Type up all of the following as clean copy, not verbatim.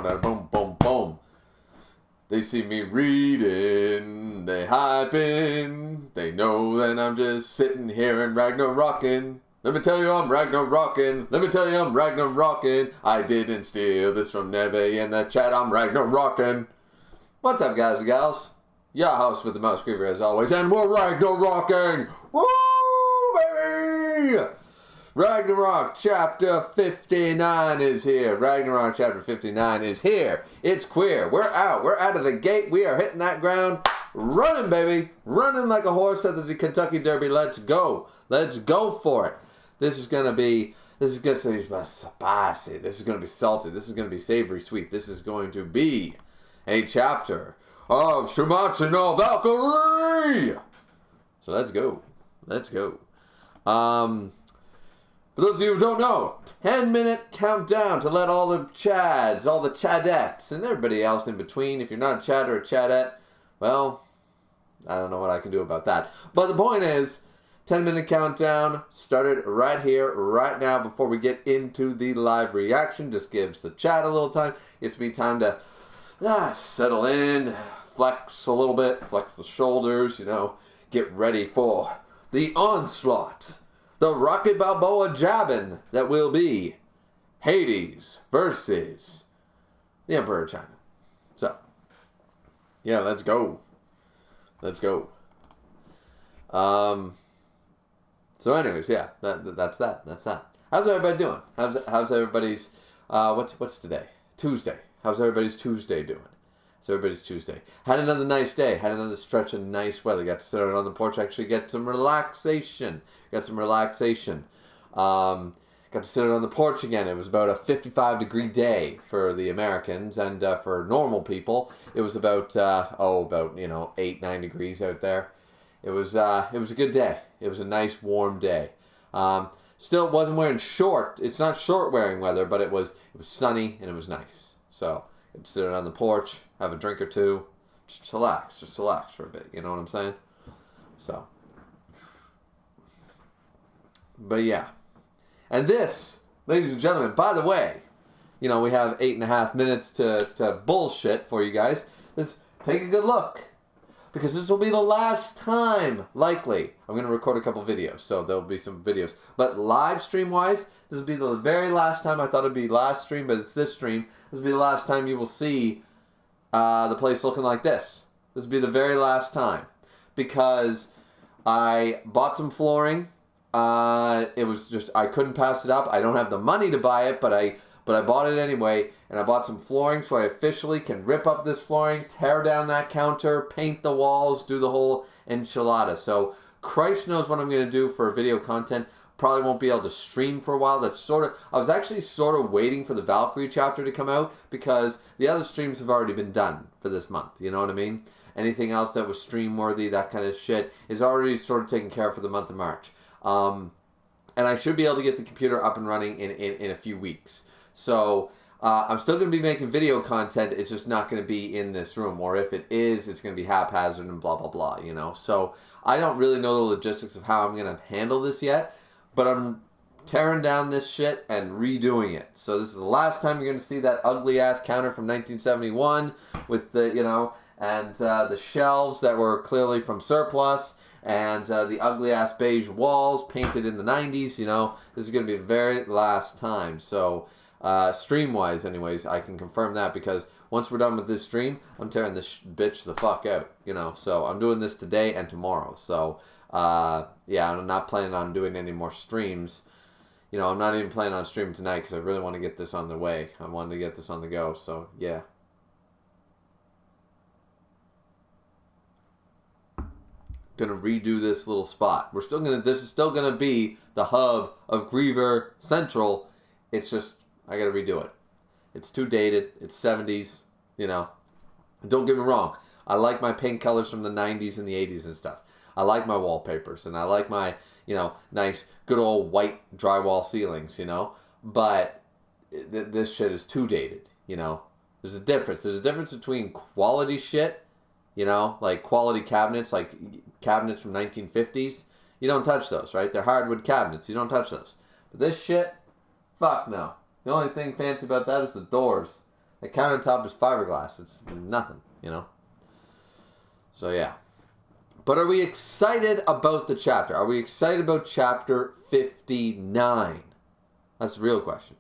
da boom, boom, boom. They see me reading, they hyping, they know that I'm just sitting here and Ragnarokin. Let me tell you I'm Ragnarokin, let me tell you I'm Ragnarokin. I didn't steal this from Neve in the chat, I'm Ragnarokin. What's up, guys and gals? Your host with the most Griever as always, and we're Ragnarokin! Woo, baby! Ragnarok chapter 59 is here. Ragnarok chapter 59 is here. It's queer. We're out. We're out of the gate. We are hitting that ground. Running, baby. Running like a horse at the Kentucky Derby. Let's go. Let's go for it. This is going to be spicy. This is going to be salty. This is going to be savory sweet. This is going to be a chapter of Shuumatsu no Valkyrie. So let's go. Let's go. For those of you who don't know, 10-minute countdown to let all the chads, all the chadettes, and everybody else in between. If you're not a chad or a chadette, well, I don't know what I can do about that. But the point is, 10-minute countdown started right here, right now, before we get into the live reaction. Just gives the chat a little time. Gives me time to settle in, flex a little bit, flex the shoulders, you know, get ready for the onslaught. The Rocky Balboa jabbing that will be Hades versus the Emperor of China. So, yeah, let's go. Let's go. So anyways, yeah, that's that. That's that. How's everybody doing? How's everybody's, what's today? Tuesday. How's everybody's Tuesday doing? So everybody's Tuesday. Had another nice day. Had another stretch of nice weather. Got to sit out on the porch. Actually get some relaxation. Got to sit out on the porch again. It was about a 55-degree day for the Americans. And for normal people, it was about, 8-9 degrees out there. It was a good day. It was a nice, warm day. Still wasn't wearing short. It's not short wearing weather, but it was sunny and it was nice. So, sit on the porch, have a drink or two, just relax for a bit, you know what I'm saying? So, but yeah. And this, ladies and gentlemen, by the way, you know, we have 8.5 minutes to bullshit for you guys. Let's take a good look, because this will be the last time, likely. I'm going to record a couple videos, so there'll be some videos. But live stream-wise, this will be the very last time. I thought it'd be last stream, but it's this stream. This will be the last time you will see the place looking like this. This will be the very last time. Because I bought some flooring. It was just, I couldn't pass it up. I don't have the money to buy it, but I bought it anyway. And I bought some flooring, so I officially can rip up this flooring, tear down that counter, paint the walls, do the whole enchilada. So Christ knows what I'm going to do for video content. Probably won't be able to stream for a while. I was actually sort of waiting for the Valkyrie chapter to come out, because the other streams have already been done for this month. You know what I mean? Anything else that was stream worthy, that kind of shit, is already sort of taken care of for the month of March. And I should be able to get the computer up and running in a few weeks. So I'm still going to be making video content. It's just not going to be in this room. Or if it is, it's going to be haphazard and blah, blah, blah, you know. So I don't really know the logistics of how I'm going to handle this yet. But I'm tearing down this shit and redoing it. So this is the last time you're going to see that ugly-ass counter from 1971 with the, you know, and the shelves that were clearly from surplus, and the ugly-ass beige walls painted in the 90s, you know. This is going to be the very last time. So stream-wise, anyways, I can confirm that, because once we're done with this stream, I'm tearing this bitch the fuck out, you know. So I'm doing this today and tomorrow. So yeah, I'm not planning on doing any more streams. You know, I'm not even planning on streaming tonight, because I really want to get this on the way. I wanted to get this on the go, so yeah. Gonna redo this little spot. This is still gonna be the hub of Griever Central. It's just, I gotta redo it. It's too dated. It's 70s, you know. Don't get me wrong. I like my paint colors from the 90s and the 80s and stuff. I like my wallpapers, and I like my, you know, nice, good old white drywall ceilings, you know. But this shit is too dated, you know. There's a difference. There's a difference between quality shit, you know, like quality cabinets, like cabinets from 1950s. You don't touch those, right? They're hardwood cabinets. You don't touch those. But this shit, fuck no. The only thing fancy about that is the doors. That countertop is fiberglass. It's nothing, So yeah. But are we excited about the chapter? Are we excited about chapter 59? That's the real question.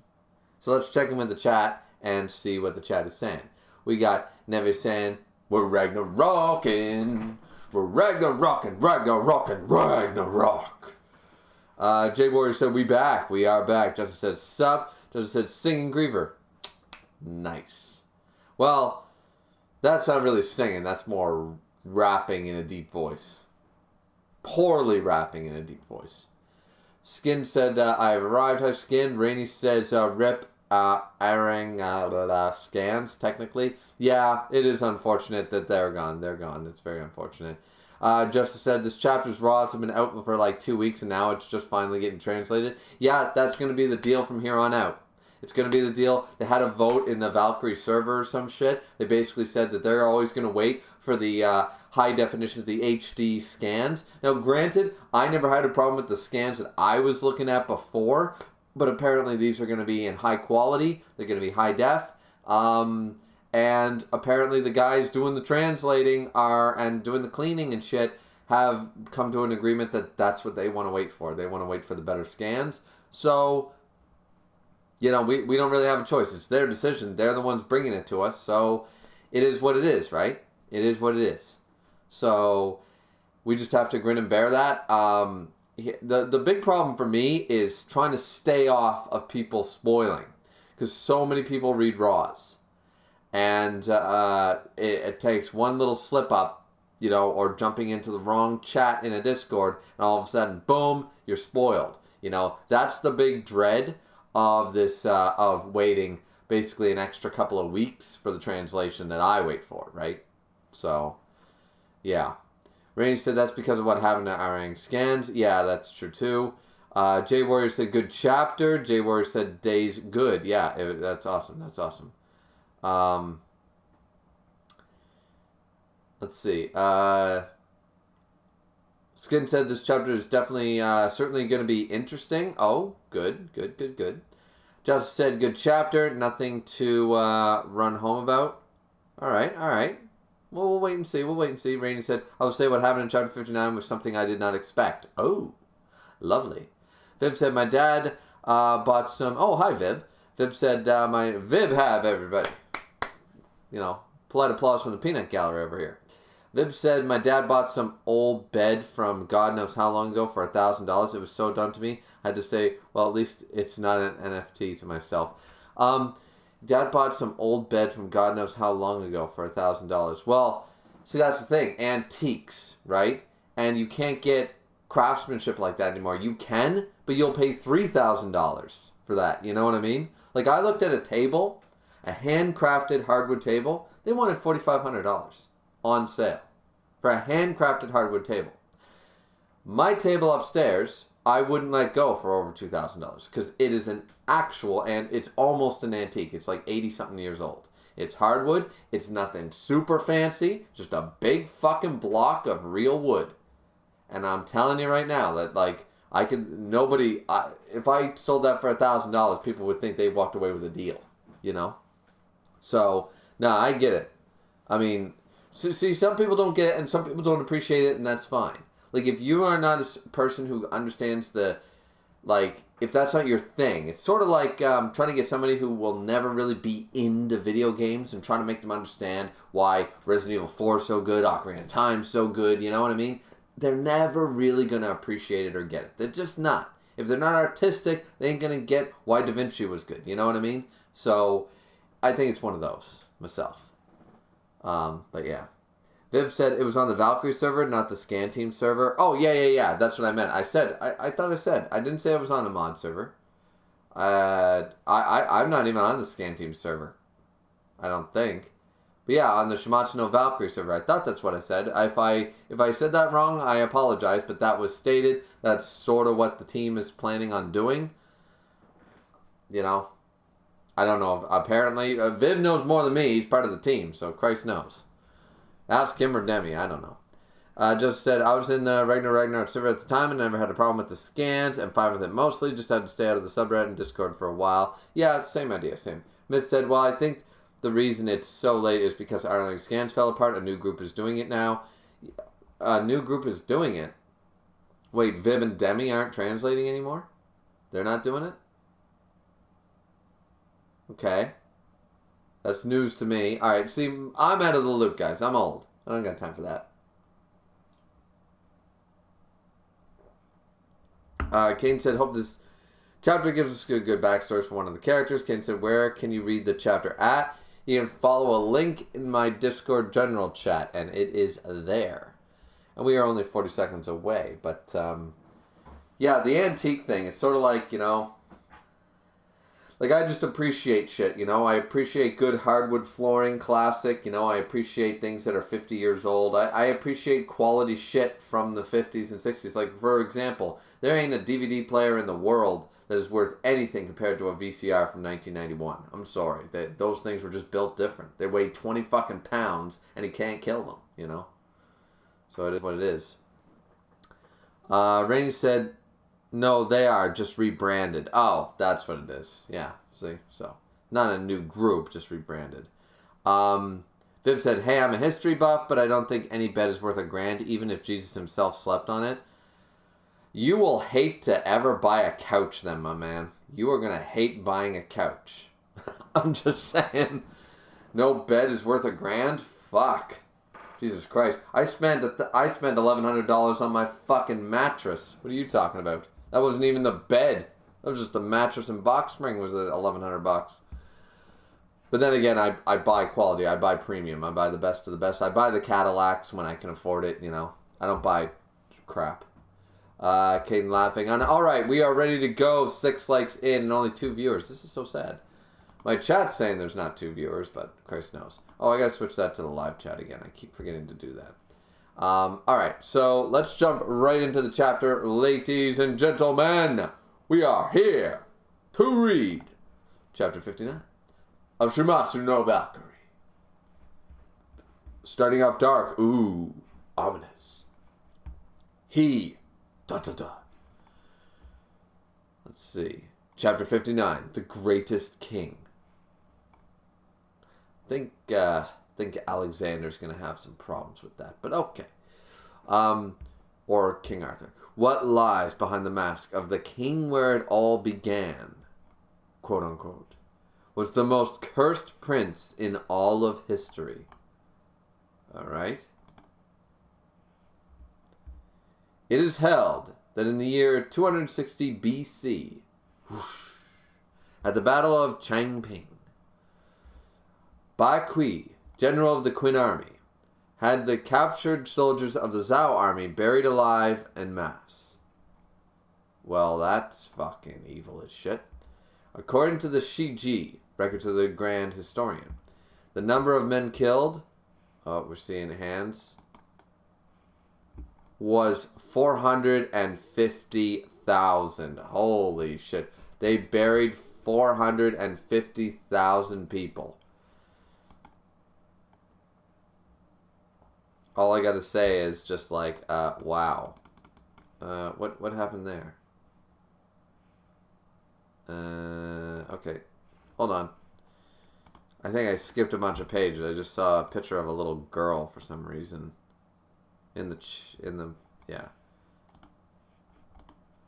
So let's check in with the chat and see what the chat is saying. We got Neve saying, we're Ragnarokking. We're Ragnarokking, Ragnarokking, Ragnarok. Jay Warrior said, we back. We are back. Justin said, sup. Justin said, singing Griever. Nice. Well, that's not really singing. That's more rapping in a deep voice. Poorly rapping in a deep voice. Skin said, I have arrived. Hi, Skin. Rainy says, rip airing scans, technically. Yeah, it is unfortunate that they're gone. They're gone. It's very unfortunate. Justice said, this chapter's raws have been out for like 2 weeks, and now it's just finally getting translated. Yeah, that's going to be the deal from here on out. It's going to be the deal. They had a vote in the Valkyrie server or some shit. They basically said that they're always going to wait for the high definition of the HD scans. Now, granted, I never had a problem with the scans that I was looking at before, but apparently these are going to be in high quality. They're going to be high def. And apparently the guys doing the translating and doing the cleaning and shit have come to an agreement that that's what they want to wait for. They want to wait for the better scans. So, we don't really have a choice. It's their decision. They're the ones bringing it to us. So it is what it is, right? It is what it is. So we just have to grin and bear that. The big problem for me is trying to stay off of people spoiling. Because so many people read Raws. And it takes one little slip up, or jumping into the wrong chat in a Discord, and all of a sudden, boom, you're spoiled. That's the big dread of this, of waiting basically an extra couple of weeks for the translation that I wait for, right? So, yeah. Rainy said that's because of what happened to Arang scans. Yeah, that's true too. Jay Warrior said good chapter. Jay Warrior said days good. Yeah, that's awesome. That's awesome. Let's see. Skin said this chapter is definitely, certainly going to be interesting. Oh, good. Justice said good chapter. Nothing to run home about. All right. Well, we'll wait and see. Rainy said, I will say what happened in chapter 59 was something I did not expect. Oh, lovely. Vib said, my dad bought some... Oh, hi, Vib. Vib said, my... Vib have, everybody. Polite applause from the peanut gallery over here. Vib said, my dad bought some old bed from God knows how long ago for $1,000. It was so dumb to me. I had to say, well, at least it's not an NFT to myself. Dad bought some old bed from God knows how long ago for $1,000. Well, see, that's the thing. Antiques, right? And you can't get craftsmanship like that anymore. You can, but you'll pay $3,000 for that. You know what I mean? Like, I looked at a table, a handcrafted hardwood table. They wanted $4,500 on sale for a handcrafted hardwood table. My table upstairs, I wouldn't let go for over $2,000 because it is an actual, and it's almost an antique. It's like 80-something years old. It's hardwood. It's nothing super fancy. Just a big fucking block of real wood. And I'm telling you right now that, like, if I sold that for $1,000, people would think they walked away with a deal, So, no, I get it. I mean, see, some people don't get it and some people don't appreciate it, and that's fine. Like, if you are not a person who understands if that's not your thing, it's sort of like trying to get somebody who will never really be into video games and trying to make them understand why Resident Evil 4 is so good, Ocarina of Time is so good, you know what I mean? They're never really going to appreciate it or get it. They're just not. If they're not artistic, they ain't going to get why Da Vinci was good, you know what I mean? So, I think it's one of those, myself. But yeah. Viv said it was on the Valkyrie server, not the Scan Team server. Oh, yeah. That's what I meant. I thought I said. I didn't say I was on a mod server. I'm not even on the Scan Team server. I don't think. But yeah, on the Shuumatsu no Valkyrie server. I thought that's what I said. If I said that wrong, I apologize, but that was stated. That's sort of what the team is planning on doing. I don't know. Apparently, Viv knows more than me. He's part of the team, so Christ knows. Ask him or Demi, I don't know. Just said, I was in the Ragnarok server at the time and never had a problem with the scans and fine with it mostly. Just had to stay out of the subreddit and Discord for a while. Yeah, same idea, same. Miss said, well, I think the reason it's so late is because our scans fell apart. A new group is doing it now. A new group is doing it. Wait, Viv and Demi aren't translating anymore? They're not doing it? Okay. That's news to me. Alright, see, I'm out of the loop, guys. I'm old. I don't got time for that. Kane said, hope this chapter gives us good backstories for one of the characters. Kane said, where can you read the chapter at? You can follow a link in my Discord general chat, and it is there. And we are only 40 seconds away. But, yeah, the antique thing is sort of like, you know, like I just appreciate shit, you know. I appreciate good hardwood flooring, classic, you know. I appreciate things that are 50 years old. I appreciate quality shit from the 50s and 60s. Like, for example, there ain't a DVD player in the world that is worth anything compared to a VCR from 1991. I'm sorry. Those things were just built different. They weigh 20 fucking pounds, and you can't kill them, you know. So it is what it is. Rainey said, no, they are just rebranded. Oh, that's what it is. Yeah, see? So, not a new group, just rebranded. Viv said, hey, I'm a history buff, but I don't think any bed is worth $1,000, even if Jesus himself slept on it. You will hate to ever buy a couch then, my man. You are going to hate buying a couch. I'm just saying. No bed is worth $1,000? Fuck. Jesus Christ. I spent $1,100 on my fucking mattress. What are you talking about? That wasn't even the bed. That was just the mattress and box spring was $1,100. But then again, I buy quality. I buy premium. I buy the best of the best. I buy the Cadillacs when I can afford it, you know. I don't buy crap. Caden laughing on. All right, we are ready to go. 6 likes in and only 2 viewers. This is so sad. My chat's saying there's not 2 viewers, but Christ knows. Oh, I gotta switch that to the live chat again. I keep forgetting to do that. All right, so let's jump right into the chapter, ladies and gentlemen. We are here to read chapter 59 of Shuumatsu no Valkyrie. Starting off dark. Ooh, ominous. He. Let's see. Chapter 59, The Greatest King. Think Alexander's going to have some problems with that, but okay. Or King Arthur. What lies behind the mask of the king where it all began, quote unquote, was the most cursed prince in all of history. All right. It is held that in the year 260 BC, at the Battle of Changping, Bai Kui, general of the Qin army, had the captured soldiers of the Zhao army buried alive en masse. Well, that's fucking evil as shit. According to the Shiji, records of the Grand Historian, the number of men killed, oh, we're seeing hands, was 450,000. Holy shit. They buried 450,000 people. All I gotta say is just like, wow. What happened there? Okay. Hold on. I think I skipped a bunch of pages. I just saw a picture of a little girl for some reason. Yeah.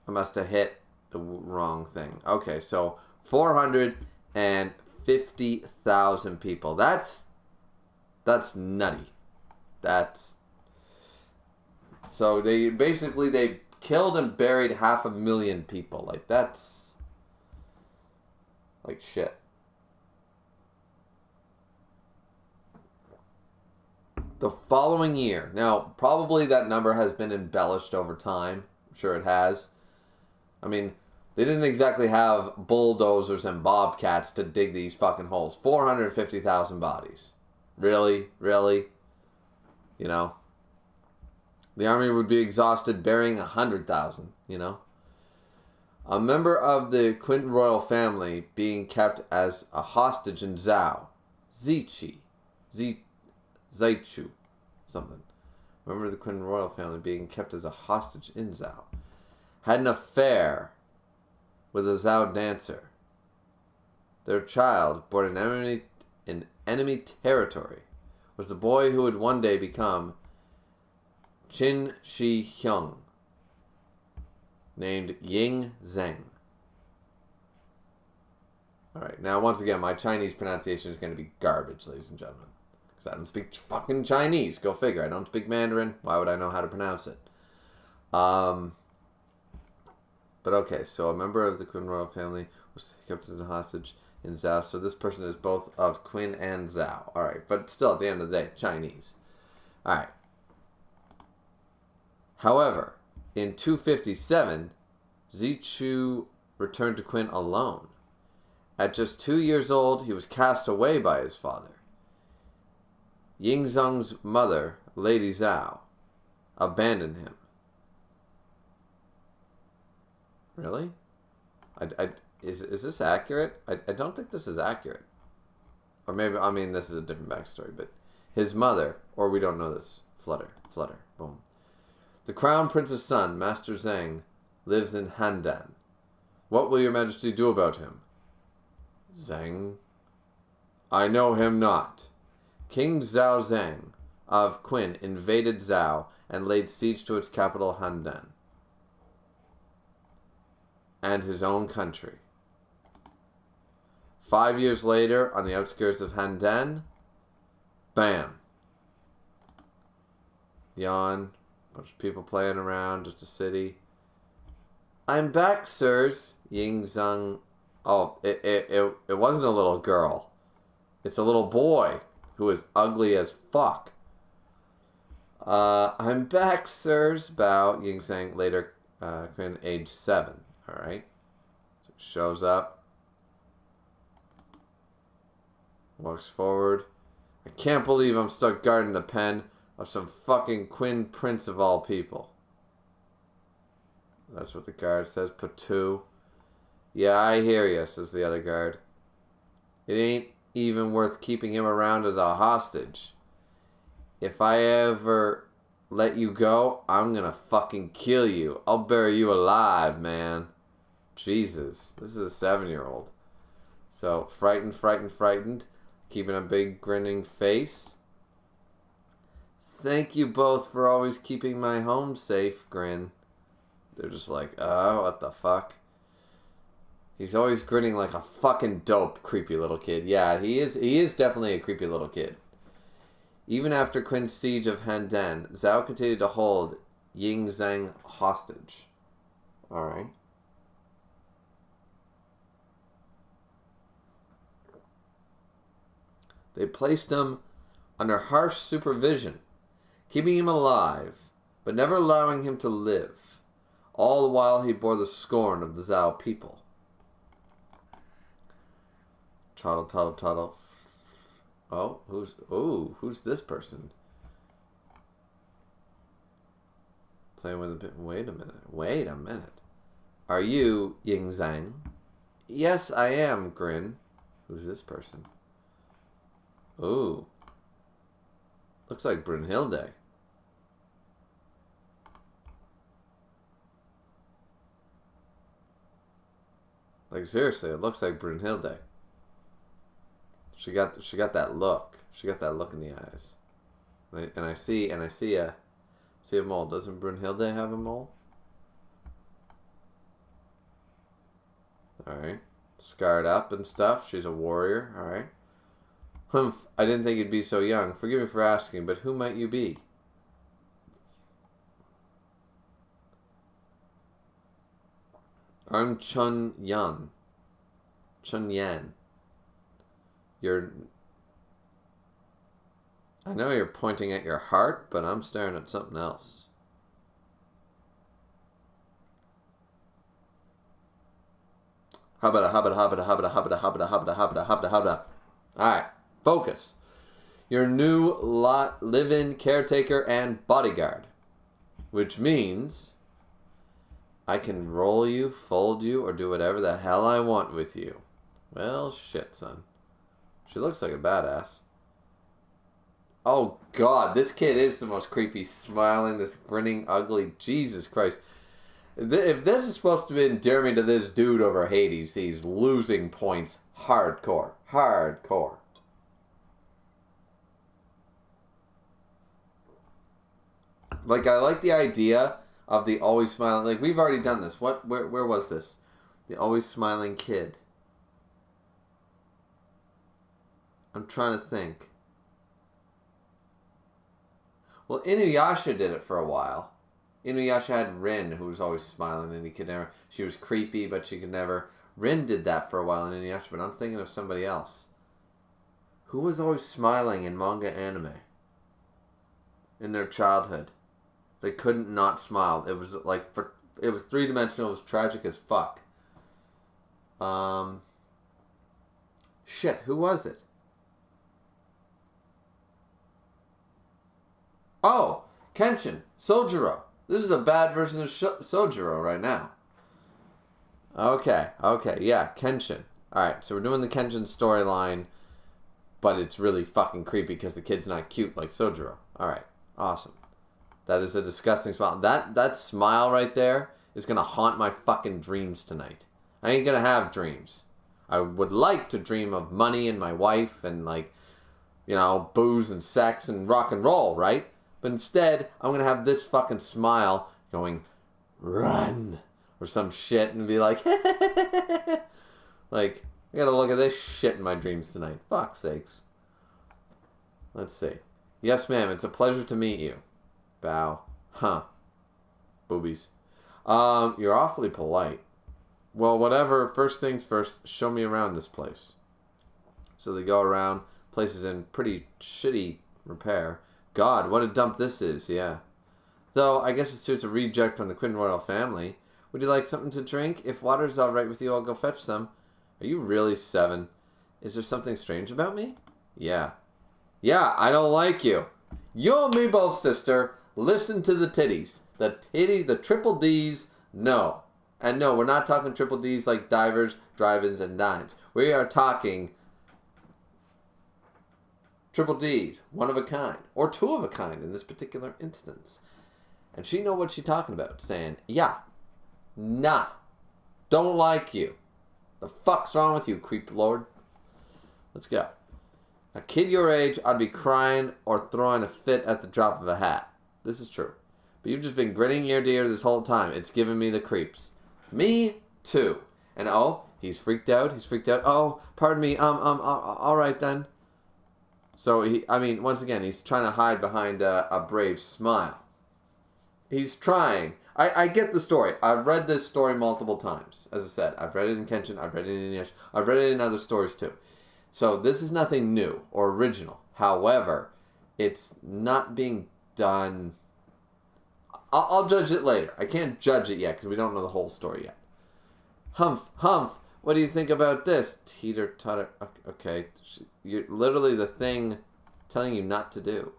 I must have hit the wrong thing. Okay, so 450,000 people. That's nutty. So they killed and buried 500,000 people. Like, that's like shit. The following year. Now, probably that number has been embellished over time. I'm sure it has. I mean, they didn't exactly have bulldozers and bobcats to dig these fucking holes. 450,000 bodies. Really? Really? You know? The army would be exhausted burying 100,000, you know? A member of the Qin royal family being kept as a hostage in Zhao. Zaichu, something. Remember the Qin royal family being kept as a hostage in Zhao. Had an affair with a Zhao dancer. Their child, born in enemy territory was the boy who would one day become Qin Shi Huang, named Ying Zheng. Alright, now once again, my Chinese pronunciation is going to be garbage, ladies and gentlemen. Because I don't speak fucking Chinese. Go figure. I don't speak Mandarin. Why would I know how to pronounce it? But okay, so a member of the Qin royal family was kept as a hostage in Zhao. So this person is both of Qin and Zhao. Alright, but still, at the end of the day, Chinese. Alright. However, in 257, Zichu returned to Qin alone. At just 2 years old, he was cast away by his father. Yingzheng's mother, Lady Zhao, abandoned him. Really? Is this accurate? I don't think this is accurate. Or maybe, I mean, this is a different backstory, but his mother, or we don't know this, Flutter, boom. The Crown Prince's son, Master Zheng, lives in Handan. What will your majesty do about him? Zheng? I know him not. King Zhao Zheng of Qin invaded Zhao and laid siege to its capital Handan and his own country. 5 years later, on the outskirts of Handan, bam. Yawn. Bunch of people playing around, just a city. I'm back, sirs. Yingzheng. Oh, it wasn't a little girl. It's a little boy who is ugly as fuck. I'm back, sirs. Bow. Yingzheng later, Qin, age 7. Alright. So shows up. Walks forward. I can't believe I'm stuck guarding the pen of some fucking Qin prince of all people. That's what the guard says. Patu. Yeah, I hear you, says the other guard. It ain't even worth keeping him around as a hostage. If I ever let you go, I'm gonna fucking kill you. I'll bury you alive, man. Jesus. This is a 7-year-old. So, frightened. Keeping a big grinning face. Thank you both for always keeping my home safe, grin. They're just like, oh, what the fuck? He's always grinning like a fucking dope, creepy little kid. Yeah, he is definitely a creepy little kid. Even after Qin's siege of Handan, Zhao continued to hold Yingzheng hostage. Alright. They placed him under harsh supervision, keeping him alive, but never allowing him to live. All the while he bore the scorn of the Zhao people. Toddle. Oh, who's this person? Playing with a bit. Wait a minute. Are you Yingzheng? Yes, I am, grin. Who's this person? Ooh. Looks like Brunhilde. Like, seriously, it looks like Brunhilde. She got that look. She got that look in the eyes. And I see a mole. Doesn't Brunhilde have a mole? Alright. Scarred up and stuff. She's a warrior. Alright. Humph. I didn't think you'd be so young. Forgive me for asking, but who might you be? I'm Chun Yan. I know you're pointing at your heart, but I'm staring at something else. Habada. Alright, focus. Your new live-in caretaker and bodyguard. Which means I can roll you, fold you, or do whatever the hell I want with you. Well, shit, son. She looks like a badass. Oh, God. This kid is the most creepy. Smiling, this grinning, ugly. Jesus Christ. If this is supposed to endear me to this dude over Hades, he's losing points hardcore. Like, I like the idea of the always smiling. Like, we've already done this. Where was this? The always smiling kid. I'm trying to think. Well, Inuyasha did it for a while. Inuyasha had Rin, who was always smiling, and he could never... She was creepy, but she could never... Rin did that for a while in Inuyasha, but I'm thinking of somebody else. Who was always smiling in manga anime? In their childhood. They couldn't not smile. It was like... It was three-dimensional. It was tragic as fuck. Shit, who was it? Oh, Kenshin. Sojiro. This is a bad version of Sojiro right now. Okay, yeah, Kenshin. Alright, so we're doing the Kenshin storyline, but it's really fucking creepy because the kid's not cute like Sojiro. Alright, awesome. That is a disgusting smile. That smile right there is going to haunt my fucking dreams tonight. I ain't going to have dreams. I would like to dream of money and my wife and, like, you know, booze and sex and rock and roll, right? But instead, I'm going to have this fucking smile going, run, or some shit, and be like, like, I gotta look at this shit in my dreams tonight. Fuck's sakes. Let's see. Yes, ma'am, it's a pleasure to meet you. Bow. Huh. Boobies. You're awfully polite. Well, whatever. First things first, show me around this place. So they go around. Place is in pretty shitty repair. God, what a dump this is, yeah. Though, I guess it suits a reject from the Quinn Royal family. Would you like something to drink? If water's alright with you, I'll go fetch some. Are you really 7? Is there something strange about me? Yeah. Yeah, I don't like you. You and me both, sister. Listen to the titties. The triple Ds, no. And no, we're not talking triple Ds like divers, drive-ins, and dines. We are talking... triple D's, one of a kind, or two of a kind in this particular instance. And she know what she's talking about, saying, yeah, nah, don't like you. The fuck's wrong with you, creep lord? Let's go. A kid your age, I'd be crying or throwing a fit at the drop of a hat. This is true. But you've just been grinning ear to ear this whole time. It's giving me the creeps. Me too. And oh, he's freaked out. Oh, pardon me. All right then. So, once again, he's trying to hide behind a brave smile. He's trying. I get the story. I've read this story multiple times. As I said, I've read it in Kenshin, I've read it in Inuyasha, I've read it in other stories too. So, this is nothing new or original. However, it's not being done... I'll judge it later. I can't judge it yet because we don't know the whole story yet. Humph, what do you think about this? Teeter-totter. Okay. You're literally the thing telling you not to do.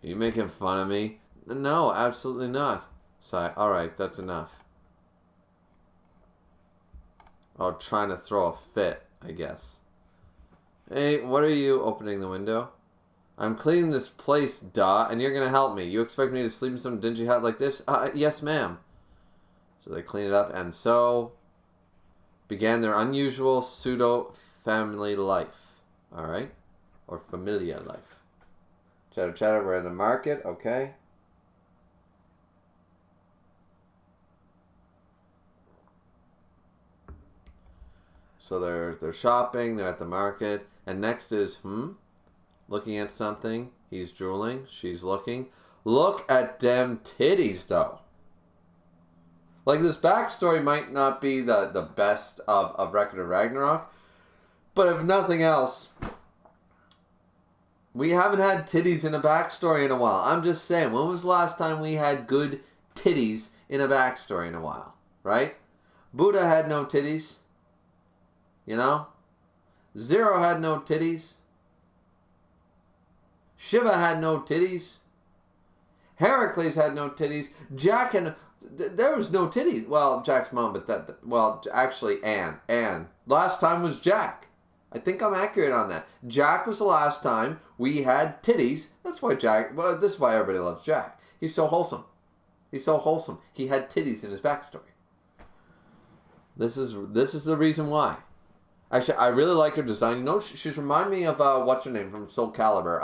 Are you making fun of me? No, absolutely not. Sigh. Alright, that's enough. Oh, trying to throw a fit, I guess. Hey, what are you opening the window? I'm cleaning this place, duh, and you're gonna help me. You expect me to sleep in some dingy hut like this? Yes, ma'am. So they clean it up, and so began their unusual pseudo-family life. Alright? Or familiar life. Chatter, we're in the market, okay. So they're shopping, they're at the market, and next is, looking at something. He's drooling, she's looking. Look at them titties, though. Like, this backstory might not be the best of Record of Ragnarok, but if nothing else, we haven't had titties in a backstory in a while. I'm just saying, when was the last time we had good titties in a backstory in a while? Right? Buddha had no titties. You know? Zero had no titties. Shiva had no titties. Heracles had no titties. Jack had... There was no titties. Well, Jack's mom, but actually, Anne. Last time was Jack. I think I'm accurate on that. Jack was the last time we had titties. That's why this is why everybody loves Jack. He's so wholesome. He had titties in his backstory. This is the reason why. Actually, I really like her design. You know, she's reminding me of, what's her name from Soul Calibur?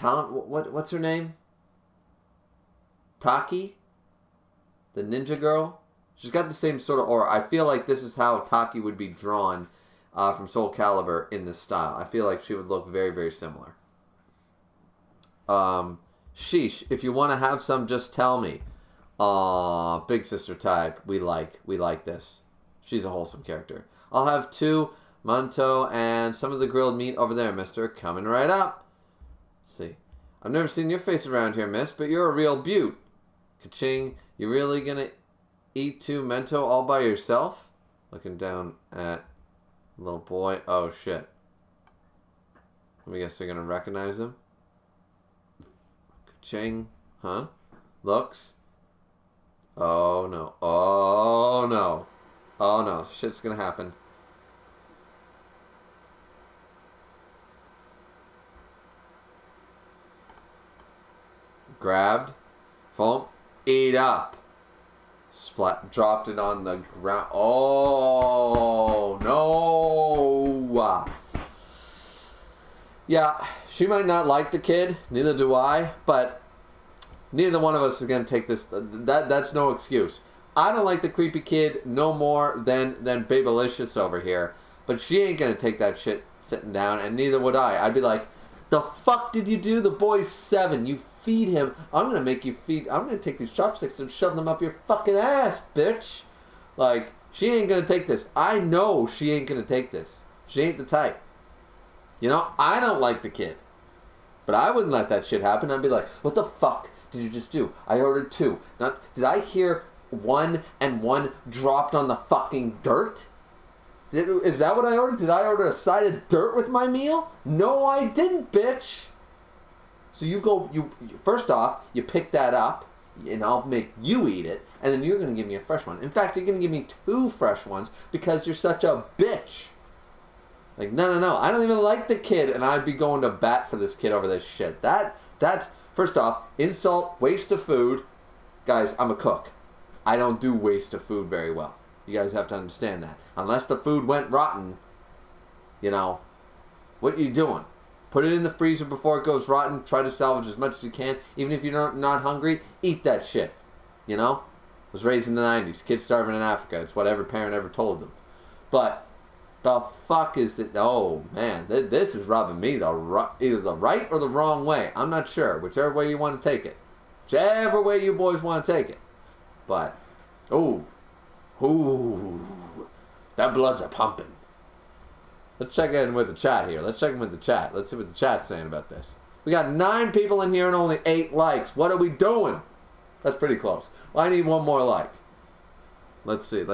What's her name? Taki, the ninja girl, she's got the same sort of aura. I feel like this is how Taki would be drawn from Soul Calibur in this style. I feel like she would look very, very similar. Sheesh, if you want to have some, just tell me. Aw, big sister type. We like this. She's a wholesome character. I'll have 2 Manto and some of the grilled meat over there, mister. Coming right up. Let's see. I've never seen your face around here, miss, but you're a real beaut. Ka-ching. You really gonna eat 2 Mento all by yourself? Looking down at little boy. Oh, shit. I guess they're gonna recognize him. Ka-ching. Huh? Looks. Oh, no. Oh, no. Oh, no. Shit's gonna happen. Grabbed. Phone. Eat up. Splat. Dropped it on the ground. Oh, no. Yeah, she might not like the kid. Neither do I. But neither one of us is going to take this. That's no excuse. I don't like the creepy kid no more than Babylicious over here. But she ain't going to take that shit sitting down. And neither would I. I'd be like, the fuck did you do? The boy's 7. You feed him. I'm going to make you feed. I'm going to take these chopsticks and shove them up your fucking ass, bitch. Like, she ain't going to take this. I know she ain't going to take this. She ain't the type. You know, I don't like the kid. But I wouldn't let that shit happen. I'd be like, what the fuck did you just do? I ordered 2. Now, did I hear 1 and 1 dropped on the fucking dirt? Is that what I ordered? Did I order a side of dirt with my meal? No, I didn't, bitch. So you go, first off, you pick that up, and I'll make you eat it, and then you're going to give me a fresh one. In fact, you're going to give me 2 fresh ones because you're such a bitch. Like, no, I don't even like the kid, and I'd be going to bat for this kid over this shit. That's, first off, insult, waste of food. Guys, I'm a cook. I don't do waste of food very well. You guys have to understand that. Unless the food went rotten, you know, what are you doing? Put it in the freezer before it goes rotten. Try to salvage as much as you can. Even if you're not hungry, eat that shit. You know? I was raised in the 90s. Kids starving in Africa. It's what every parent ever told them. But the fuck is it? Oh, man. This is rubbing me either the right or the wrong way. I'm not sure. Whichever way you want to take it. Whichever way you boys want to take it. But, ooh, that blood's a pumping. Let's check in with the chat here. Let's check in with the chat. Let's see what the chat's saying about this. We got 9 people in here and only 8 likes. What are we doing? That's pretty close. Well, I need 1 more like. Let's see.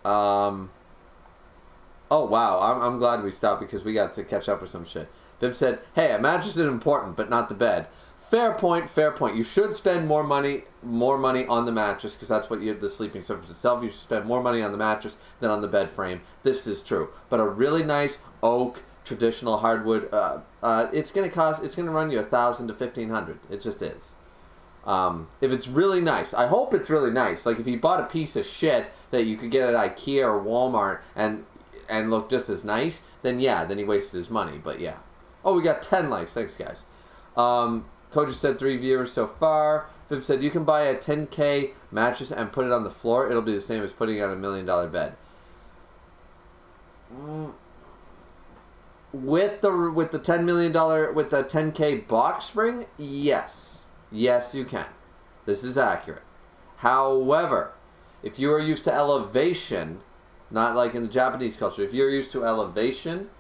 Oh, wow. I'm glad we stopped because we got to catch up with some shit. Bib said, hey, a mattress is important, but not the bed. Fair point. You should spend more money on the mattress because that's what the sleeping surface itself. You should spend more money on the mattress than on the bed frame. This is true. But a really nice oak, traditional hardwood, it's going to run you $1,000 to $1,500. It just is. If it's really nice, I hope it's really nice. Like if you bought a piece of shit that you could get at IKEA or Walmart and look just as nice, then yeah, then he wasted his money. But yeah. Oh, we got 10 likes. Thanks, guys. Coach said 3 viewers so far. Viv said you can buy a 10K mattress and put it on the floor. It'll be the same as putting it on $1 million bed. With the $10 million with the 10K box spring, yes, you can. This is accurate. However, if you are used to elevation, not like in the Japanese culture, if you're used to elevation,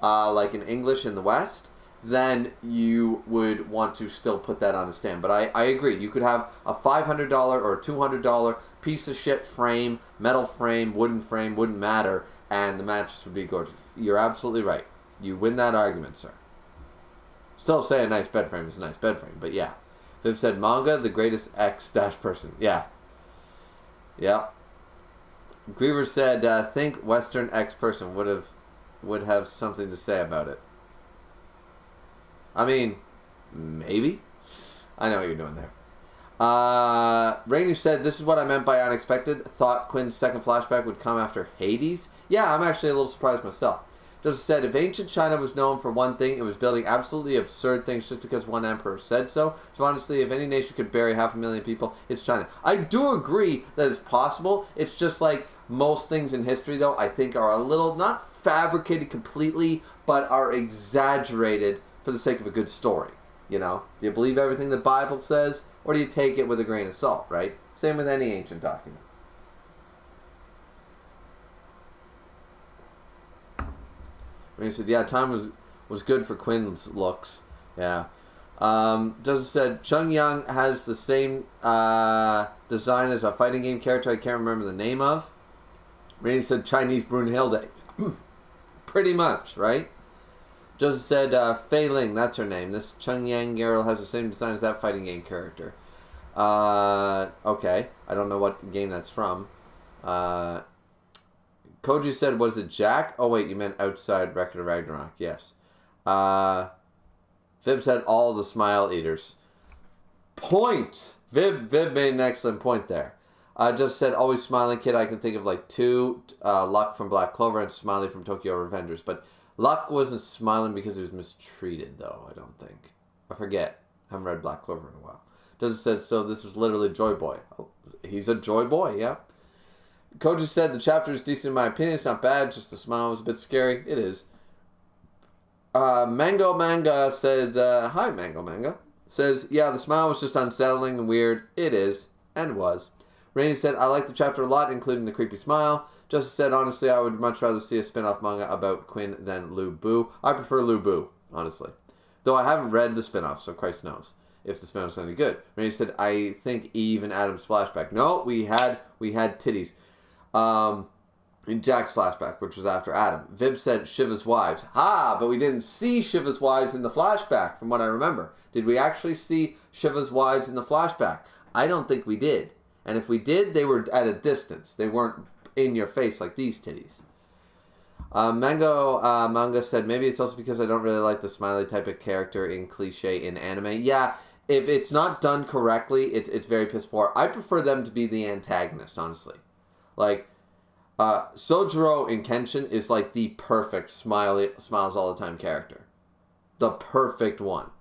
like in English in the West, then you would want to still put that on a stand. But I agree. You could have a $500 or a $200 piece of shit frame, metal frame, wouldn't matter, and the mattress would be gorgeous. You're absolutely right. You win that argument, sir. Still say a nice bed frame is a nice bed frame, but yeah. Viv said, manga, the greatest X-person. Yeah. Yep. Griever said, think Western X-person would have something to say about it. I mean, maybe. I know what you're doing there. Rainu said, this is what I meant by unexpected. Thought Quinn's second flashback would come after Hades. Yeah, I'm actually a little surprised myself. Just said, if ancient China was known for one thing, it was building absolutely absurd things just because one emperor said so. So honestly, if any nation could bury 500,000 people, it's China. I do agree that it's possible. It's just like most things in history, though, I think are a little, not fabricated completely, but are exaggerated for the sake of a good story. You know? Do you believe everything the Bible says, or do you take it with a grain of salt, right? Same with any ancient document. He said, yeah, time was good for Quinn's looks. Yeah. Joseph said, Chung Yang has the same design as a fighting game character I can't remember the name of. Randy said, Chinese Brunhilde. Pretty much, right? Joseph said, Fei Ling, that's her name. This Chung Yang girl has the same design as that fighting game character. Okay. I don't know what game that's from. Koji said, was it Jack? Oh, wait, you meant outside Record of Ragnarok. Yes. Vib said, all the smile eaters. Point! Vib made an excellent point there. Just said, always smiling kid. I can think of like two, Luck from Black Clover and Smiley from Tokyo Revengers. But Luck wasn't smiling because he was mistreated, though, I don't think. I forget. I haven't read Black Clover in a while. Just said, so this is literally Joy Boy. Oh, he's a Joy Boy, yeah. Koji said the chapter is decent in my opinion. It's not bad. Just the smile was a bit scary. It is. Mango Manga said, hi Mango Manga. Says, yeah, the smile was just unsettling and weird. It is. And was. Rainy said, I like the chapter a lot, including the creepy smile. Justice said, honestly, I would much rather see a spin-off manga about Quinn than Lu Bu. I prefer Lu Bu, honestly. Though I haven't read the spin-off, so Christ knows if the spin-off's any good. Rainy said, I think Eve and Adam's flashback. No, we had titties. In Jack's flashback, which was after Adam. Vib said Shiva's wives. But we didn't see Shiva's wives in the flashback, from what I remember. Did we actually see Shiva's wives in the flashback? I don't think we did. And if we did, they were at a distance. They weren't in your face like these titties. Manga said, maybe it's also because I don't really like the smiley type of character in cliche in anime. Yeah, if it's not done correctly, it's very piss poor. I prefer them to be the antagonist, honestly. Like, Sojiro in Kenshin is like the perfect smiles all the time character. The perfect one.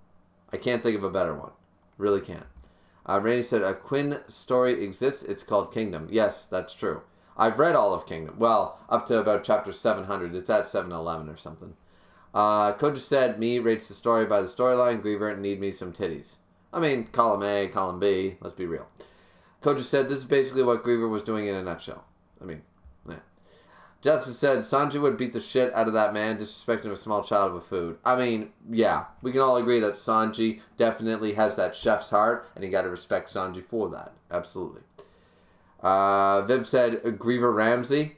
I can't think of a better one. Really can't. Rainy said, a Quinn story exists. It's called Kingdom. Yes, that's true. I've read all of Kingdom. Well, up to about chapter 700. It's at 711 or something. Koji said, me rates the story by the storyline. Griever need me some titties. I mean, column A, column B. Let's be real. Koji said, this is basically what Griever was doing in a nutshell. I mean, yeah. Justin said, Sanji would beat the shit out of that man, disrespecting a small child with food. I mean, yeah. We can all agree that Sanji definitely has that chef's heart, and you gotta respect Sanji for that. Absolutely. Viv said, Griever Ramsey.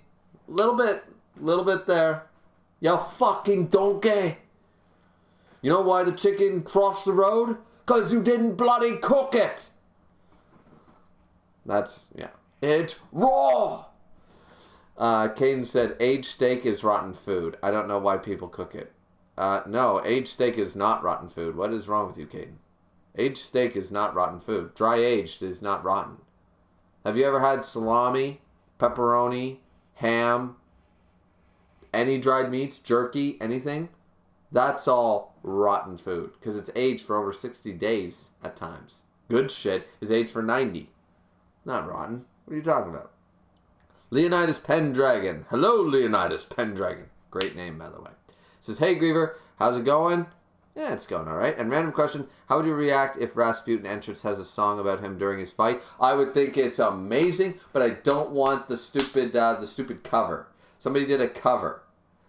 Little bit there. You fucking donkey. You know why the chicken crossed the road? 'Cause you didn't bloody cook it. That's, yeah. It's raw. Caden said, aged steak is rotten food. I don't know why people cook it. No, aged steak is not rotten food. What is wrong with you, Caden? Aged steak is not rotten food. Dry aged is not rotten. Have you ever had salami, pepperoni, ham, any dried meats, jerky, anything? That's all rotten food because it's aged for over 60 days at times. Good shit is aged for 90. Not rotten. What are you talking about? Leonidas Pendragon. Hello, Leonidas Pendragon. Great name, by the way. Says, hey, Griever, how's it going? Yeah, it's going all right. And random question, how would you react if Rasputin Entrance has a song about him during his fight? I would think it's amazing, but I don't want the stupid cover. Somebody did a cover.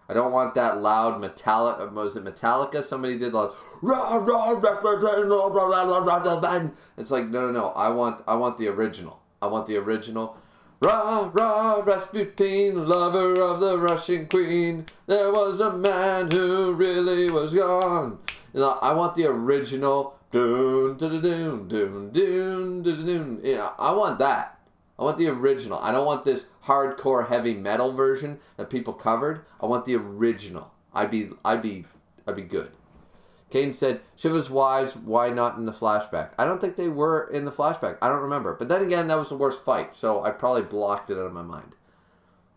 I don't want that loud metallic. Was it Metallica? Somebody did like rah rah Rasputin. It's like no. I want the original. I want the original. Rah, rah, Rasputin, lover of the Russian queen. There was a man who really was gone. You know, I want the original. Doon, doon, doon, doon, doon, doon, doon. Yeah, I want that. I want the original. I don't want this hardcore heavy metal version that people covered. I want the original. I'd be good. Caden said, Shiva's wives, why not in the flashback? I don't think they were in the flashback. I don't remember. But then again, that was the worst fight, so I probably blocked it out of my mind.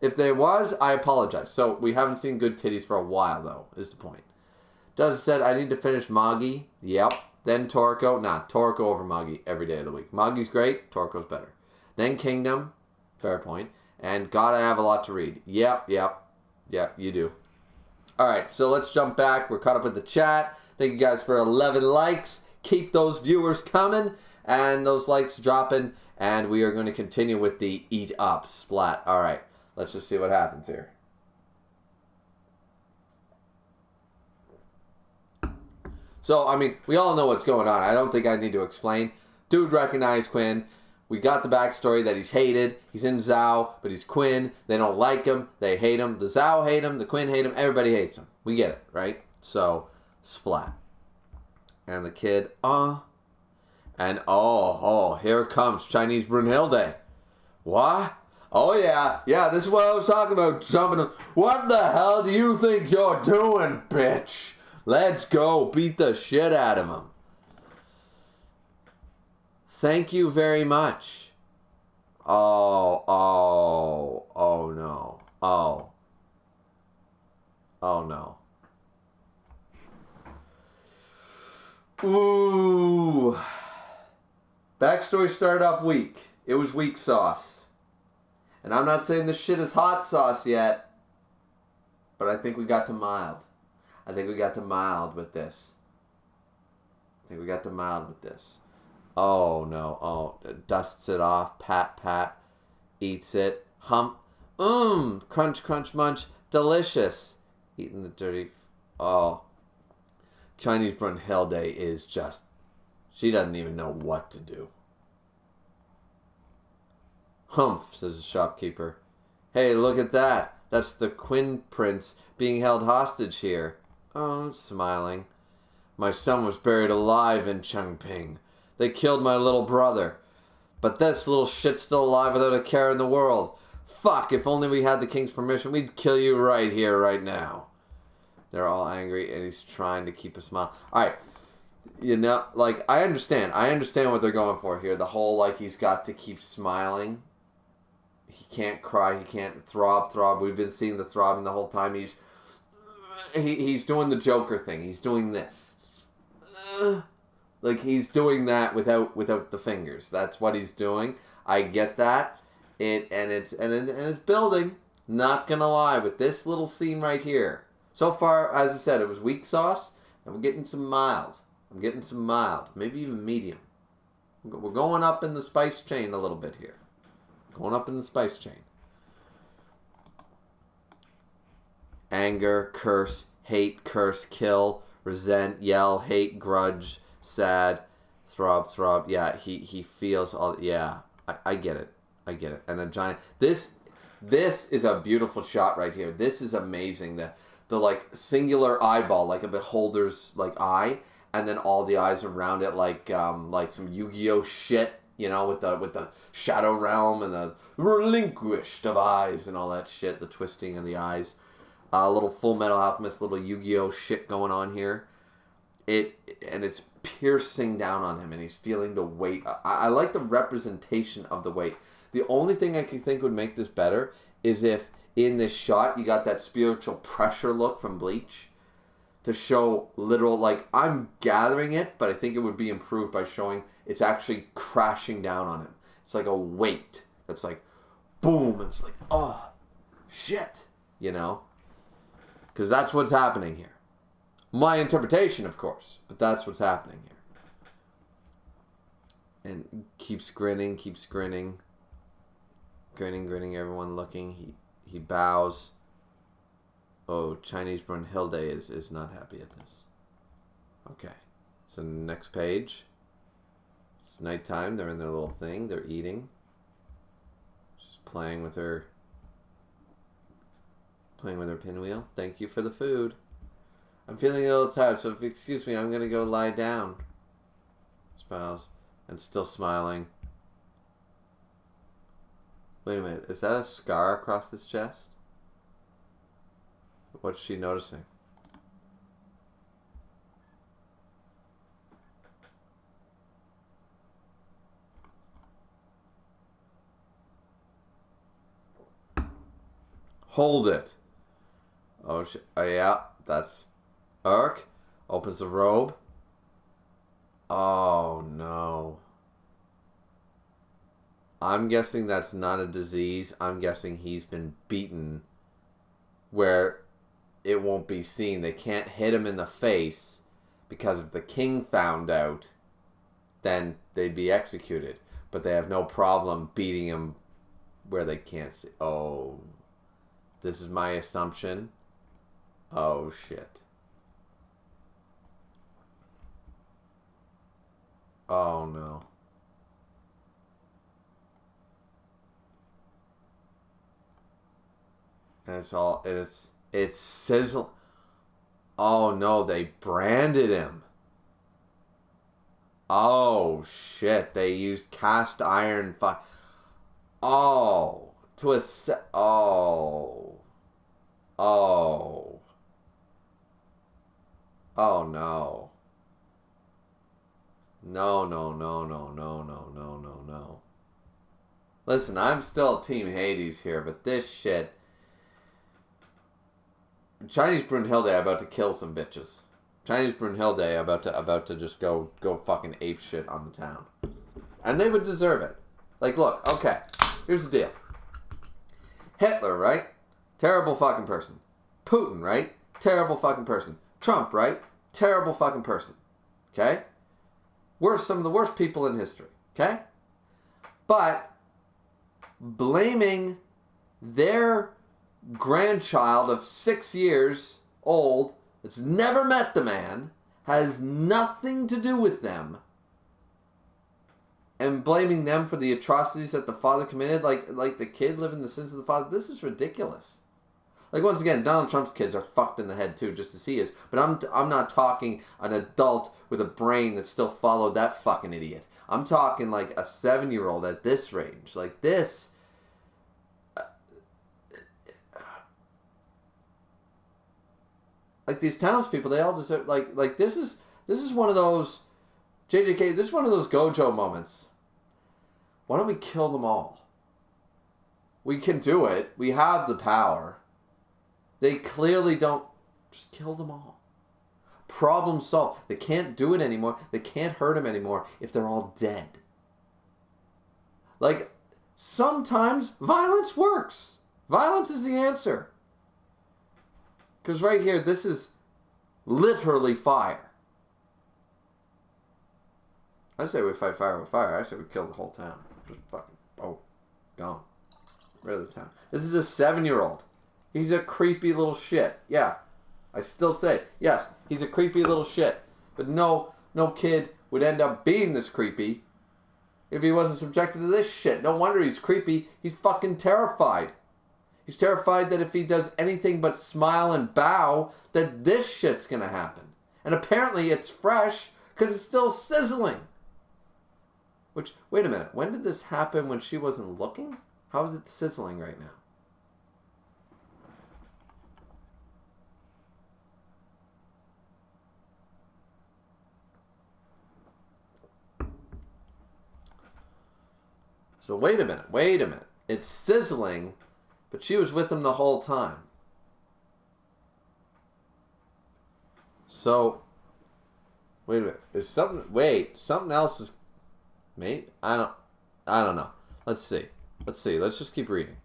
If there was, I apologize. So we haven't seen good titties for a while, though, is the point. Does said, I need to finish Magi. Yep. Then Toriko. Nah, Toriko over Magi every day of the week. Magi's great. Toriko's better. Then Kingdom. Fair point. And God, I have a lot to read. Yep, you do. All right, so let's jump back. We're caught up with the chat. Thank you guys for 11 likes. Keep those viewers coming and those likes dropping. And we are going to continue with the Eat Up Splat. All right, let's just see what happens here. So, I mean, we all know what's going on. I don't think I need to explain. Dude recognized Quinn. We got the backstory that he's hated. He's in Zhao, but he's Quinn. They don't like him. They hate him. The Zhao hate him. The Quinn hate him. Everybody hates him. We get it, right? So, splat. And the kid, And, here comes Chinese Brunhilde. What? Oh, yeah. Yeah, this is what I was talking about. Jumping. What the hell do you think you're doing, bitch? Let's go. Beat the shit out of him. Thank you very much. Oh no. Oh no. Ooh. Backstory started off weak. It was weak sauce. And I'm not saying this shit is hot sauce yet, but I think we got to mild. I think we got to mild with this. Oh no. Oh, dusts it off. Pat. Eats it. Hump. Crunch, crunch, munch. Delicious. Eating the dirty. Oh. Chinese Brunhilde is just. She doesn't even know what to do. Humph, says the shopkeeper. Hey, look at that. That's the Quinn Prince being held hostage here. Oh, I'm smiling. My son was buried alive in Chengping. They killed my little brother. But this little shit's still alive without a care in the world. Fuck, if only we had the king's permission, we'd kill you right here, right now. They're all angry, and he's trying to keep a smile. Alright, you know, like, I understand what they're going for here. The whole, like, he's got to keep smiling. He can't cry, he can't throb. We've been seeing the throbbing the whole time. He's doing the Joker thing. He's doing this. Like, he's doing that without the fingers. That's what he's doing. I get that. It's building. Not gonna lie, with this little scene right here. So far, as I said, it was weak sauce, and we're getting some mild. Maybe even medium. We're going up in the spice chain a little bit here. Anger, curse, hate, curse, kill, resent, yell, hate, grudge, sad, throb. Yeah, he feels all. Yeah, I get it. And a giant. This is a beautiful shot right here. This is amazing. The like singular eyeball, like a beholder's like eye, and then all the eyes around it, like some Yu-Gi-Oh shit. You know, with the Shadow Realm and the relinquished of eyes and all that shit. The twisting of the eyes. A little Full Metal Alchemist, little Yu-Gi-Oh shit going on here. It's piercing down on him, and he's feeling the weight. I like the representation of the weight. The only thing I can think would make this better is if in this shot you got that spiritual pressure look from Bleach to show literal, like, I'm gathering it, but I think it would be improved by showing it's actually crashing down on him. It's like a weight that's like, boom, and it's like, oh, shit, you know? Because that's what's happening here. My interpretation, of course, but that's what's happening here. And keeps grinning. Grinning, everyone looking. He bows. Oh, Chinese Brunhilde is not happy at this. Okay. So next page. It's nighttime. They're in their little thing. They're eating. She's playing with her pinwheel. Thank you for the food. I'm feeling a little tired, so if you excuse me, I'm going to go lie down. Smiles. And still smiling. Wait a minute. Is that a scar across his chest? What's she noticing? Hold it. Oh, shit. Oh, yeah. That's Urk. Opens the robe. Oh, no. I'm guessing that's not a disease. I'm guessing he's been beaten where it won't be seen. They can't hit him in the face because if the king found out, then they'd be executed. But they have no problem beating him where they can't see. Oh, this is my assumption. Oh, shit. Oh, no. And it's sizzle. Oh no, they branded him. Oh shit, they used cast iron Oh, oh. Oh. Oh no. No, no, no, no, no, no, no, no, no. Listen, I'm still Team Hades here, but this shit. Chinese Brunhilde about to kill some bitches. Chinese Brunhilde about to just go fucking ape shit on the town. And they would deserve it. Like, look, okay, here's the deal. Hitler, right? Terrible fucking person. Putin, right? Terrible fucking person. Trump, right? Terrible fucking person. Okay? Some of the worst people in history. Okay? But blaming their grandchild of 6 years old that's never met the man, has nothing to do with them, and blaming them for the atrocities that the father committed, like the kid living the sins of the father, this is ridiculous. Like, once again, Donald Trump's kids are fucked in the head too, just as he is. But I'm not talking an adult with a brain that still followed that fucking idiot. I'm talking like a 7-year-old at this range. Like this. Like these townspeople, they all deserve. Like this is one of those JJK. This is one of those Gojo moments. Why don't we kill them all? We can do it. We have the power. They clearly don't. Just kill them all. Problem solved. They can't do it anymore. They can't hurt him anymore if they're all dead. Like, sometimes violence works. Violence is the answer. Because right here, this is literally fire. I say we fight fire with fire. I say we kill the whole town. Just fucking, gone. Rid of the town. This is a 7-year-old. He's a creepy little shit. Yeah. I still say, yes, he's a creepy little shit. But no kid would end up being this creepy if he wasn't subjected to this shit. No wonder he's creepy. He's fucking terrified. He's terrified that if he does anything but smile and bow, that this shit's gonna happen. And apparently it's fresh because it's still sizzling. Which, wait a minute, when did this happen when she wasn't looking? How is it sizzling right now? So wait a minute. It's sizzling, but she was with him the whole time. So, wait a minute. Something else is, mate? I don't know. Let's see. Let's just keep reading.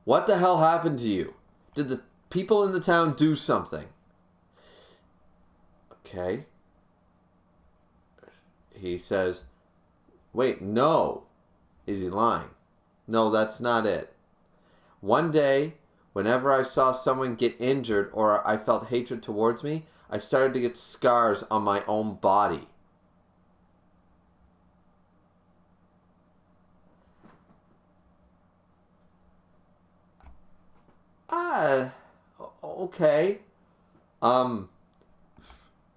What the hell happened to you? Did the people in the town do something? Okay. He says, wait, no. Is he lying? No, that's not it. One day, whenever I saw someone get injured or I felt hatred towards me, I started to get scars on my own body. Okay.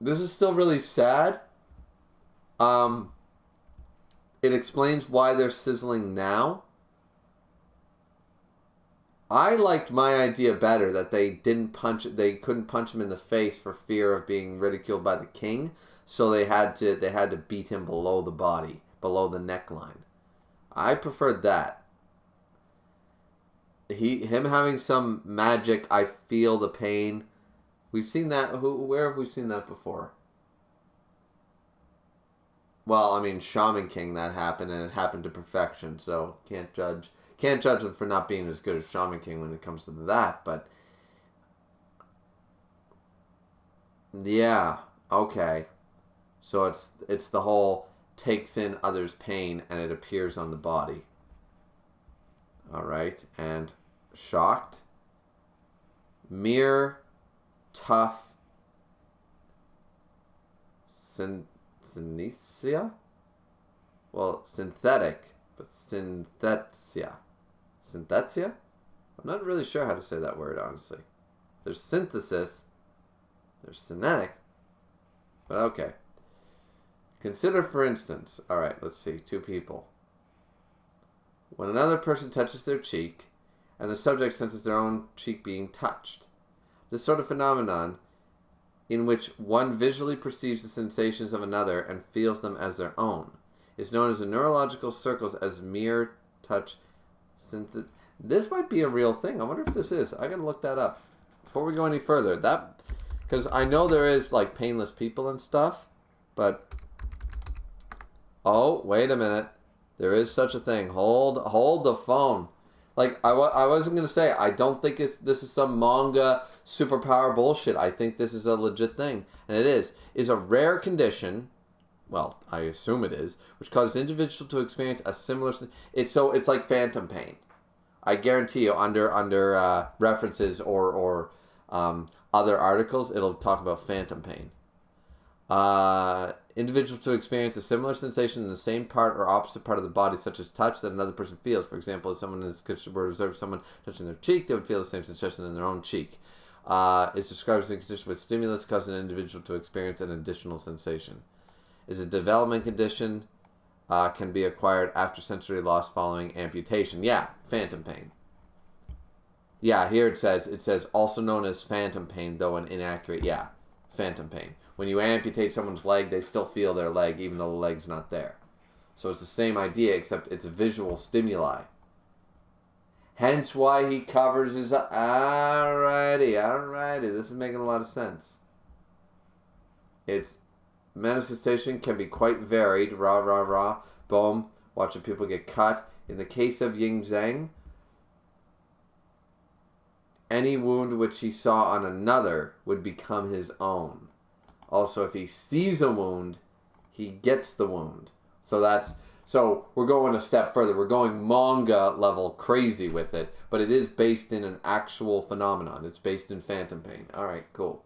This is still really sad. It explains why they're sizzling now. I liked my idea better, that they couldn't punch him in the face for fear of being ridiculed by the king, so they had to beat him below the body, below the neckline. I preferred that. him having some magic, I feel the pain. We've seen that. Where have we seen that before? Well, I mean, Shaman King, that happened, and it happened to perfection. So can't judge them for not being as good as Shaman King when it comes to that. But yeah, okay. So it's the whole takes in others' pain and it appears on the body. All right, and shocked. Mere, tough, synesthesia? Well, synthetic, but synthesia. Synthesia? I'm not really sure how to say that word, honestly. There's synthesis, there's synetic, but okay. Consider, for instance, all right, let's see, two people. When another person touches their cheek, and the subject senses their own cheek being touched. This sort of phenomenon, in which one visually perceives the sensations of another and feels them as their own, is known as in neurological circles as mere touch. This might be a real thing. I wonder if this is. I gotta look that up before we go any further. Because I know there is like painless people and stuff, but oh, wait a minute. There is such a thing. Hold the phone. Like, I wasn't going to say, I don't think this is some manga superpower bullshit. I think this is a legit thing. And it is a rare condition, well, I assume it is, which causes individuals to experience a similar... It's like phantom pain. I guarantee you, under references or other articles, it'll talk about phantom pain. Individuals to experience a similar sensation in the same part or opposite part of the body, such as touch, that another person feels. For example, if someone were to observe someone touching their cheek, they would feel the same sensation in their own cheek. It's described as a condition with stimulus causing an individual to experience an additional sensation. Is a development condition, can be acquired after sensory loss following amputation. Yeah, phantom pain. Yeah, here it says also known as phantom pain, though an inaccurate. Yeah, phantom pain. When you amputate someone's leg, they still feel their leg, even though the leg's not there. So it's the same idea, except it's a visual stimuli. Hence why he covers his... Alrighty. This is making a lot of sense. Its manifestation can be quite varied. Rah. Boom. Watching people get cut. In the case of Yin Zhang, any wound which he saw on another would become his own. Also, if he sees a wound, he gets the wound. So we're going a step further. We're going manga level crazy with it, but it is based in an actual phenomenon. It's based in phantom pain. All right, cool.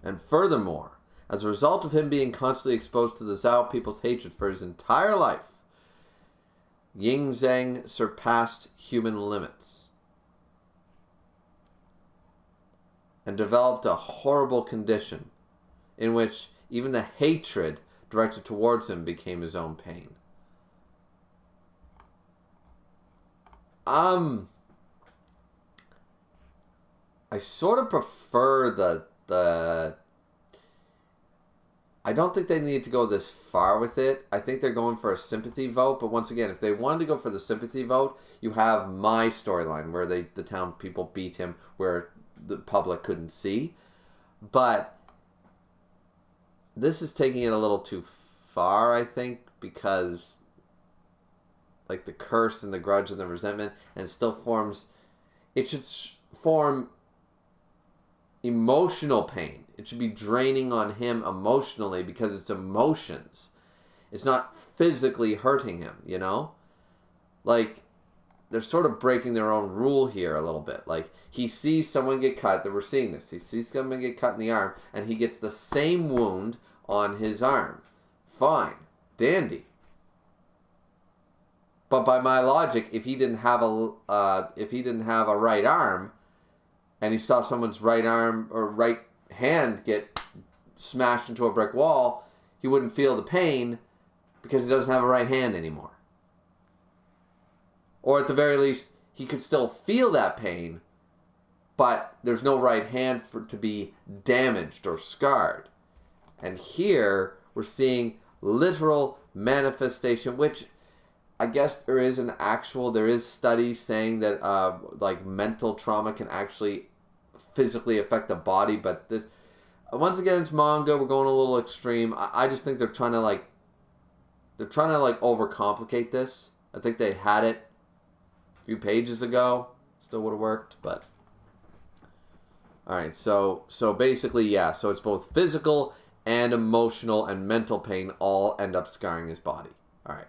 And furthermore, as a result of him being constantly exposed to the Zhao people's hatred for his entire life, Yin Zhang surpassed human limits and developed a horrible condition in which even the hatred directed towards him became his own pain. I sort of prefer the I don't think they need to go this far with it. I think they're going for a sympathy vote, but once again, if they wanted to go for the sympathy vote, you have my storyline where the town people beat him, where the public couldn't see. But this is taking it a little too far, I think, because like the curse and the grudge and the resentment, and it still forms... It should form emotional pain. It should be draining on him emotionally because it's emotions. It's not physically hurting him, you know? Like, they're sort of breaking their own rule here a little bit. Like, he sees someone get cut, that we're seeing this. He sees someone get cut in the arm, and he gets the same wound on his arm. Fine. Dandy. But by my logic, if he didn't have a right arm, and he saw someone's right arm or right hand get smashed into a brick wall, he wouldn't feel the pain because he doesn't have a right hand anymore. Or at the very least, he could still feel that pain, but there's no right hand for it to be damaged or scarred. And here, we're seeing literal manifestation, which I guess there is studies saying that like mental trauma can actually physically affect the body, but this once again it's manga. We're going a little extreme. I just think they're trying to overcomplicate this. I think they had it a few pages ago. Still would have worked, but all right. So basically, yeah. So it's both physical and emotional and mental pain all end up scarring his body. All right.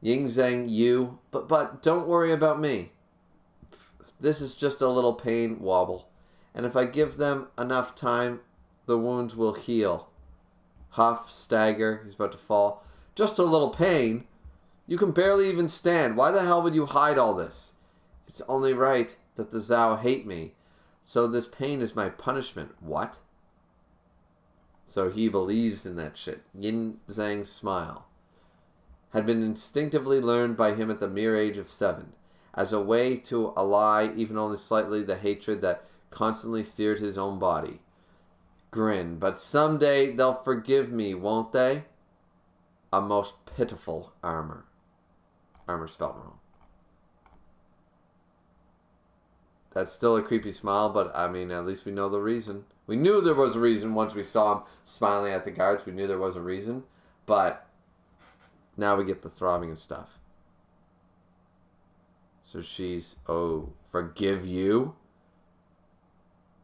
Ying Zhang, you, but don't worry about me. This is just a little pain wobble, and if I give them enough time, the wounds will heal. Huff, stagger, he's about to fall. Just a little pain? You can barely even stand. Why the hell would you hide all this? It's only right that the Zhao hate me, so this pain is my punishment. What? So he believes in that shit. Yin Zhang's smile had been instinctively learned by him at the mere age of 7, as a way to allay, even only slightly, the hatred that constantly seared his own body. Grin. But someday they'll forgive me, won't they? A most pitiful armor. Armor spelled wrong. That's still a creepy smile, but I mean, at least we know the reason. We knew there was a reason once we saw him smiling at the guards. We knew there was a reason, but now we get the throbbing and stuff. So she's, oh, forgive you?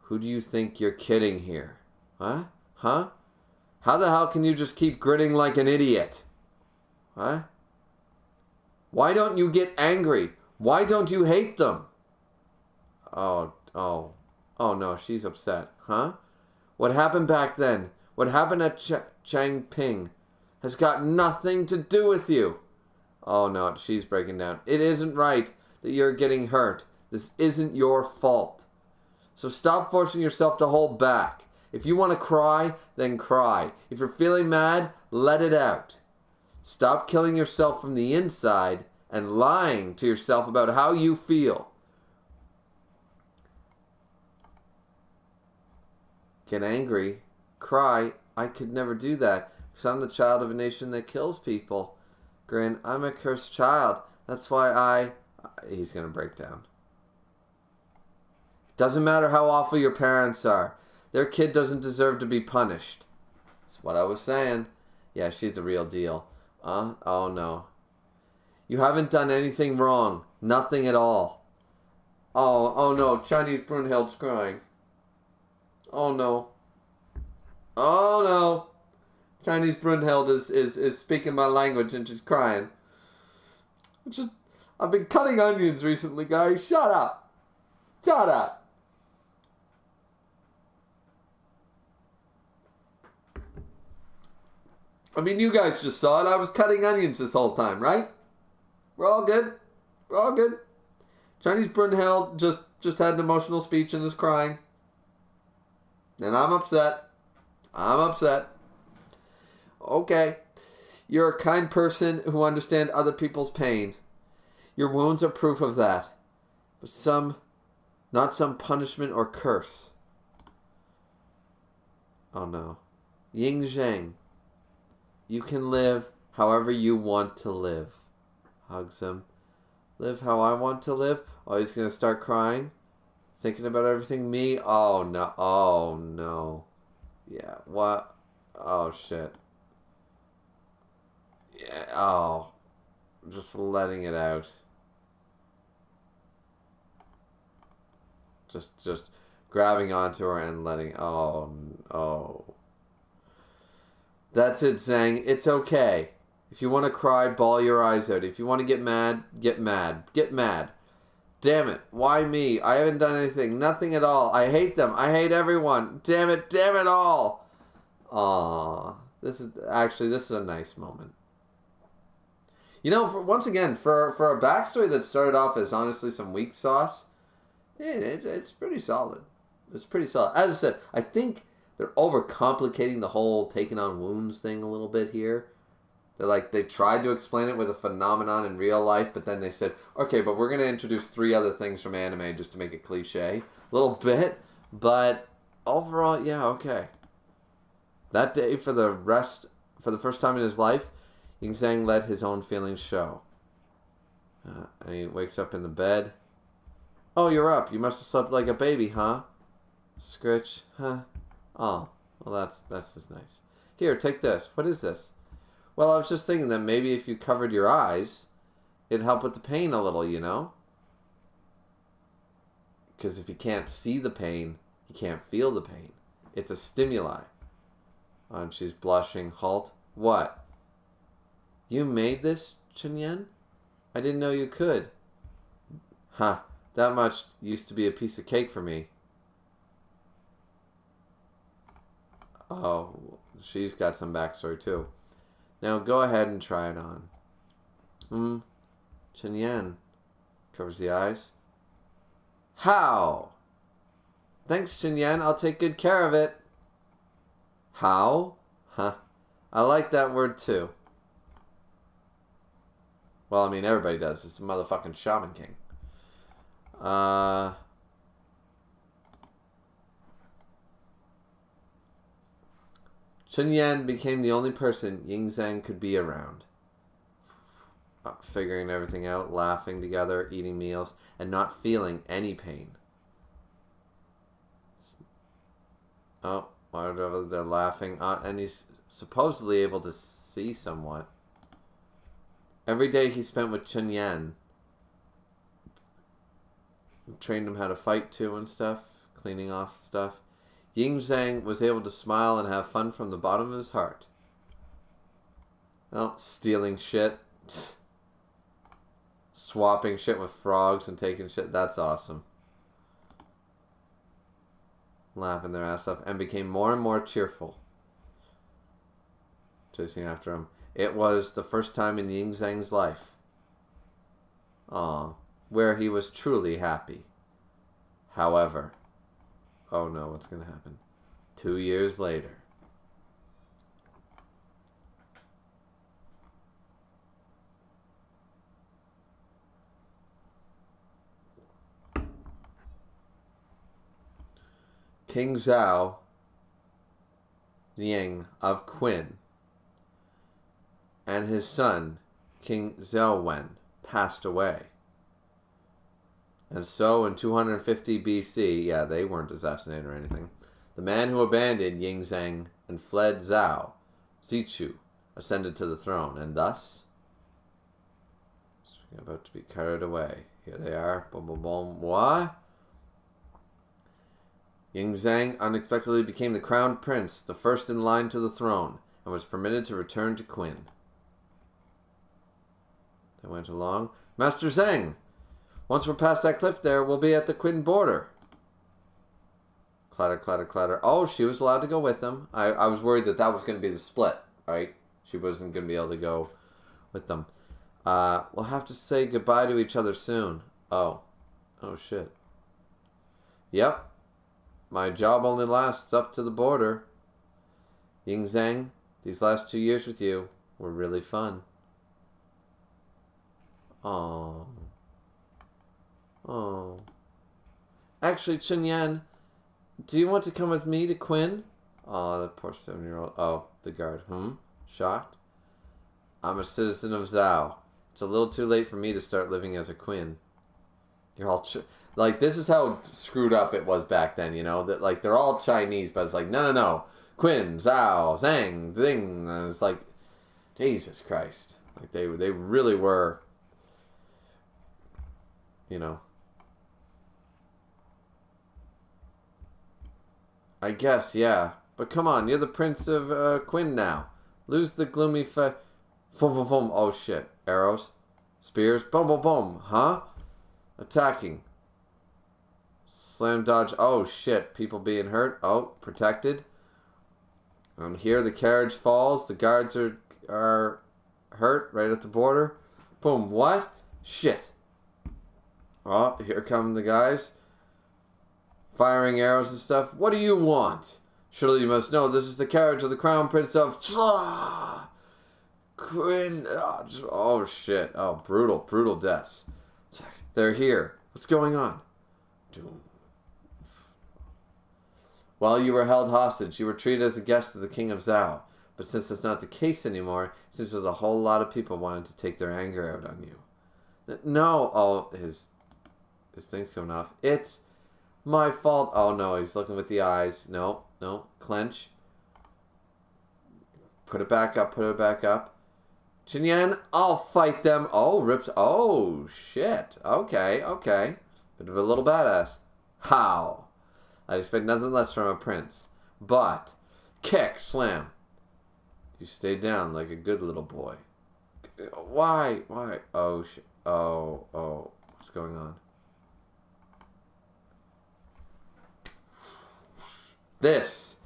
Who do you think you're kidding here? Huh? Huh? How the hell can you just keep grinning like an idiot? Huh? Why don't you get angry? Why don't you hate them? Oh no, she's upset. Huh? What happened back then? What happened at Changping has got nothing to do with you. Oh no, she's breaking down. It isn't right that you're getting hurt. This isn't your fault. So stop forcing yourself to hold back. If you want to cry, then cry. If you're feeling mad, let it out. Stop killing yourself from the inside and lying to yourself about how you feel. Get angry, cry. I could never do that because I'm the child of a nation that kills people. Grin, I'm a cursed child. That's why he's going to break down. It doesn't matter how awful your parents are. Their kid doesn't deserve to be punished. That's what I was saying. Yeah, she's the real deal. Oh no. You haven't done anything wrong. Nothing at all. Oh no. Chinese Brunhild's crying. Oh no. Oh no. Chinese Brunhild is speaking my language and she's crying. I've been cutting onions recently, guys. Shut up. Shut up. I mean, you guys just saw it. I was cutting onions this whole time, right? We're all good. We're all good. Chinese Brunhild just had an emotional speech and is crying. And I'm upset. I'm upset. Okay. You're a kind person who understands other people's pain. Your wounds are proof of that. But not some punishment or curse. Oh no. Ying Zhang. You can live however you want to live. Hugs him. Live how I want to live? Oh, he's going to start crying? Thinking about everything me? Oh, no. Oh, no. Yeah, what? Oh, shit. Yeah, oh. Just letting it out. Just grabbing onto her and letting... Oh, oh. That's it, Zhang. It's okay. If you want to cry, bawl your eyes out. If you want to get mad, get mad. Get mad. Damn it. Why me? I haven't done anything. Nothing at all. I hate them. I hate everyone. Damn it. Damn it all. Aww. This is a nice moment. You know, once again, for a backstory that started off as honestly some weak sauce, it's pretty solid. It's pretty solid. As I said, I think they're overcomplicating the whole taking on wounds thing a little bit here. They tried to explain it with a phenomenon in real life, but then they said, okay, but we're going to introduce 3 other things from anime just to make it cliche. A little bit, but overall, yeah, okay. That day, for the first time in his life, Ying Zhang let his own feelings show. And he wakes up in the bed. Oh, you're up. You must have slept like a baby, huh? Scritch, huh? Oh, well, that's just nice. Here, take this. What is this? Well, I was just thinking that maybe if you covered your eyes, it'd help with the pain a little, you know? Because if you can't see the pain, you can't feel the pain. It's a stimuli. Oh, and she's blushing. Halt. What? You made this, Chunyan? I didn't know you could. Huh. That much used to be a piece of cake for me. Oh, she's got some backstory too. Now go ahead and try it on. Chunyan covers the eyes. How? Thanks, Chunyan. I'll take good care of it. How? Huh. I like that word too. Well, I mean, everybody does. It's a motherfucking Shaman King. Chunyan became the only person Ying Zhang could be around. Figuring everything out, laughing together, eating meals, and not feeling any pain. Oh, whatever, they're laughing. And he's supposedly able to see somewhat. Every day he spent with Chunyan. Trained him how to fight too and stuff. Cleaning off stuff. Ying Zhang was able to smile and have fun from the bottom of his heart. Oh, stealing shit. Swapping shit with frogs and taking shit. That's awesome. Laughing their ass off. And became more and more cheerful. Chasing after him. It was the first time in Ying Zhang's life. Where he was truly happy. However, oh no, what's going to happen? 2 years later. King Zhao Ying of Qin and his son, King Zhaowen, passed away. And so in 250 BC, yeah, they weren't assassinated or anything, the man who abandoned Ying Zhang and fled Zhao, Zichu, ascended to the throne, and thus, about to be carried away. Here they are. Boom, boom, boom. What? Ying Zhang unexpectedly became the crowned prince, the first in line to the throne, and was permitted to return to Qin. They went along. Master Zhang! Once we're past that cliff there, we'll be at the Qin border. Clatter, clatter, clatter. Oh, she was allowed to go with them. I was worried that was going to be the split, right? She wasn't going to be able to go with them. We'll have to say goodbye to each other soon. Oh. Oh, shit. Yep. My job only lasts up to the border. Ying Zhang, these last 2 years with you were really fun. Oh. Oh. Actually, Chunyan, do you want to come with me to Qin? Oh, that poor 7-year-old. Oh, the guard. Shocked? I'm a citizen of Zhao. It's a little too late for me to start living as a Qin. You're all... like, this is how screwed up it was back then, you know? That, like, they're all Chinese, but it's like, no. Qin, Zhao, Zhang, Zing. And it's like, Jesus Christ. Like, they really were, you know... I guess, yeah. But come on, you're the Prince of Qin now. Lose the gloomy Boom, boom, boom. Oh, shit. Arrows. Spears. Boom, boom, boom. Huh? Attacking. Slam dodge. Oh, shit. People being hurt. Oh, protected. And here the carriage falls. The guards are hurt right at the border. Boom. What? Shit. Oh, here come the guys. Firing arrows and stuff. What do you want? Surely you must know this is the carriage of the Crown Prince of Qin. Oh, shit. Oh, brutal deaths. They're here. What's going on? Doom. While you were held hostage, you were treated as a guest of the King of Zhao. But since it's not the case anymore, it seems there's a whole lot of people wanting to take their anger out on you. No. Oh, his thing's coming off. It's my fault. Oh, no. He's looking with the eyes. No. Clench. Put it back up. Put it back up. Chunyan, I'll fight them. Oh, rips. Oh, shit. Okay. Bit of a little badass. How? I expect nothing less from a prince. But, kick, slam. You stay down like a good little boy. Why? Oh, shit. Oh. What's going on? This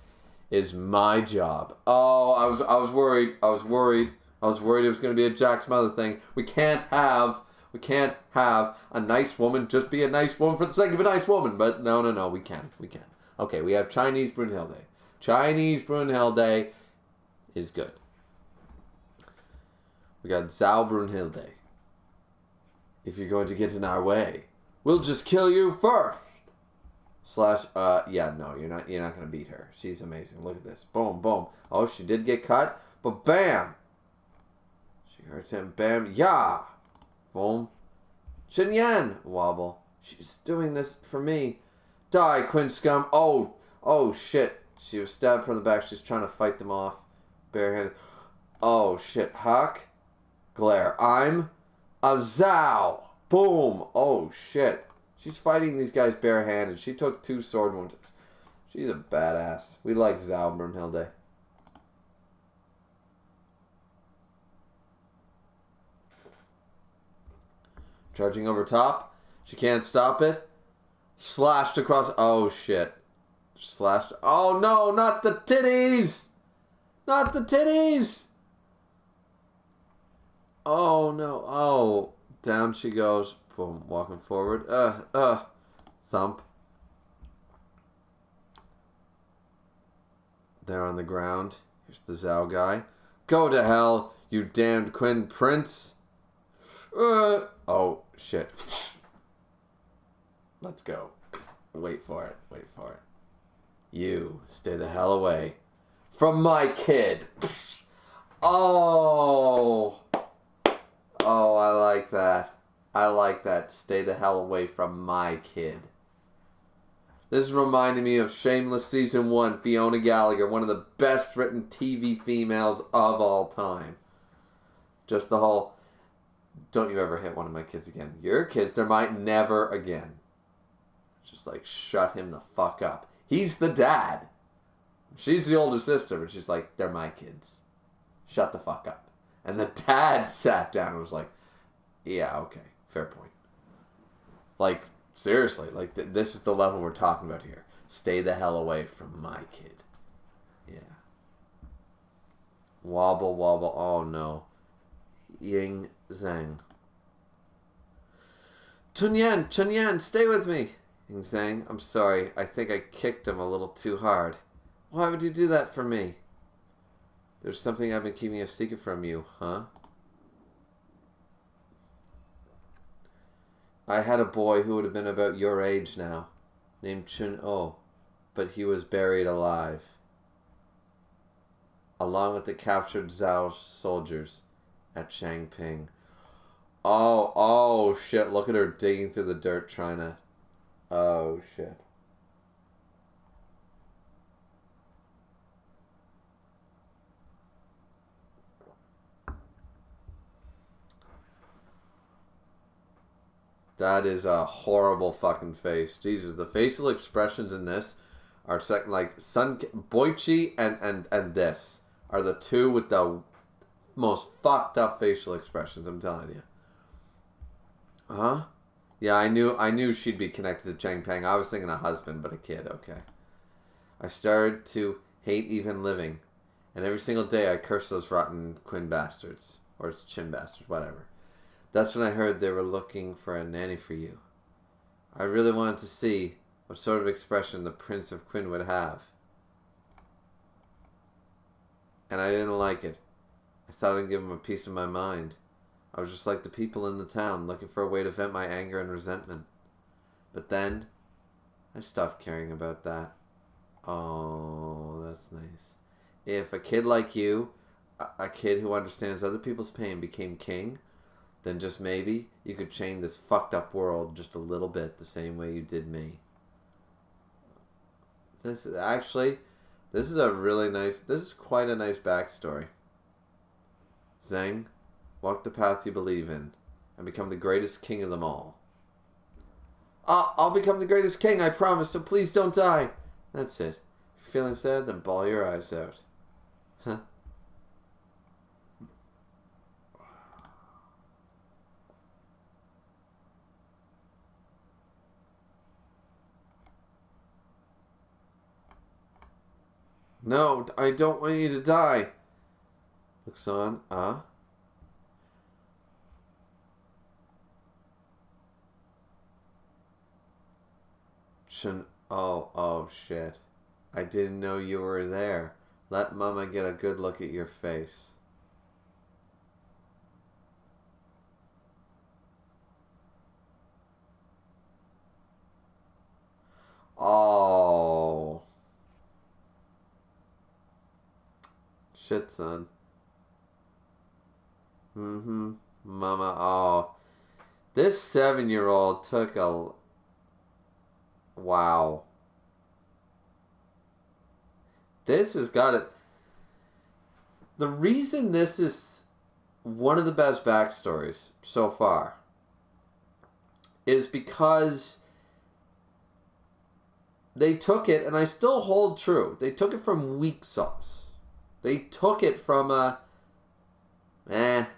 is my job. Oh, I was worried. I was worried it was going to be a Jack Smother thing. We can't have a nice woman just be a nice woman for the sake of a nice woman. But no, we can. Okay, we have Chinese Brunhilde. Chinese Brunhilde is good. We got Zhao Brunhilde. If you're going to get in our way, we'll just kill you first. Yeah, no, you're not gonna beat her. She's amazing. Look at this. Boom. Oh, she did get cut, but bam! She hurts him. Bam. Yeah! Boom. Chunyan! Wobble. She's doing this for me. Die, Quinn scum. Oh, shit. She was stabbed from the back. She's trying to fight them off. Barehanded. Oh, shit. Huck. Glare. I'm a Zhao. Boom. Oh, shit. She's fighting these guys barehanded. She took 2 sword wounds. She's a badass. We like Zhao Brunhilde. Charging over top. She can't stop it. Slashed across. Oh, shit. Slashed. Oh, no, not the titties. Not the titties. Oh, no. Oh, down she goes. Boom, walking forward. Thump. There on the ground. Here's the Zhao guy. Go to hell, you damned Quinn Prince. Oh, shit. Let's go. Wait for it. You, stay the hell away from my kid. Oh, I like that. Stay the hell away from my kid. This is reminding me of Shameless Season 1, Fiona Gallagher, one of the best written TV females of all time. Just the whole, don't you ever hit one of my kids again. Your kids, there might never again. Just like, shut him the fuck up. He's the dad. She's the older sister, but she's like, they're my kids. Shut the fuck up. And the dad sat down and was like, yeah, okay. Fair point. Like, seriously, like, this is the level we're talking about here. Stay the hell away from my kid. Yeah. Wobble. Oh, no. Ying Zhang. Chunyan, stay with me. Ying Zhang, I'm sorry. I think I kicked him a little too hard. Why would you do that for me? There's something I've been keeping a secret from you, huh? I had a boy who would have been about your age now, named Chun-O, but he was buried alive, along with the captured Zhao soldiers at Changping. Oh, shit, look at her digging through the dirt trying to... Oh, shit. That is a horrible fucking face. Jesus, the facial expressions in this are second, like Boichi and this are the two with the most fucked up facial expressions. I'm telling you. Huh? Yeah, I knew she'd be connected to Changpeng. I was thinking a husband, but a kid. Okay. I started to hate even living, and every single day I cursed those rotten Quinn bastards or Chin bastards, whatever. That's when I heard they were looking for a nanny for you. I really wanted to see what sort of expression the Prince of Quinn would have. And I didn't like it. I thought I'd give him a piece of my mind. I was just like the people in the town, looking for a way to vent my anger and resentment. But then, I stopped caring about that. Oh, that's nice. if a kid like you, a kid who understands other people's pain, became king, then just maybe you could change this fucked up world just a little bit the same way you did me. This is actually, this is quite a nice backstory. Zheng, walk the path you believe in and become the greatest king of them all. I'll become the greatest king, I promise, so please don't die. That's it. If you're feeling sad, then bawl your eyes out. Huh? No, I don't want you to die. Looks on. Oh, shit. I didn't know you were there. Let Mama get a good look at your face. Oh. Shit, son. Mama, oh. This 7-year-old took a... Wow. This has got it. The reason this is one of the best backstories so far is because they took it, and I still hold true, they took it from weak sauce. They took it from a, let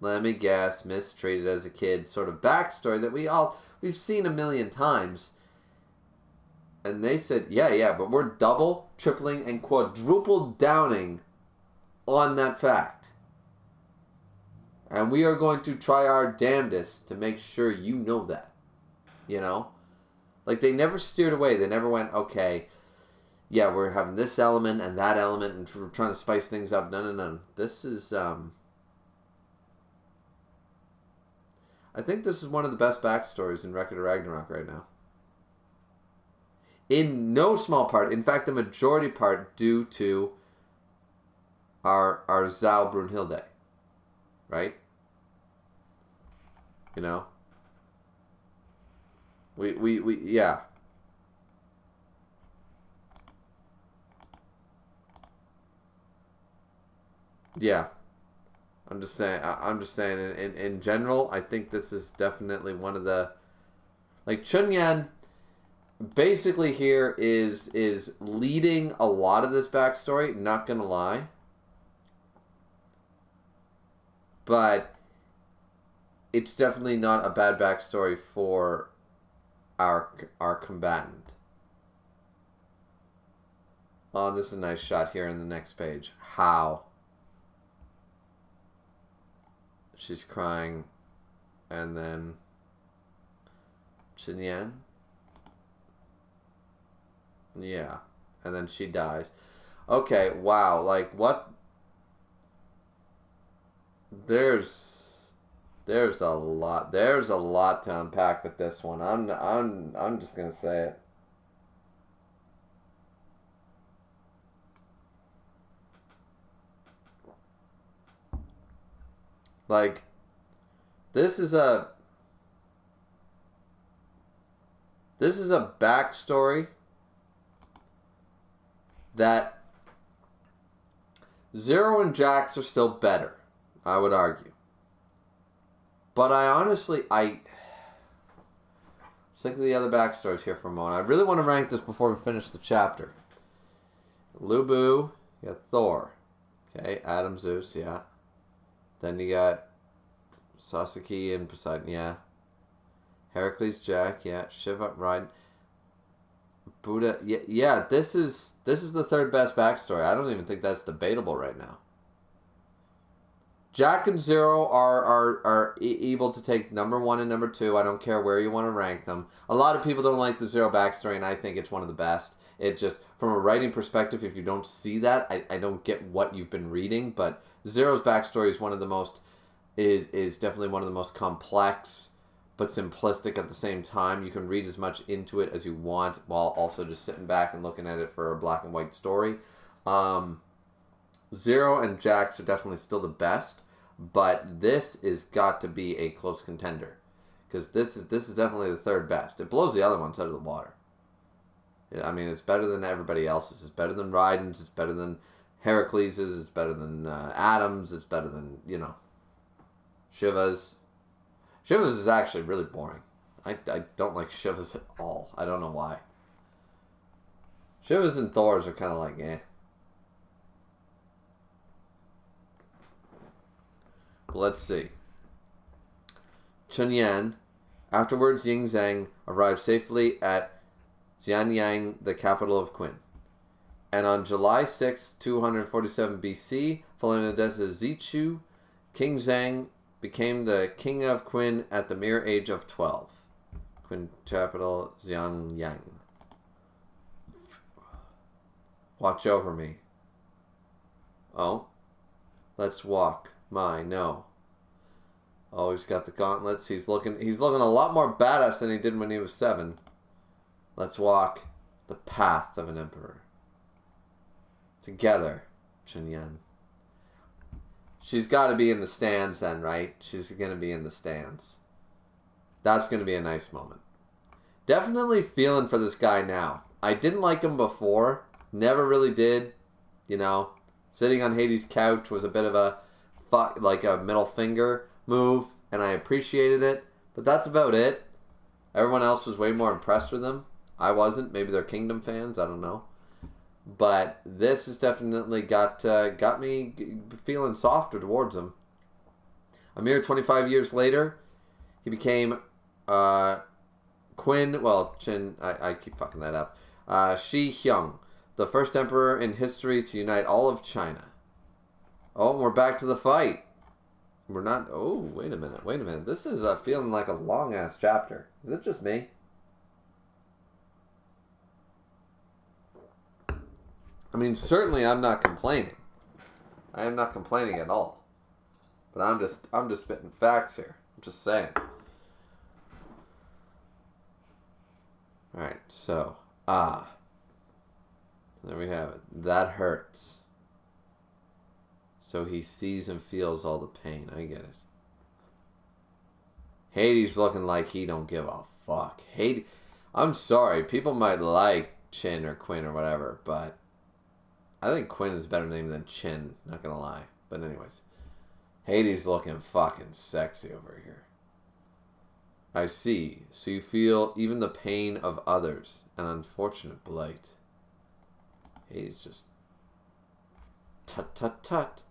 me guess, mistreated as a kid sort of backstory that we've seen a million times. And they said, yeah, but we're double, tripling, and quadruple downing on that fact. And we are going to try our damnedest to make sure you know that. You know? Like, they never steered away. They never went, okay, yeah, we're having this element and that element and we're trying to spice things up. No. This is, I think this is one of the best backstories in Record of Ragnarok right now. In no small part, in fact, a majority part, due to our Zal Brunhilde, right? You know, we yeah. Yeah, I'm just saying. In general, I think this is definitely one of the, like, Chunyan. Basically, here is leading a lot of this backstory. Not gonna lie, but it's definitely not a bad backstory for our combatant. Oh, this is a nice shot here in the next page. How she's crying, and then Chinyan. Yeah, and then she dies. Okay, wow, like, what? There's a lot to unpack with this one. I'm just gonna say it. Like, this is a backstory that Zero and Jax are still better, I would argue. But sick of the other backstories here for a moment. I really want to rank this before we finish the chapter. Lubu, you got Thor. Okay, Adam, Zeus, yeah. Then you got Sasaki and Poseidon, yeah. Heracles, Jack, yeah. Shiva, Ryan. Buddha, yeah. This is the third best backstory. I don't even think that's debatable right now. Jack and Zero are able to take number 1 and number 2. I don't care where you want to rank them. A lot of people don't like the Zero backstory, and I think it's one of the best. It just, from a writing perspective, if you don't see that, I don't get what you've been reading. But Zero's backstory is is definitely one of the most complex, but simplistic at the same time. You can read as much into it as you want while also just sitting back and looking at it for a black and white story. Um, Zero and Jax are definitely still the best, but this is got to be a close contender because this is definitely the third best. It blows the other ones out of the water. I mean, it's better than everybody else's. It's better than Raiden's. It's better than Heracles's. It's better than Adam's. It's better than Shiva's. Shiva's is actually really boring. I don't like Shiva's at all. I don't know why. Shiva's and Thor's are kind of like, eh. But let's see. Chunyan. Afterwards, Ying Zhang arrived safely at Xianyang, the capital of Qin. And on July 6, 247 BC, following the death of Zichu, King Zhang became the king of Qin at the mere age of 12. Qin capital, Xianyang. Watch over me. Oh. Let's walk. No. Oh, he's got the gauntlets. He's looking a lot more badass than he did when he was 7. Let's walk the path of an emperor. Together, Chunyan. She's got to be in the stands then, right? She's going to be in the stands. That's going to be a nice moment. Definitely feeling for this guy now. I didn't like him before. Never really did. Sitting on Hades' couch was a bit of a middle finger move, and I appreciated it. But that's about it. Everyone else was way more impressed with him. I wasn't. Maybe they're Kingdom fans. I don't know. But this has definitely got me feeling softer towards him. A mere 25 years later, he became Qin. Well, Qin. I keep fucking that up. Shi Hyung, the first emperor in history to unite all of China. Oh, we're back to the fight. We're not... Oh, wait a minute. This is feeling like a long-ass chapter. Is it just me? I mean, certainly I'm not complaining. I am not complaining at all. But I'm just spitting facts here. I'm just saying. Alright, so... There we have it. That hurts. So he sees and feels all the pain. I get it. Hades looking like he don't give a fuck. Hades... I'm sorry. People might like Chin or Quinn or whatever, but... I think Quinn is a better name than Chin. Not gonna lie. But anyways. Hades looking fucking sexy over here. I see. So you feel even the pain of others. An unfortunate blight. Hades just... Tut.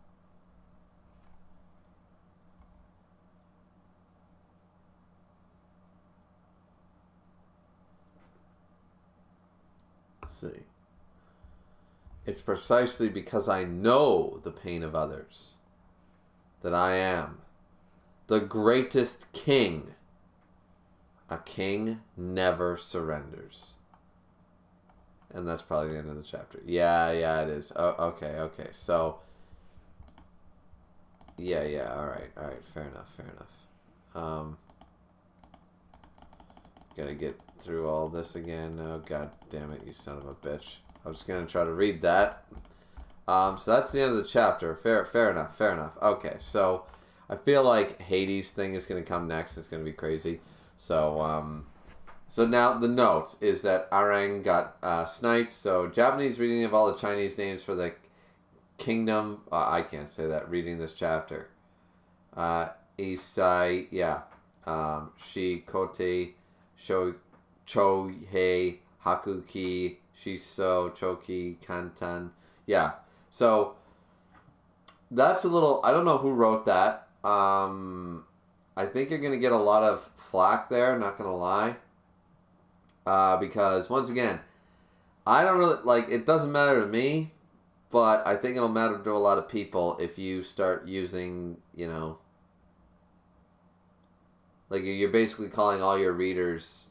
Let's see. It's precisely because I know the pain of others that I am the greatest king. A king never surrenders. And that's probably the end of the chapter. Yeah, it is. Oh, okay. So, yeah. All right. Fair enough. Gotta get through all this again. Oh, god damn it, you son of a bitch. I was gonna try to read that. So that's the end of the chapter. Fair enough. Okay, so I feel like Hades thing is gonna come next. It's gonna be crazy. So now the note is that Arang got sniped. So Japanese reading of all the Chinese names for the kingdom. I can't say that reading this chapter. Isai, yeah. Shi Kote, Cho Hei, Hakuki, Shiso, Choki, Kantan. Yeah. So that's a little... I don't know who wrote that. I think you're going to get a lot of flack there, not going to lie. Because, once again, I don't really... Like, it doesn't matter to me, but I think it'll matter to a lot of people if you start using, like, you're basically calling all your readers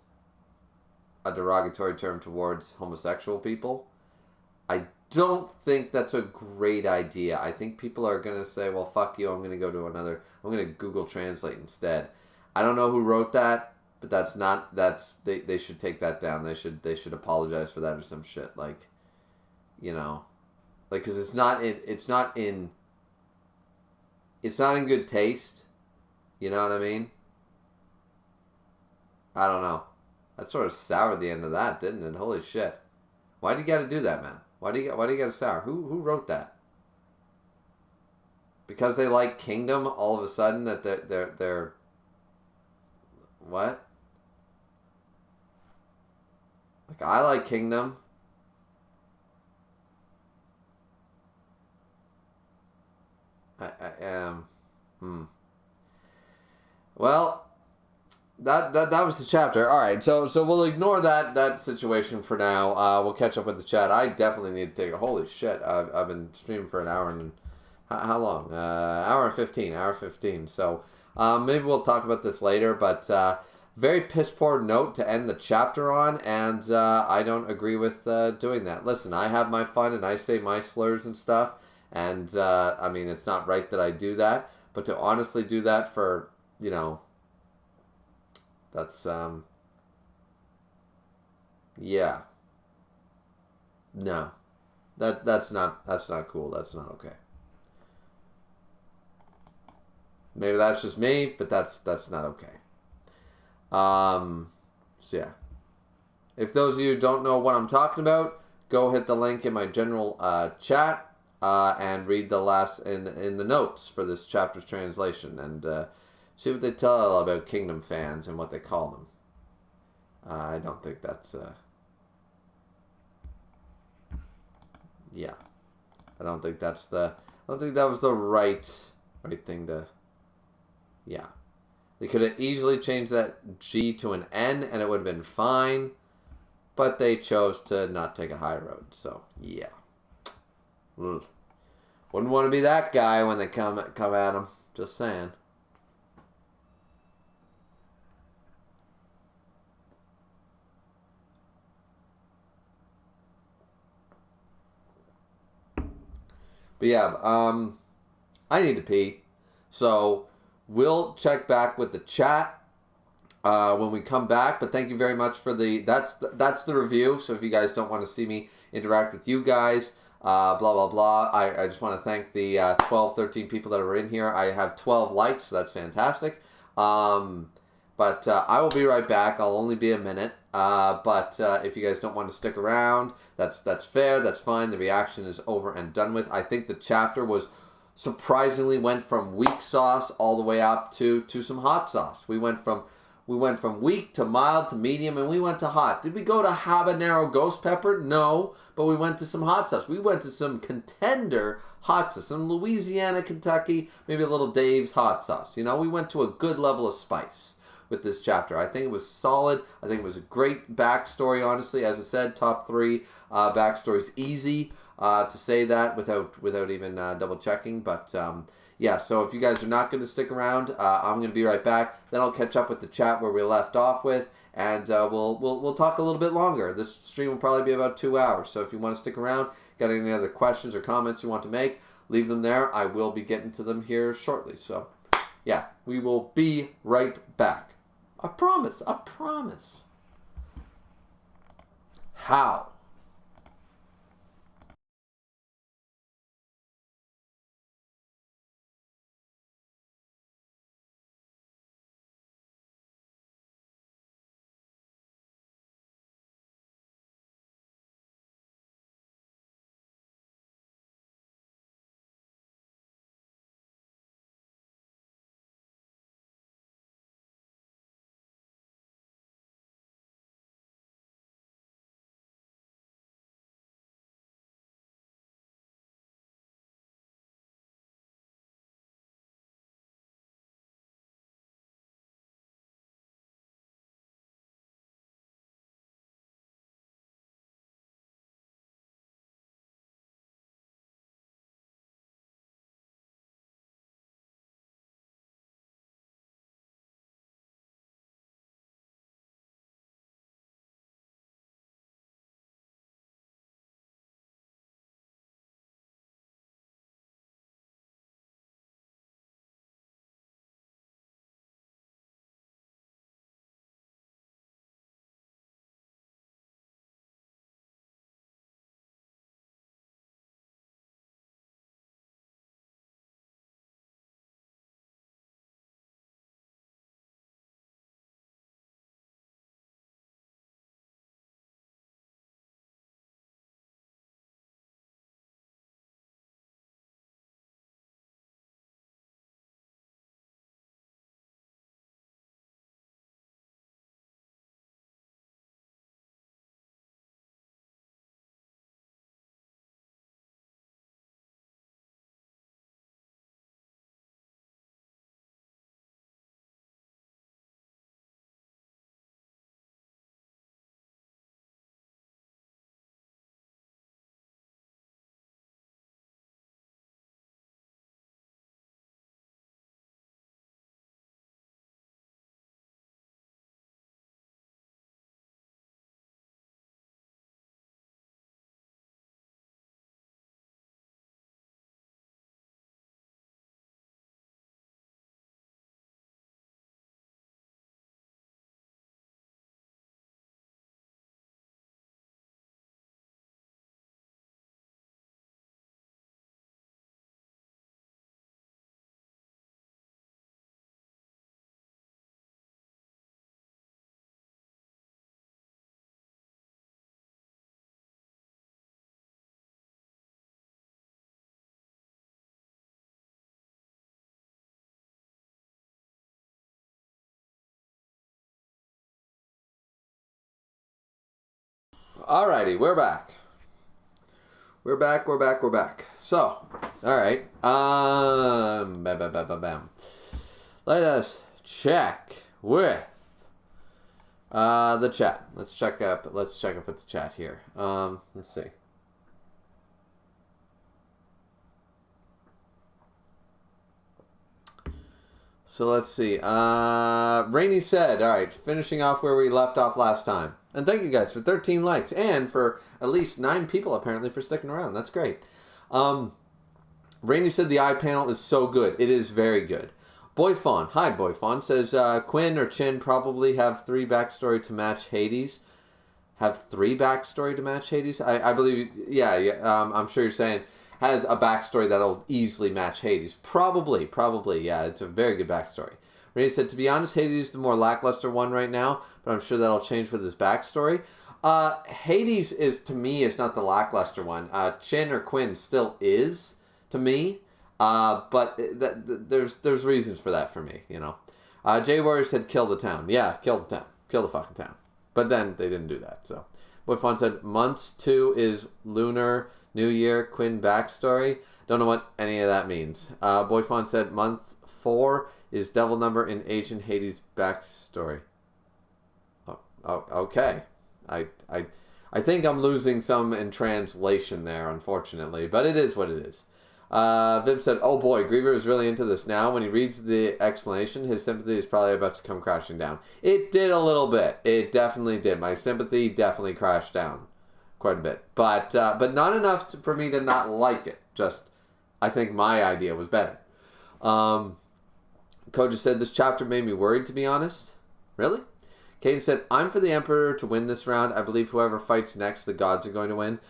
a derogatory term towards homosexual people. I don't think that's a great idea. I think people are going to say, well, fuck you, I'm going to Google Translate instead. I don't know who wrote that, but they should take that down. They should apologize for that or some shit. Like, Like, because it's not in good taste. You know what I mean? I don't know. That sort of soured the end of that, didn't it? Holy shit! Why do you got to do that, man? Why do you got to sour? Who wrote that? Because they like Kingdom, all of a sudden that they're what? Like, I like Kingdom. I am. Well, that was the chapter. All right, so we'll ignore that situation for now. We'll catch up with the chat. I definitely need to take a holy shit. I've been streaming for an hour and how long? Hour and 15. Hour 15. So maybe we'll talk about this later. But very piss poor note to end the chapter on, and I don't agree with doing that. Listen, I have my fun and I say my slurs and stuff, and I mean it's not right that I do that, but to honestly do that for that's yeah. No. That's not cool. That's not okay. Maybe that's just me, but that's not okay. So yeah. If those of you who don't know what I'm talking about, go hit the link in my general chat and read the last in the notes for this chapter's translation and see what they tell about Kingdom fans and what they call them. I don't think that's yeah. I don't think that was the right thing to. Yeah. They could have easily changed that G to an N and it would have been fine, but they chose to not take a high road. So yeah. Ugh. Wouldn't want to be that guy when they come at him. Just saying. But yeah, I need to pee. So we'll check back with the chat when we come back. But thank you very much for that's the review. So if you guys don't want to see me interact with you guys, blah, blah, blah. I just want to thank the 12, 13 people that are in here. I have 12 likes, so that's fantastic. But I will be right back. I'll only be a minute. But if you guys don't want to stick around, that's fair. That's fine. The reaction is over and done with. I think the chapter was surprisingly went from weak sauce all the way up to some hot sauce. We went from weak to mild to medium, and we went to hot. Did we go to habanero ghost pepper? No, but we went to some hot sauce. We went to some contender hot sauce, some Louisiana, Kentucky, maybe a little Dave's hot sauce. We went to a good level of spice with this chapter. I think it was solid. I think it was a great backstory, honestly. As I said, top 3 backstories. Easy to say that without even double checking, but yeah, so if you guys are not going to stick around, I'm going to be right back. Then I'll catch up with the chat where we left off with, and we'll talk a little bit longer. This stream will probably be about 2 hours, so if you want to stick around, got any other questions or comments you want to make, leave them there. I will be getting to them here shortly. So yeah, we will be right back. I promise. I promise. How? Alrighty, we're back. We're back. So, alright. Bam. Let us check with the chat. Let's check up with the chat here. Let's see. So let's see. Rainey said, alright, finishing off where we left off last time. And thank you guys for 13 likes and for at least 9 people apparently for sticking around. That's great. Rainey said the eye panel is so good. It is very good. Boyfawn, hi Boyfawn, says Quinn or Chin probably have 3 backstory to match Hades. Have 3 backstory to match Hades? I believe, yeah. I'm sure you're saying has a backstory that'll easily match Hades. Probably, yeah. It's a very good backstory. Rainey said, to be honest, Hades is the more lackluster one right now, but I'm sure that'll change with his backstory. Hades is, to me, is not the lackluster one. Chin or Quinn still is, to me. But there's reasons for that for me, you know. Jay Warrior said, kill the town. Yeah, kill the town. Kill the fucking town. But then they didn't do that, so. Boyfon said, months 2 is Lunar New Year, Quinn backstory. Don't know what any of that means. Boyfon said, month 4 is devil number in ancient Hades backstory. Oh, okay. I think I'm losing some in translation there, unfortunately, but it is what it is. Viv said, oh boy, Griever is really into this now. When he reads the explanation, his sympathy is probably about to come crashing down. It did a little bit. It definitely did. My sympathy definitely crashed down quite a bit. But not enough for me to not like it. Just, I think my idea was better. Koja said, this chapter made me worried, to be honest. Really? Kaden said, I'm for the Emperor to win this round. I believe whoever fights next, the gods are going to win.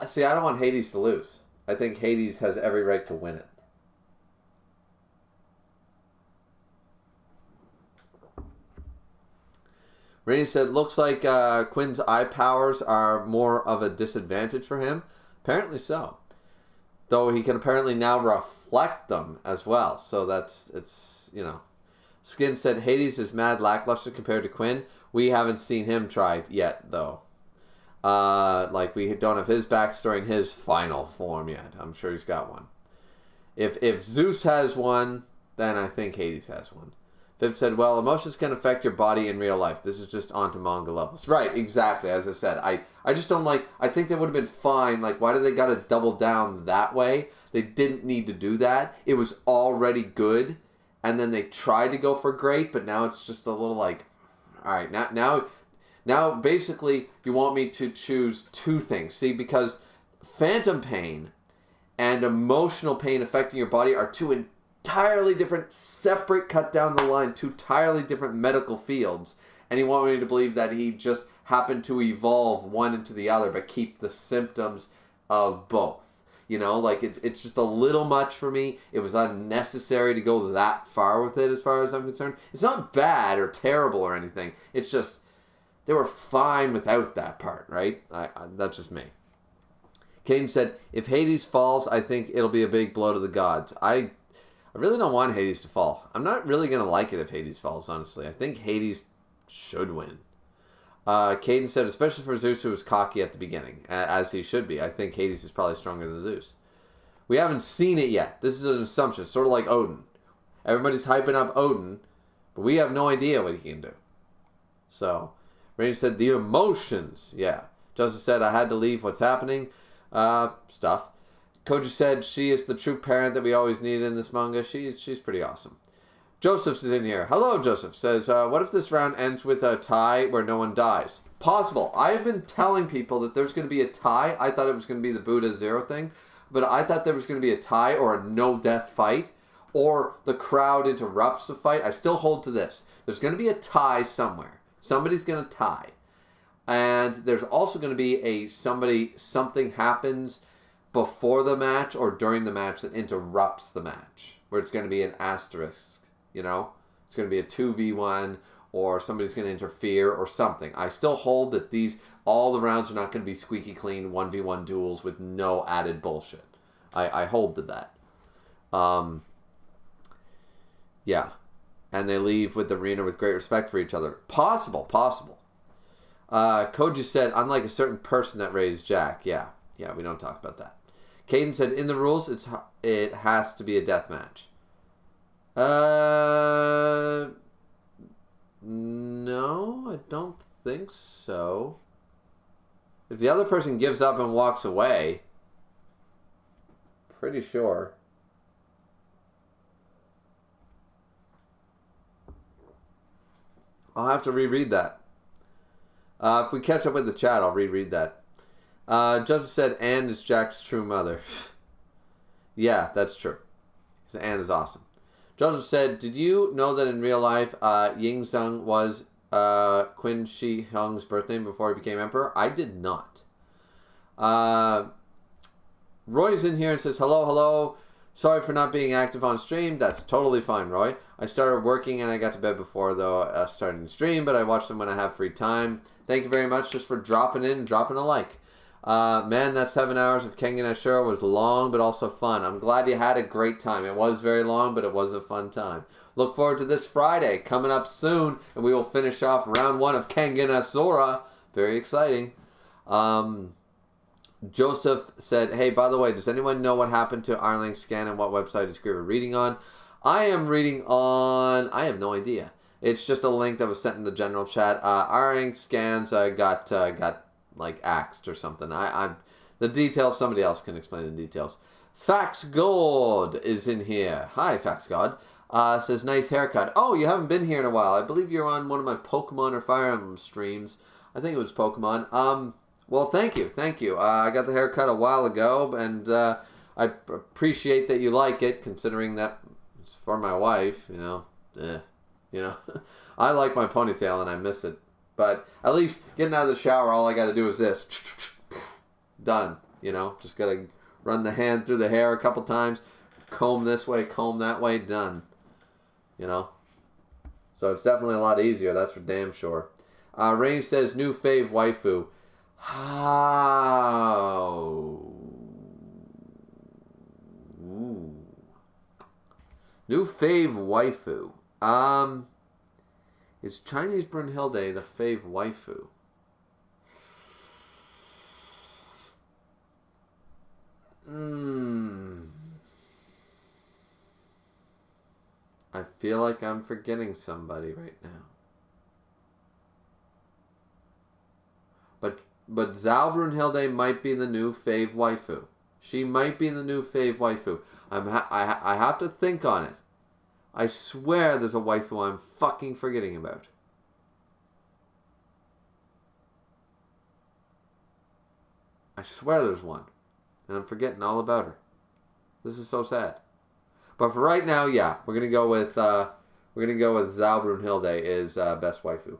See, I don't want Hades to lose. I think Hades has every right to win it. Rainey said, looks like Quinn's eye powers are more of a disadvantage for him. Apparently so. Though he can apparently now reflect them as well. So it's, you know. Skin said, Hades is mad lackluster compared to Quinn. We haven't seen him tried yet, though. Like, we don't have his backstory in his final form yet. I'm sure he's got one. If Zeus has one, then I think Hades has one. Viv said, well, emotions can affect your body in real life. This is just onto manga levels. Right, exactly. As I said, I just don't like... I think they would have been fine. Like, why do they got to double down that way? They didn't need to do that. It was already good. And then they tried to go for great, but now it's just a little like... Alright, now basically, you want me to choose 2 things. See, because phantom pain and emotional pain affecting your body are 2 entirely different, separate, cut down the line, 2 entirely different medical fields. And you want me to believe that he just happened to evolve one into the other, but keep the symptoms of both. You know, like, it's just a little much for me. It was unnecessary to go that far with it, as far as I'm concerned. It's not bad or terrible or anything. It's just... They were fine without that part, right? That's just me. Caden said, if Hades falls, I think it'll be a big blow to the gods. I really don't want Hades to fall. I'm not really going to like it if Hades falls, honestly. I think Hades should win. Caden said, especially for Zeus, who was cocky at the beginning, as he should be. I think Hades is probably stronger than Zeus. We haven't seen it yet. This is an assumption, sort of like Odin. Everybody's hyping up Odin, but we have no idea what he can do. So... Rainey said, the emotions. Yeah. Joseph said, I had to leave. What's happening? Stuff. Koji said, she is the true parent that we always need in this manga. She's pretty awesome. Joseph's is in here. Hello, Joseph. Says, what if this round ends with a tie where no one dies? Possible. I've been telling people that there's going to be a tie. I thought it was going to be the Buddha Zero thing. But I thought there was going to be a tie or a no-death fight. Or the crowd interrupts the fight. I still hold to this. There's going to be a tie somewhere. Somebody's going to tie. And there's also going to be something happens before the match or during the match that interrupts the match. Where it's going to be an asterisk, you know? It's going to be a 2v1 or somebody's going to interfere or something. I still hold that all the rounds are not going to be squeaky clean 1v1 duels with no added bullshit. I hold to that. Yeah. And they leave with the arena with great respect for each other. Possible. Koji said, unlike a certain person that raised Jack. Yeah, we don't talk about that. Caden said, in the rules, it has to be a death match. No, I don't think so. If the other person gives up and walks away, pretty sure. I'll have to reread that. If we catch up with the chat, I'll reread that. Joseph said, Anne is Jack's true mother. Yeah, that's true. Because Anne is awesome. Joseph said, did you know that in real life, Ying Zheng was Qin Shi Huang's birthday before he became emperor? I did not. Roy's in here and says, hello. Sorry for not being active on stream. That's totally fine, Roy. I started working and I got to bed before, though, starting the stream, but I watch them when I have free time. Thank you very much just for dropping in and dropping a like. Man, that 7 hours of Kengan Ashura was long, but also fun. I'm glad you had a great time. It was very long, but it was a fun time. Look forward to this Friday, coming up soon, and we will finish off round 1 of Kengan Ashura. Very exciting. Joseph said, hey, by the way, does anyone know what happened to Arling Scan and what website is Griever reading on? I am reading on... I have no idea. It's just a link that was sent in the general chat. Arling Scans got like axed or something. The details, somebody else can explain the details. Fax God is in here. Hi, Fax God. Says, nice haircut. Oh, you haven't been here in a while. I believe you're on one of my Pokemon or Fire Emblem streams. I think it was Pokemon. Well, thank you. I got the haircut a while ago, and I appreciate that you like it, considering that it's for my wife, I like my ponytail, and I miss it. But at least getting out of the shower, all I got to do is this. Done, Just got to run the hand through the hair a couple times, comb this way, comb that way, done. So it's definitely a lot easier, that's for damn sure. Rain says, new fave waifu. How? Ooh. New fave waifu. Is Chinese Brunhilde the fave waifu? I feel like I'm forgetting somebody right now. But Zhao Brunhilde might be the new fave waifu. She might be the new fave waifu. I have to think on it. I swear there's a waifu I'm fucking forgetting about. I swear there's one. And I'm forgetting all about her. This is so sad. But for right now, yeah, we're gonna go with Zhao Brunhilde is best waifu.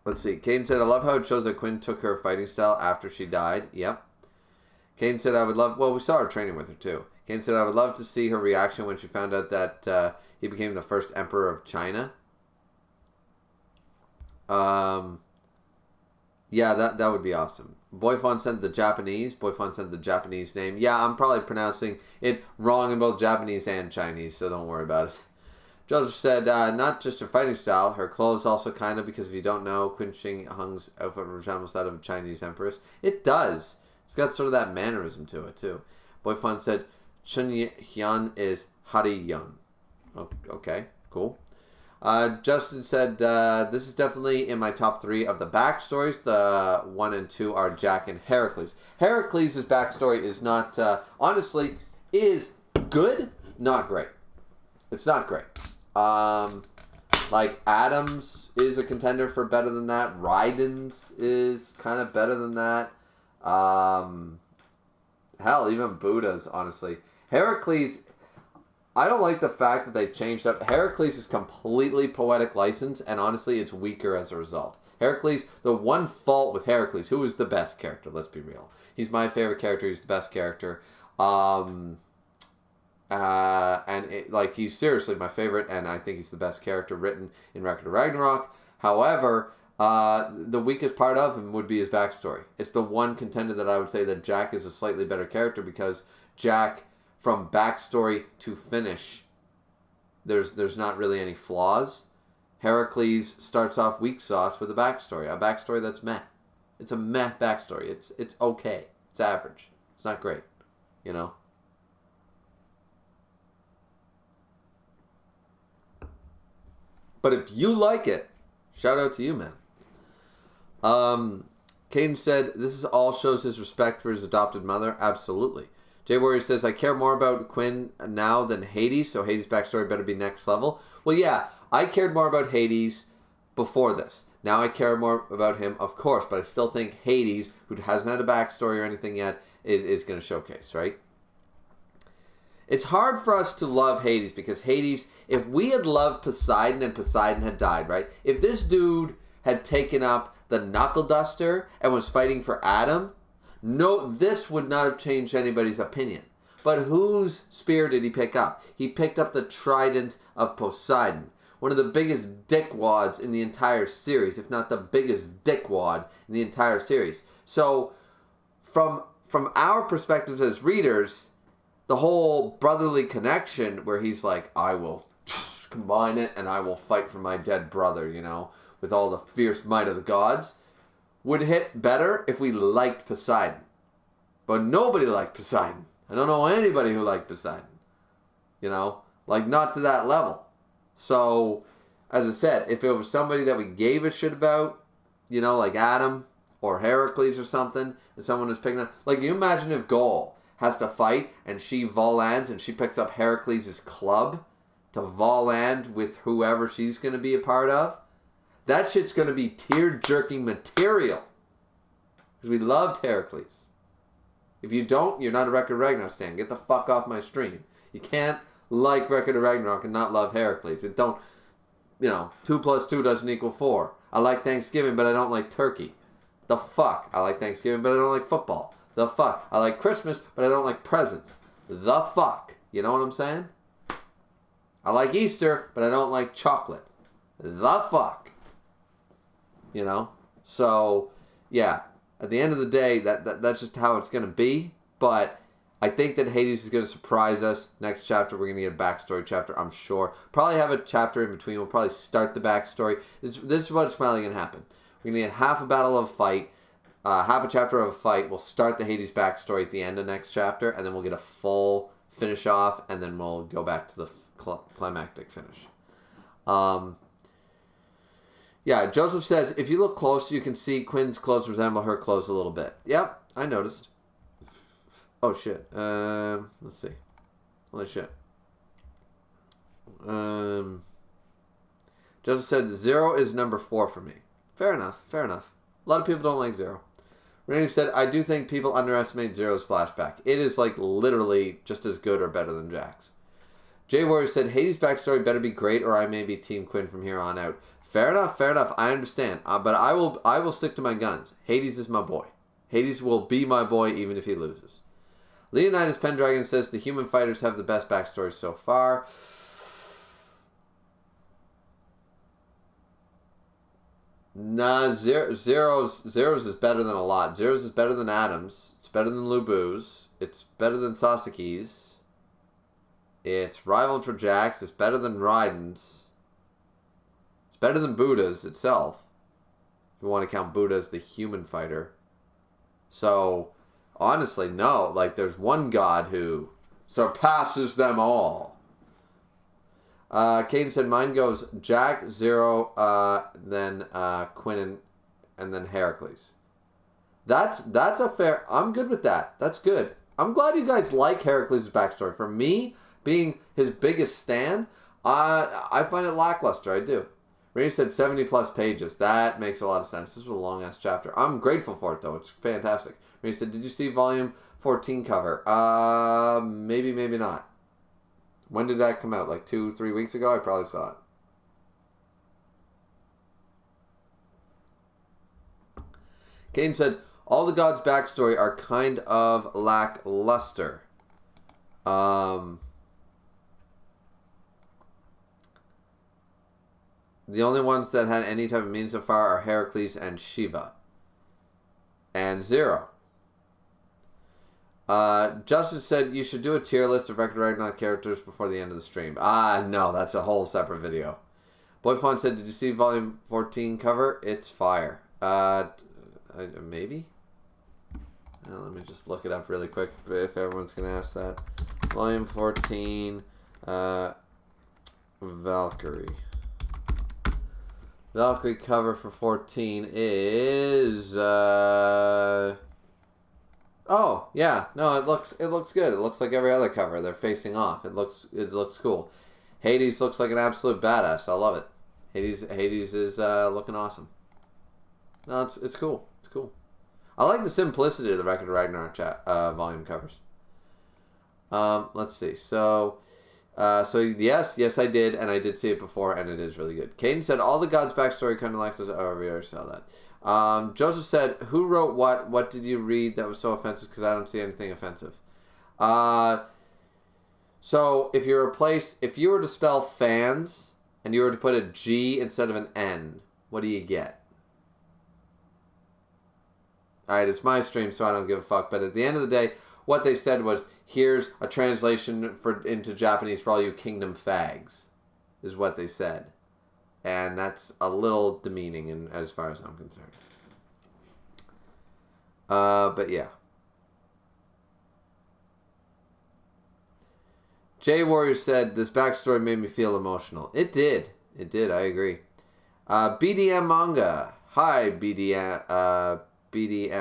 Let's see. Caden said, I love how it shows that Quinn took her fighting style after she died. Yep. Caden said, I would love... Well, we saw her training with her, too. Caden said, I would love to see her reaction when she found out that he became the first emperor of China. Yeah, that would be awesome. Boyfon sent the Japanese. Boyfon sent the Japanese name. Yeah, I'm probably pronouncing it wrong in both Japanese and Chinese, so don't worry about it. Joseph said, not just her fighting style, her clothes also kind of, because if you don't know, Qin Shi Huang's outfit resembles that of a Chinese empress. It does. It's got sort of that mannerism to it, too. Boyfon said, Chen Hyun is Hari Yun. Okay, cool. Justin said, this is definitely in my top 3 of the backstories. The 1 and 2 are Jack and Heracles. Heracles' backstory is not, honestly, is good, not great. It's not great. Like, Adams is a contender for better than that. Raiden's is kind of better than that. Hell, even Buddha's, honestly. Heracles, I don't like the fact that they changed up. Heracles is completely poetic license, and honestly, it's weaker as a result. Heracles, the one fault with Heracles, who is the best character, let's be real. He's my favorite character, he's the best character. He's seriously my favorite, and I think he's the best character written in Record of Ragnarok. However, the weakest part of him would be his backstory. It's the one contender that I would say that Jack is a slightly better character, because Jack, from backstory to finish, there's not really any flaws. Heracles starts off weak sauce with a backstory that's meh. It's a meh backstory. It's okay. It's average. It's not great, you know? But if you like it, shout out to you, man. Caden said, this all shows his respect for his adopted mother. Absolutely. Jay Warrior says, I care more about Quinn now than Hades, so Hades' backstory better be next level. Well, yeah, I cared more about Hades before this. Now I care more about him, of course, but I still think Hades, who hasn't had a backstory or anything yet, is going to showcase, right? It's hard for us to love Hades because Hades, if we had loved Poseidon and Poseidon had died, right? If this dude had taken up the knuckle duster and was fighting for Adam, no, this would not have changed anybody's opinion. But whose spear did he pick up? He picked up the trident of Poseidon, one of the biggest dickwads in the entire series, if not the biggest dickwad in the entire series. So, from our perspectives as readers, the whole brotherly connection where he's like, I will combine it and I will fight for my dead brother, you know, with all the fierce might of the gods, would hit better if we liked Poseidon. But nobody liked Poseidon. I don't know anybody who liked Poseidon. You know, like not to that level. So, as I said, if it was somebody that we gave a shit about, you know, like Adam or Heracles or something, and someone was picking up, like you imagine if Gaul has to fight and she volands and she picks up Heracles' club to voland with whoever she's going to be a part of, that shit's going to be tear-jerking material. Because we loved Heracles. If you don't, you're not a Record of Ragnarok stan. Get the fuck off my stream. You can't like Record of Ragnarok and not love Heracles. It don't, 2 plus 2 doesn't equal 4. I like Thanksgiving, but I don't like turkey. The fuck? I like Thanksgiving, but I don't like football. The fuck? I like Christmas, but I don't like presents. The fuck? You know what I'm saying? I like Easter, but I don't like chocolate. The fuck? You know? So, yeah. At the end of the day, that's just how it's going to be. But I think that Hades is going to surprise us. Next chapter, we're going to get a backstory chapter, I'm sure. Probably have a chapter in between. We'll probably start the backstory. This is what's probably going to happen. We're going to get half a battle of a fight, half a chapter of a fight. We'll start the Hades backstory at the end of next chapter, and then we'll get a full finish off, and then we'll go back to the climactic finish. Yeah, Joseph says, if you look close, you can see Quinn's clothes resemble her clothes a little bit. Yep, I noticed. Oh, shit. Let's see. Holy shit. Joseph said, 0 is number 4 for me. Fair enough, fair enough. A lot of people don't like 0. Randy said, I do think people underestimate Zero's flashback. It is, like, literally just as good or better than Jack's. Jay Warrior said, Hades' backstory better be great or I may be Team Quinn from here on out. Fair enough, I understand. But I will stick to my guns. Hades is my boy. Hades will be my boy even if he loses. Leonidas Pendragon says, the human fighters have the best backstories so far. Nah, Zero's is better than a lot. Zero's is better than Adam's. It's better than Lubu's. It's better than Sasuke's. It's rivaled for Jack's. It's better than Raiden's. It's better than Buddha's itself. If you want to count Buddha as the human fighter. So, honestly, no. Like, there's one god who surpasses them all. Caden said, mine goes Jack, Zero, then Quinn, and then Heracles. That's a fair... I'm good with that. That's good. I'm glad you guys like Heracles' backstory. For me, being his biggest stan, I find it lackluster. I do. Randy said 70 plus pages. That makes a lot of sense. This was a long-ass chapter. I'm grateful for it, though. It's fantastic. Randy said, did you see volume 14 cover? Maybe, maybe not. When did that come out? Like 2-3 weeks ago? I probably saw it. Caden said, all the gods' backstory are kind of lackluster. The only ones that had any type of meaning so far are Heracles and Shiva. And Zero. Justin said you should do a tier list of Record of Ragnarok characters before the end of the stream. No, that's a whole separate video. Boyfon said, did you see Volume 14 cover? It's fire. Maybe? Let me just look it up really quick if everyone's going to ask that. Volume 14, Valkyrie. Valkyrie cover for 14 is... Oh, yeah. No, it looks good. It looks like every other cover. They're facing off. It looks cool. Hades looks like an absolute badass. I love it. Hades is looking awesome. No, it's cool. It's cool. I like the simplicity of the Record of Ragnarok volume covers. Let's see. So yes, I did, and I did see it before, and it is really good. Caden said all the gods' backstory kind of like this. Oh, we already saw that. Joseph said, "Who wrote what? What did you read that was so offensive? Because I don't see anything offensive." So if you were to spell fans and you were to put a G instead of an N, what do you get? Alright, it's my stream, so I don't give a fuck. But at the end of the day, what they said was, here's a translation into Japanese for all you kingdom fags, is what they said. And that's a little demeaning as far as I'm concerned. But yeah. Jay Warrior said, this backstory made me feel emotional. It did. It did, I agree. BDM Manga. Hi, BDM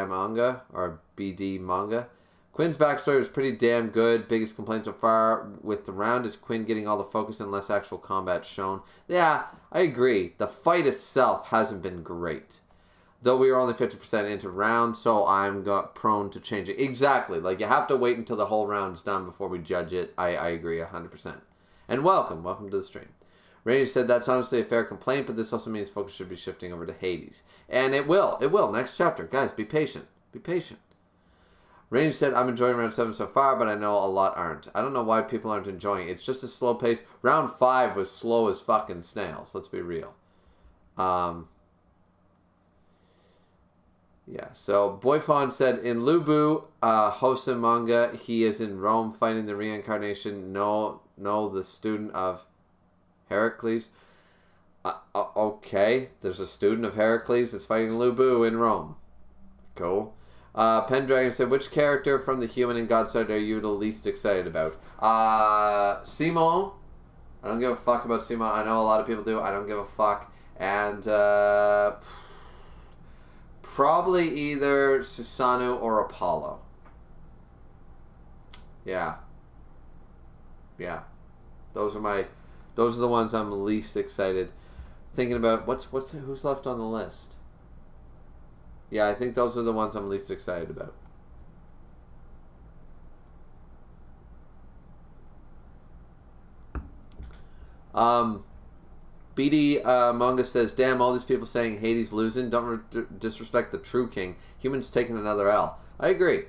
Manga, or BD Manga. Quinn's backstory was pretty damn good. Biggest complaint so far with the round is Quinn getting all the focus and less actual combat shown. Yeah, I agree. The fight itself hasn't been great. Though we were only 50% into round, so I'm prone to change it. Exactly. Like, you have to wait until the whole round's done before we judge it. I agree 100%. And welcome to the stream. Rainy said that's honestly a fair complaint, but this also means focus should be shifting over to Hades. And it will. It will. Next chapter. Guys, be patient. Be patient. Rainy said, I'm enjoying round 7 so far, but I know a lot aren't. I don't know why people aren't enjoying it. It's just a slow pace. Round 5 was slow as fucking snails. Let's be real. Yeah, so Boyfon said, in Lubu, Hosen manga, he is in Rome fighting the reincarnation. No, the student of Heracles. Okay, there's a student of Heracles that's fighting Lubu in Rome. Cool. Pendragon said, which character from the human and God side are you the least excited about? Simon. I don't give a fuck about Simon. I know a lot of people do. I don't give a fuck. And, probably either Susanoo or Apollo. Yeah. Yeah. Those are the ones I'm least excited. Thinking about who's left on the list. Yeah, I think those are the ones I'm least excited about. BD Manga says, damn, all these people saying Hades losing. Don't disrespect the true king. Humans taking another L. I agree.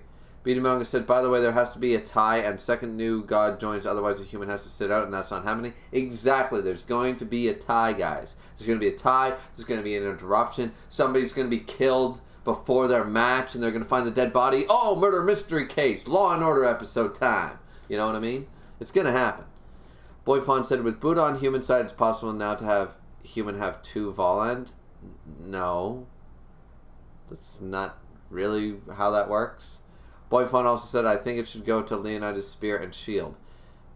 BD Manga said, by the way, there has to be a tie and second new god joins, otherwise a human has to sit out, and that's not happening. Exactly. There's going to be a tie, guys. There's going to be a tie. There's going to be an interruption. Somebody's going to be killed before their match, and they're going to find the dead body. Oh, murder mystery case. Law and Order episode time. You know what I mean? It's going to happen. Boyfon said, with Buddha on human side, it's possible now to have human have 2 Volend. No. That's not really how that works. Boyfon also said, I think it should go to Leonidas' spear and shield.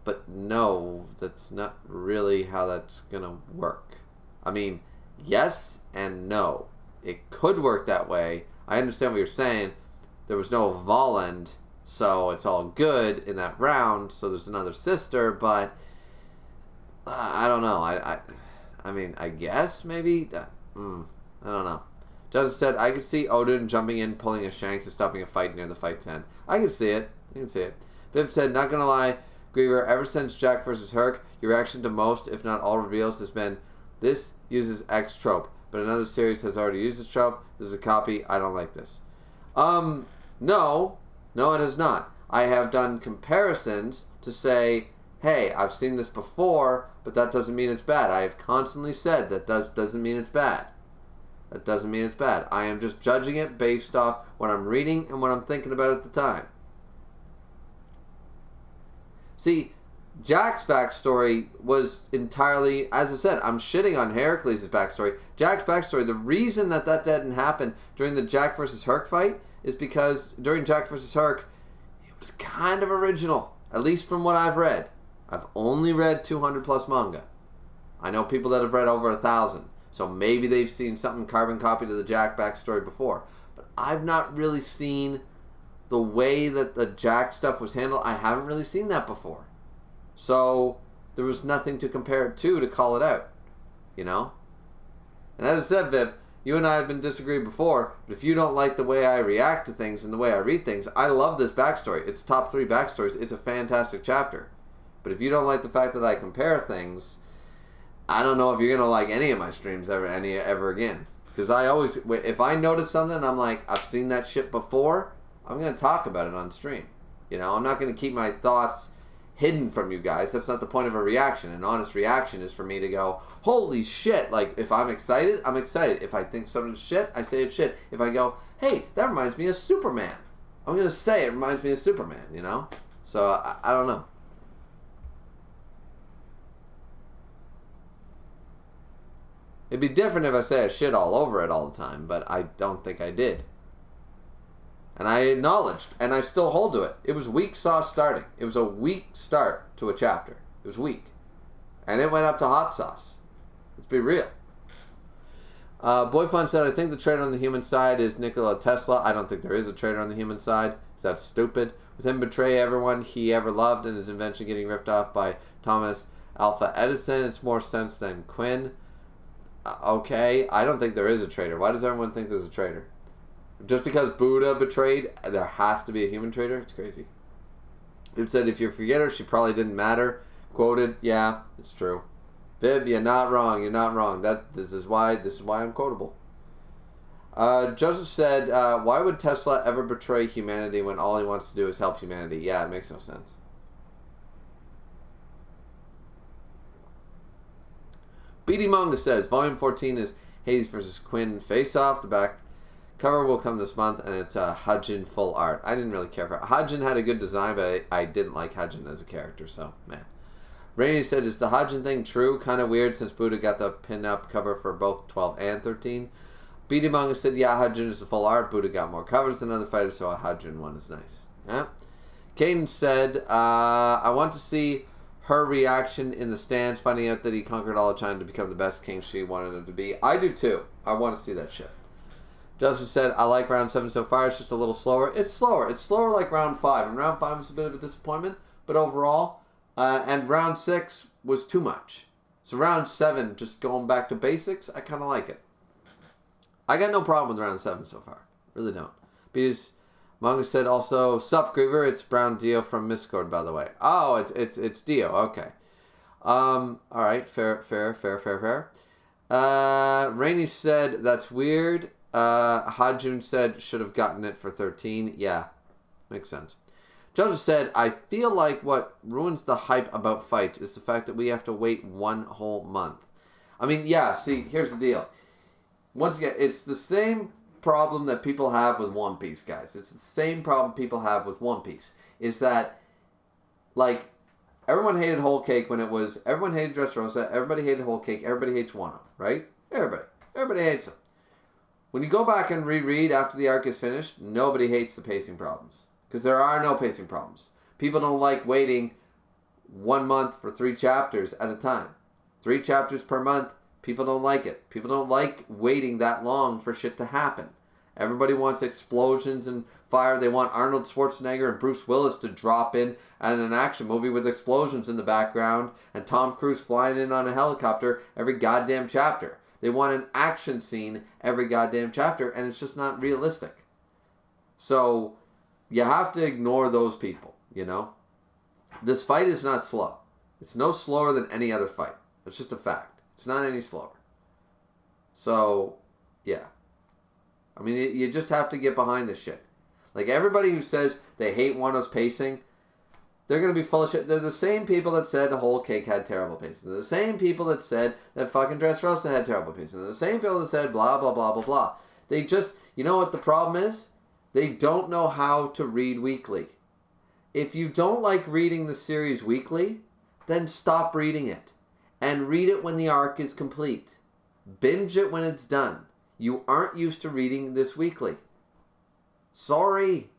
But no, that's not really how that's going to work. I mean, yes and no. It could work that way. I understand what you're saying. There was no Volend, so it's all good in that round, so there's another sister, but I don't know. I mean, I guess maybe. I don't know. Joseph said, I could see Odin jumping in, pulling a shanks, and stopping a fight near the fight's end. I can see it. I can see it. Viv said, not gonna lie, Griever, ever since Jack vs. Herc, your reaction to most, if not all reveals has been, this uses X trope, but another series has already used this trope. This is a copy. I don't like this. No, it has not. I have done comparisons to say, hey, I've seen this before, but that doesn't mean it's bad. I have constantly said that doesn't mean it's bad. That doesn't mean it's bad. I am just judging it based off what I'm reading and what I'm thinking about at the time. See, Jack's backstory was entirely, as I said, I'm shitting on Heracles' backstory. Jack's backstory, the reason that didn't happen during the Jack versus Herc fight is because during Jack versus Herc, it was kind of original, at least from what I've read. I've only read 200 plus manga. I know people that have read over 1,000, so maybe they've seen something carbon copy to the Jack backstory before. But I've not really seen the way that the Jack stuff was handled. I haven't really seen that before. So there was nothing to compare it to call it out, you know? And as I said, Vip, you and I have been disagreeing before, but if you don't like the way I react to things and the way I read things, I love this backstory. It's top 3 backstories. It's a fantastic chapter. But if you don't like the fact that I compare things, I don't know if you're going to like any of my streams ever again. Because I always, if I notice something, I'm like, I've seen that shit before, I'm going to talk about it on stream. You know, I'm not going to keep my thoughts hidden from you guys. That's not the point of a reaction. An honest reaction is for me to go, holy shit. Like, if I'm excited, I'm excited. If I think something's shit, I say it's shit. If I go, hey, that reminds me of Superman, I'm going to say it reminds me of Superman, you know? So, I don't know. It'd be different if I say I shit all over it all the time, but I don't think I did. And I acknowledged, and I still hold to it. It was weak sauce starting. It was a weak start to a chapter. It was weak. And it went up to hot sauce. Let's be real. Boyfun said, I think the traitor on the human side is Nikola Tesla. I don't think there is a traitor on the human side. That's stupid. With him betray everyone he ever loved and his invention getting ripped off by Thomas Alpha Edison, it's more sense than Quinn. Okay, I don't think there is a traitor. Why does everyone think there's a traitor? Just because Buddha betrayed, there has to be a human traitor? It's crazy. It said, if you forget her, she probably didn't matter. Quoted, yeah, it's true. Bib, you're not wrong. You're not wrong. This is why I'm quotable. Joseph said, why would Tesla ever betray humanity when all he wants to do is help humanity? Yeah, it makes no sense. BD Manga says, Volume 14 is Hades versus Quinn face-off. The back cover will come this month, and it's Hajin full art. I didn't really care for it. Hajin had a good design, but I didn't like Hajin as a character, so, man. Rainey said, is the Hajin thing true? Kind of weird since Buddha got the pin-up cover for both 12 and 13. BD Manga said, yeah, Hajin is the full art. Buddha got more covers than other fighters, so a Hajin one is nice. Yeah. Caden said, I want to see her reaction in the stands, finding out that he conquered all of China to become the best king she wanted him to be. I do too. I want to see that shit. Joseph said, I like round 7 so far. It's just a little slower. It's slower. It's slower like round 5. And round 5 was a bit of a disappointment. But overall, and round 6 was too much. So round 7, just going back to basics, I kind of like it. I got no problem with round 7 so far. Really don't. Because Manga said also, sup Griever, it's Brown Dio from Miscord, by the way. Oh, it's Dio, okay. Alright, fair. Rainey said, that's weird. Hajun said, should have gotten it for 13. Yeah, makes sense. Joseph said, I feel like what ruins the hype about fights is the fact that we have to wait 1 whole month. I mean, yeah, see, here's the deal. Once again, it's the same problem that people have with One Piece, guys. It's the same problem people have with One Piece. Is that, like, everyone hated Whole Cake when it was, everyone hated Dressrosa, everybody hated Whole Cake, everybody hates Wano, right? Everybody hates them. When you go back and reread after the arc is finished, nobody hates the pacing problems. Because there are no pacing problems. People don't like waiting 1 month for 3 chapters at a time. 3 chapters per month, people don't like it. People don't like waiting that long for shit to happen. Everybody wants explosions and fire. They want Arnold Schwarzenegger and Bruce Willis to drop in at an action movie with explosions in the background and Tom Cruise flying in on a helicopter every goddamn chapter. They want an action scene every goddamn chapter, and it's just not realistic. So you have to ignore those people, you know? This fight is not slow. It's no slower than any other fight. It's just a fact. It's not any slower. So, yeah. I mean, you just have to get behind this shit. Like, everybody who says they hate Wano's pacing, they're going to be full of shit. They're the same people that said the Whole Cake had terrible pacing. They're the same people that said that fucking Dressrosa had terrible pacing. They're the same people that said blah, blah, blah, blah, blah. They just, you know what the problem is? They don't know how to read weekly. If you don't like reading the series weekly, then stop reading it. And read it when the arc is complete. Binge it when it's done. You aren't used to reading this weekly. Sorry.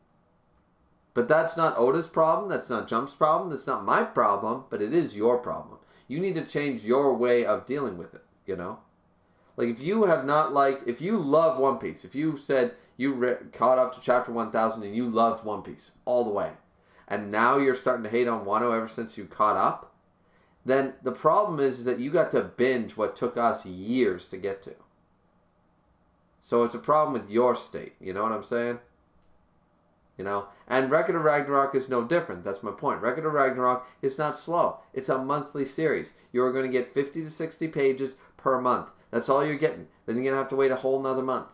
But that's not Oda's problem. That's not Jump's problem. That's not my problem. But it is your problem. You need to change your way of dealing with it, you know? Like, if you have not liked... If you love One Piece, if you said you caught up to chapter 1000 and you loved One Piece all the way, and now you're starting to hate on Wano ever since you caught up, then the problem is that you got to binge what took us years to get to. So it's a problem with your state. You know what I'm saying? You know? And Record of Ragnarok is no different. That's my point. Record of Ragnarok is not slow. It's a monthly series. You're going to get 50 to 60 pages per month. That's all you're getting. Then you're going to have to wait a whole nother month.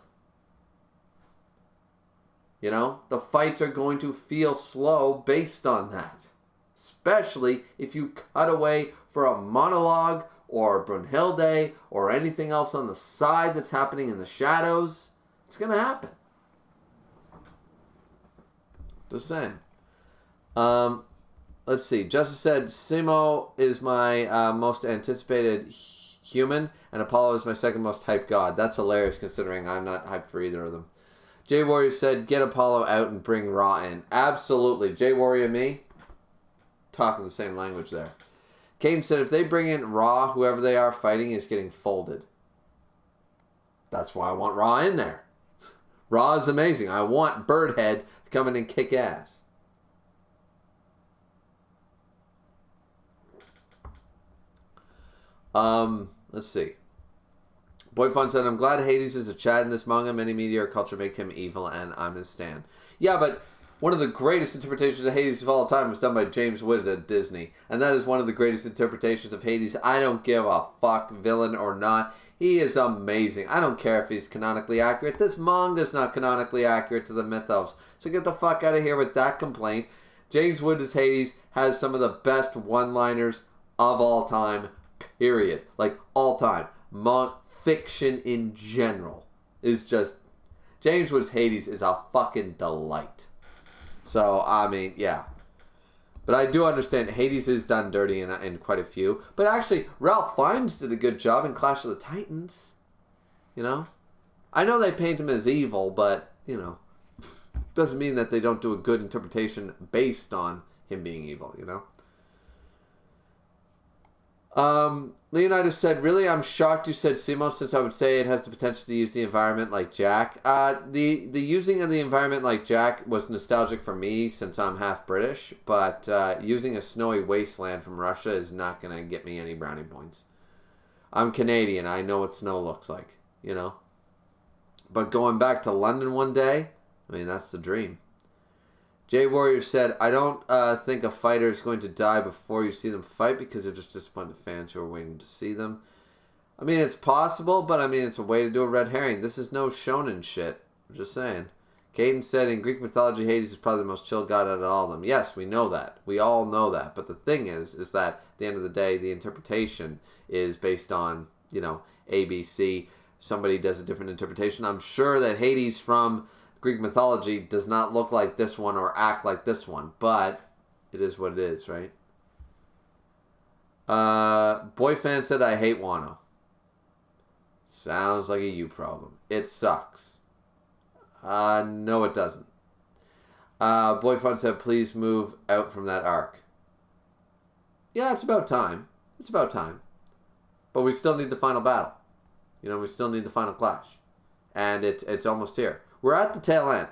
You know? The fights are going to feel slow based on that. Especially if you cut away for a monologue or Brunhilde or anything else on the side that's happening in the shadows. It's going to happen. Just saying. Let's see. Justice said, Simo is my most anticipated human, and Apollo is my second most hyped god. That's hilarious considering I'm not hyped for either of them. J Warrior said, get Apollo out and bring Ra in. Absolutely. J Warrior and me, talking the same language there. Caden said, if they bring in Ra, whoever they are fighting is getting folded. That's why I want Ra in there. Ra is amazing. I want Birdhead to come in and kick ass. Let's see. Boyfun said, I'm glad Hades is a Chad in this manga. Many media or culture make him evil, and I'm his stan. Yeah, but one of the greatest interpretations of Hades of all time was done by James Woods at Disney. And that is one of the greatest interpretations of Hades. I don't give a fuck, villain or not. He is amazing. I don't care if he's canonically accurate. This manga's not canonically accurate to the mythos. So get the fuck out of here with that complaint. James Woods as Hades has some of the best one-liners of all time, period. Like, all time. Fiction in general is just... James Woods Hades is a fucking delight. So, I mean, yeah. But I do understand Hades is done dirty in quite a few. But actually, Ralph Fiennes did a good job in Clash of the Titans. You know? I know they paint him as evil, but, you know, doesn't mean that they don't do a good interpretation based on him being evil, you know? Leonidas said, really, I'm shocked you said Simo, since I would say it has the potential to use the environment like Jack. The using of the environment like Jack was nostalgic for me since I'm half British, but using a snowy wasteland from Russia is not going to get me any brownie points. I'm Canadian. I know what snow looks like, you know? But going back to London one day, I mean, that's the dream. Jay Warrior said, I don't think a fighter is going to die before you see them fight because they're just disappointed fans who are waiting to see them. I mean, it's possible, but I mean, it's a way to do a red herring. This is no shonen shit. I'm just saying. Caden said, in Greek mythology, Hades is probably the most chill god out of all of them. Yes, we know that. We all know that. But the thing is that at the end of the day, the interpretation is based on, you know, ABC. Somebody does a different interpretation. I'm sure that Hades from Greek mythology does not look like this one or act like this one, but it is what it is, right? Boyfan said, I hate Wano. Sounds like a you problem. It sucks. No, it doesn't. Boyfun said, please move out from that arc. Yeah, it's about time. It's about time. But we still need the final battle. You know, we still need the final clash. And it's almost here. We're at the tail end.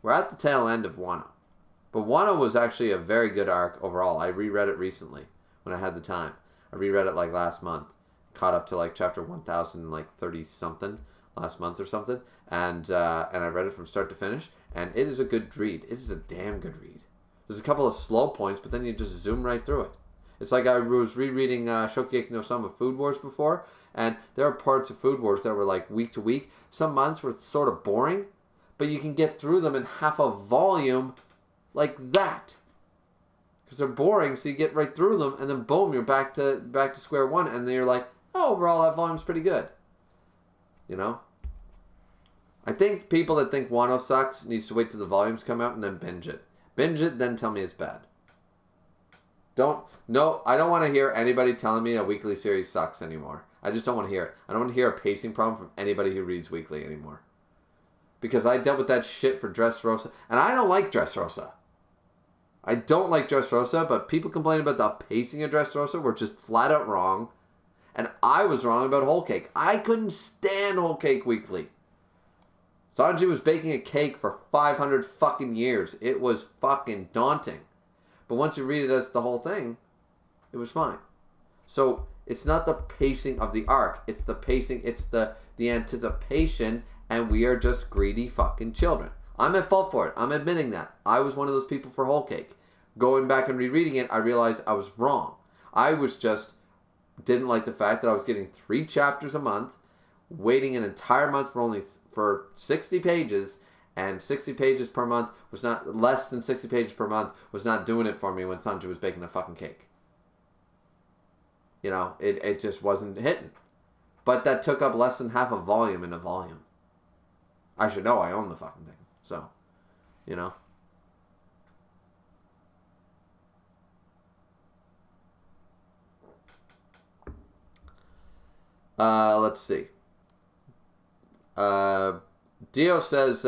We're at the tail end of Wano. But Wano was actually a very good arc overall. I reread it recently when I had the time. I reread it like last month. Caught up to like chapter 1000, like 30 something last month or something. And I read it from start to finish. And it is a good read. It is a damn good read. There's a couple of slow points, but then you just zoom right through it. It's like I was rereading Shokugeki no Soma Food Wars before. And there are parts of Food Wars that were like week to week. Some months were sort of boring. But you can get through them in half a volume like that. Because they're boring, so you get right through them, and then boom, you're back to square one, and then you're like, oh, overall that volume's pretty good. You know? I think people that think Wano sucks needs to wait till the volumes come out and then binge it. Binge it, then tell me it's bad. I don't want to hear anybody telling me a weekly series sucks anymore. I just don't want to hear it. I don't want to hear a pacing problem from anybody who reads weekly anymore. Because I dealt with that shit for Dressrosa, and I don't like Dressrosa. I don't like Dressrosa, but people complain about the pacing of Dressrosa were just flat out wrong. And I was wrong about Whole Cake. I couldn't stand Whole Cake Weekly. Sanji was baking a cake for 500 fucking years. It was fucking daunting. But once you read it as the whole thing, it was fine. So it's not the pacing of the arc. It's the pacing. It's the anticipation. And we are just greedy fucking children. I'm at fault for it. I'm admitting that. I was one of those people for Whole Cake. Going back and rereading it, I realized I was wrong. I was just didn't like the fact that I was getting 3 chapters a month, waiting an entire month for 60 pages, and 60 pages per month was not less than 60 pages per month was not doing it for me when Sanji was baking a fucking cake. You know, it just wasn't hitting. But that took up less than half a volume in a volume. I should know I own the fucking thing. So, you know. Let's see. Dio says,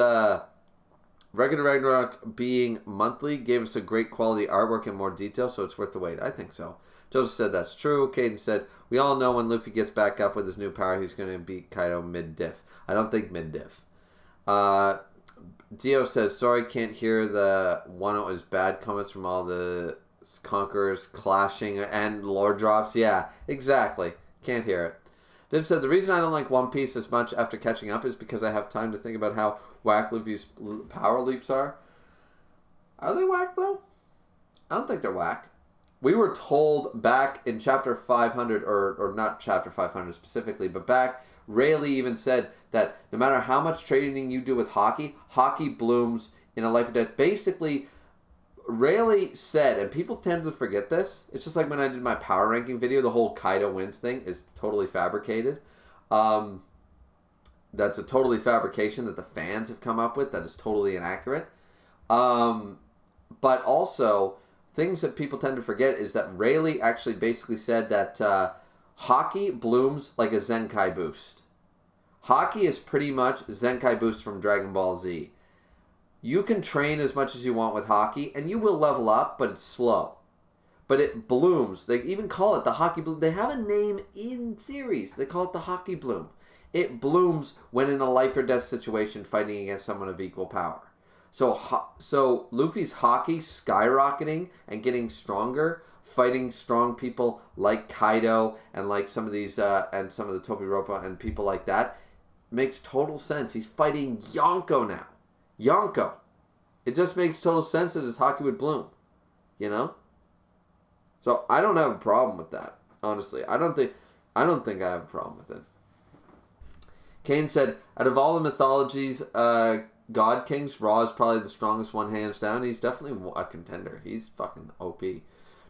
Regular Ragnarok being monthly gave us a great quality artwork and more detail, so it's worth the wait. I think so. Joseph said that's true. Caden said, we all know when Luffy gets back up with his new power, he's going to beat Kaido mid-diff. I don't think mid-diff. Dio says, sorry, can't hear the one is bad comments from all the conquerors clashing and lore drops. Yeah, exactly. Can't hear it. Viv said, the reason I don't like One Piece as much after catching up is because I have time to think about how whack Luffy's power leaps are. Are they whack, though? I don't think they're whack. We were told back in chapter 500, or not chapter 500 specifically, but back, Rayleigh even said that no matter how much training you do with hockey blooms in a life or death. Basically, Rayleigh said, and people tend to forget this, it's just like when I did my power ranking video, the whole Kaido wins thing is totally fabricated. That's a totally fabrication that the fans have come up with that is totally inaccurate. But also, things that people tend to forget is that Rayleigh actually basically said that hockey blooms like a Zenkai boost. Hockey is pretty much Zenkai boost from Dragon Ball Z. You can train as much as you want with hockey, and you will level up, but it's slow. But it blooms. They even call it the hockey bloom. They have a name in series. They call it the hockey bloom. It blooms when in a life or death situation fighting against someone of equal power. So Luffy's hockey skyrocketing and getting stronger, fighting strong people like Kaido and like some of these and some of the Tobiropo and people like that makes total sense. He's fighting Yonko now. Yonko. It just makes total sense that his hockey would bloom. You know? So I don't have a problem with that. Honestly. I don't think I have a problem with it. Kane said, out of all the mythologies, God Kings, Ra is probably the strongest one hands down. He's definitely a contender. He's fucking OP.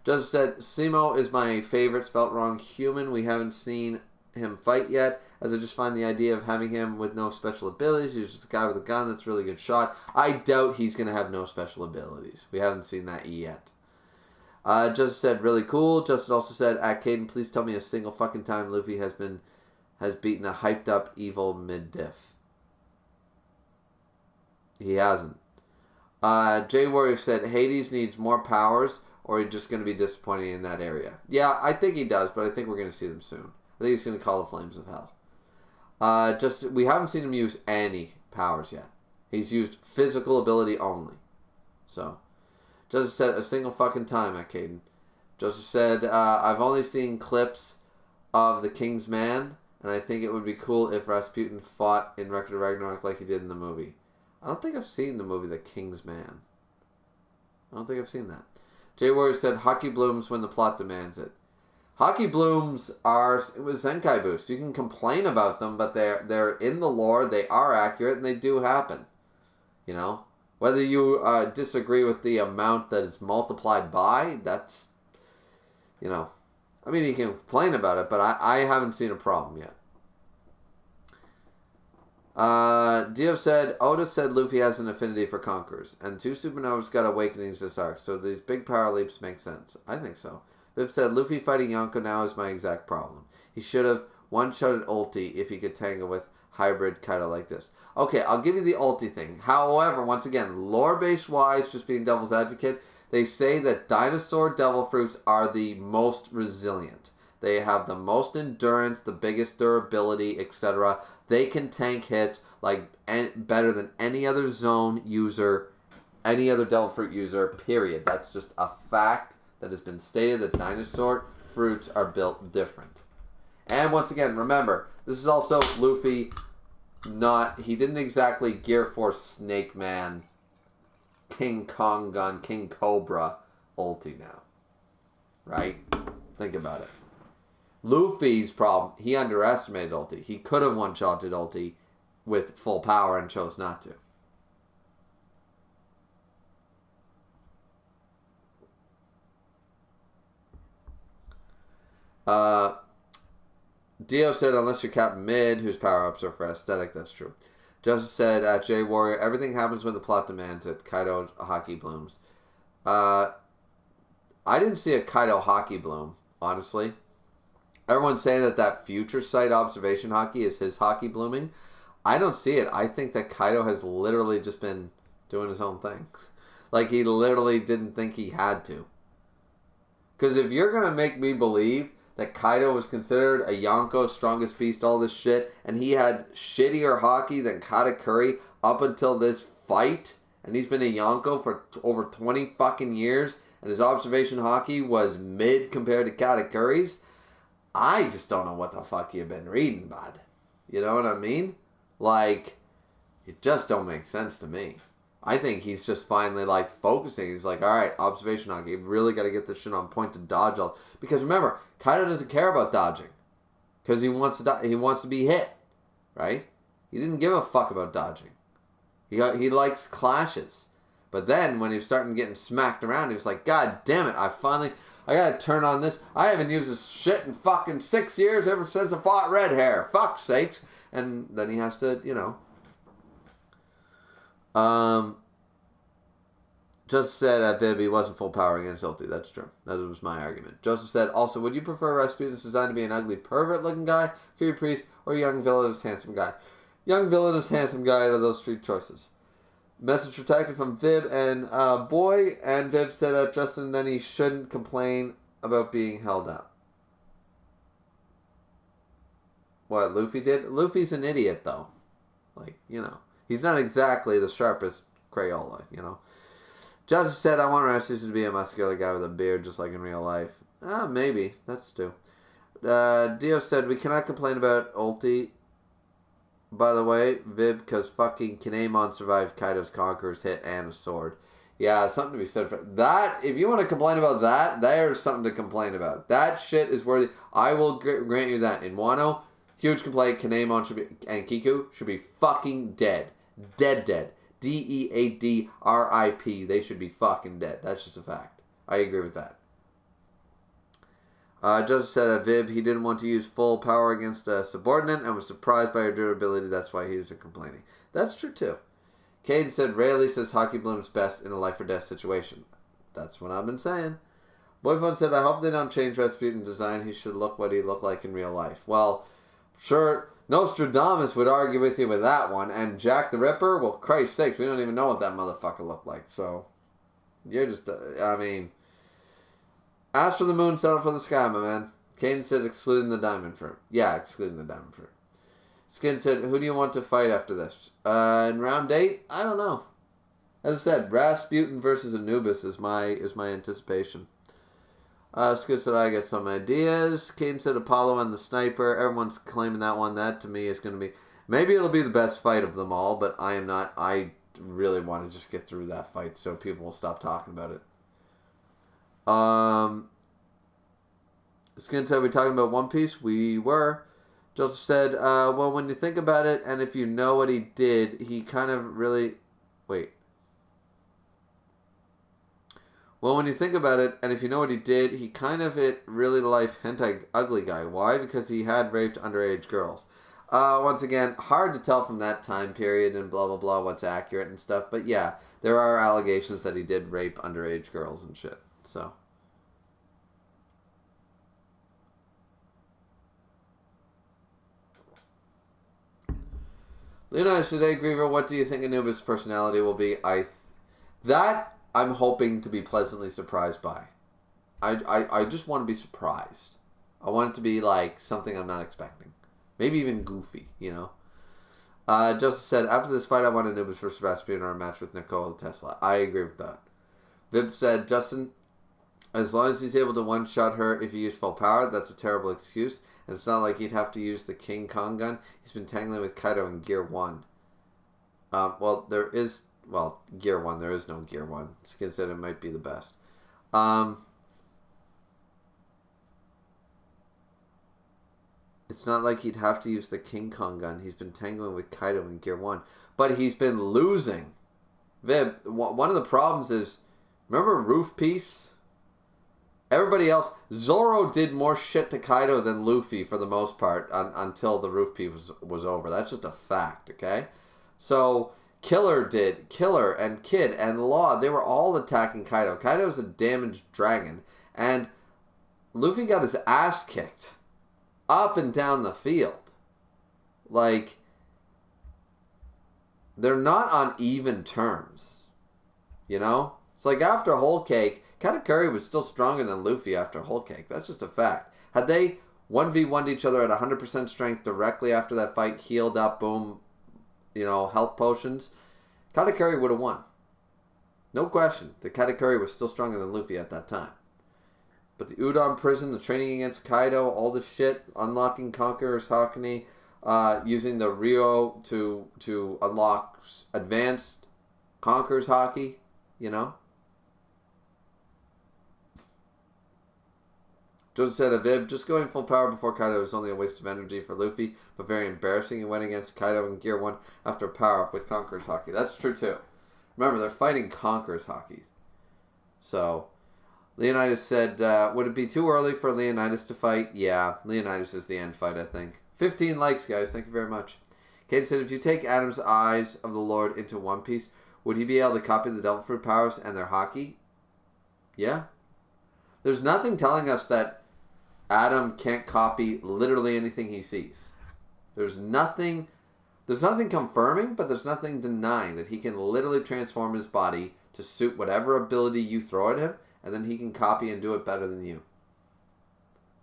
Joseph said, Simo is my favorite, spelt wrong, human. We haven't seen him fight yet, as I just find the idea of having him with no special abilities. He's just a guy with a gun that's a really good shot. I doubt he's going to have no special abilities. We haven't seen that yet. Joseph said, really cool. Joseph also said, Caden, please tell me a single fucking time Luffy has beaten a hyped up evil mid-diff. He hasn't. Jay Warrior said, Hades needs more powers, or he's just going to be disappointing in that area. Yeah, I think he does, but I think we're going to see them soon. I think he's going to call the Flames of Hell. We haven't seen him use any powers yet. He's used physical ability only. So, Joseph said, a single fucking time at Caden. Joseph said, I've only seen clips of the King's Man, and I think it would be cool if Rasputin fought in Record of Ragnarok like he did in the movie. I don't think I've seen the movie The King's Man. I don't think I've seen that. Jay Warrior said, hockey blooms when the plot demands it. Hockey blooms are with Zenkai boost. You can complain about them, but they're in the lore, they are accurate, and they do happen. You know? Whether you disagree with the amount that is multiplied by, that's, you know. I mean, you can complain about it, but I haven't seen a problem yet. Dio said, Oda said Luffy has an affinity for conquerors, and 2 supernovas got awakenings this arc, so these big power leaps make sense. I think so. Bib said, Luffy fighting Yonko now is my exact problem. He should have one-shotted ulti if he could tangle with hybrid Kaido like this. Okay, I'll give you the ulti thing. However, once again, lore-based wise, just being devil's advocate, they say that dinosaur devil fruits are the most resilient. They have the most endurance, the biggest durability, etc. They can tank hits like better than any other zone user, any other devil fruit user, period. That's just a fact that has been stated that dinosaur fruits are built different. And once again, remember, this is also Luffy he didn't exactly Gear Force Snake Man, King Kong Gun, King Cobra ulti now. Right? Think about it. Luffy's problem, he underestimated ulti. He could have one-shotted ulti with full power and chose not to. Dio said, unless you're Captain Mid, whose power-ups are for aesthetic, that's true. Joseph said, at J Warrior, everything happens when the plot demands it. Kaido hockey blooms. I didn't see a Kaido hockey bloom, honestly. Everyone's saying that future sight observation hockey is his hockey blooming. I don't see it. I think that Kaido has literally just been doing his own thing. Like, he literally didn't think he had to. Because if you're going to make me believe that Kaido was considered a Yonko, strongest beast, all this shit, and he had shittier hockey than Katakuri up until this fight, and he's been a Yonko for over 20 fucking years, and his observation hockey was mid compared to Katakuri's, I just don't know what the fuck you've been reading, bud. You know what I mean? Like, it just don't make sense to me. I think he's just finally, like, focusing. He's like, alright, observation hockey. You really got to get this shit on point to dodge all. Because remember, Kaido doesn't care about dodging. Because he wants to be hit. Right? He didn't give a fuck about dodging. He likes clashes. But then, when he was starting getting smacked around, he was like, God damn it, I gotta turn on this. I haven't used this shit in fucking 6 years ever since I fought Red Hair. Fuck's sakes. And then he has to, Joseph said at Vib he wasn't full power against ulti. That's true. That was my argument. Joseph said, also, would you prefer Rasputin's design to be an ugly pervert-looking guy, Kyrie Priest, or a young villainous handsome guy? Young villainous handsome guy out of those 3 choices. Message protected from Vib and Boy, and Vib said that Justin then he shouldn't complain about being held up. What, Luffy did? Luffy's an idiot, though. Like, he's not exactly the sharpest Crayola, Joseph said, I want Rasputin to be a muscular guy with a beard, just like in real life. Maybe. That's true. Dio said, we cannot complain about ulti. By the way, Vib, because fucking Kinemon survived Kaido's Conqueror's hit and a sword. Yeah, something to be said for that. If you want to complain about that, there's something to complain about. That shit is worthy. I will grant you that. In Wano, huge complaint, Kinemon should be, and Kiku should be fucking dead. Dead. D-E-A-D-R-I-P. They should be fucking dead. That's just a fact. I agree with that. Joseph said at Vib he didn't want to use full power against a subordinate and was surprised by her durability. That's why he isn't complaining. That's true too. Caden said Rayleigh says hockey blooms best in a life or death situation. That's what I've been saying. Boyphone said I hope they don't change Rasputin design. He should look what he looked like in real life. Well, sure, Nostradamus would argue with you with that one. And Jack the Ripper, well, Christ's sakes, we don't even know what that motherfucker looked like. So, you're just, ask for the moon, settle for the sky, my man. Caden said excluding the diamond fruit. Yeah, excluding the diamond fruit. Skin said, who do you want to fight after this? In round 8? I don't know. As I said, Rasputin versus Anubis is my anticipation. Skin said, I get some ideas. Caden said, Apollo and the sniper. Everyone's claiming that one. That, to me, is going to be... Maybe it'll be the best fight of them all, but I am not... I really want to just get through that fight so people will stop talking about it. Skin said, we talking about One Piece? We were. Joseph said, well, when you think about it, and if you know what he did, he kind of really... Wait. Well, when you think about it, and if you know what he did, he kind of hit really life hentai ugly guy. Why? Because he had raped underage girls. Once again, hard to tell from that time period and blah blah blah what's accurate and stuff. But yeah, there are allegations that he did rape underage girls and shit. So. Leonidas today, Griever, what do you think Anubis' personality will be? That I'm hoping to be pleasantly surprised by. I just want to be surprised. I want it to be like something I'm not expecting. Maybe even goofy, you know? Joseph said, after this fight, I want Anubis versus Rasputin or a match with Nikola Tesla. I agree with that. Vib said, Justin, as long as he's able to one-shot her if he used full power, that's a terrible excuse. And it's not like he'd have to use the King Kong gun. He's been tangling with Kaido in Gear 1. Gear 1. There is no Gear 1. Skin said it might be the best. It's not like he'd have to use the King Kong gun. He's been tangling with Kaido in Gear 1. But he's been losing. Vib, one of the problems is, remember Roof Piece? Everybody else, Zoro did more shit to Kaido than Luffy for the most part until the Roof Piece was over. That's just a fact, okay? So, Killer and Kid and Law, they were all attacking Kaido. Kaido's a damaged dragon. And Luffy got his ass kicked up and down the field. Like, they're not on even terms. You know? It's like after Whole Cake, Katakuri was still stronger than Luffy after Whole Cake. That's just a fact. Had they 1v1'd each other at 100% strength directly after that fight, healed up, boom, health potions, Katakuri would have won. No question. The Katakuri was still stronger than Luffy at that time. But the Udon prison, the training against Kaido, all this shit, unlocking Conqueror's Haki, using the Rio to unlock advanced Conqueror's Haki, Joseph said, Aviv, just going full power before Kaido is only a waste of energy for Luffy, but very embarrassing. He went against Kaido in Gear 1 after a power-up with Conqueror's Haki. That's true, too. Remember, they're fighting Conqueror's Haki. So, Leonidas said, would it be too early for Leonidas to fight? Yeah, Leonidas is the end fight, I think. 15 likes, guys. Thank you very much. Kate said, if you take Adam's Eyes of the Lord into One Piece, would he be able to copy the Devil Fruit powers and their Haki? Yeah. There's nothing telling us that Adam can't copy literally anything he sees. There's nothing confirming, but there's nothing denying that he can literally transform his body to suit whatever ability you throw at him, and then he can copy and do it better than you.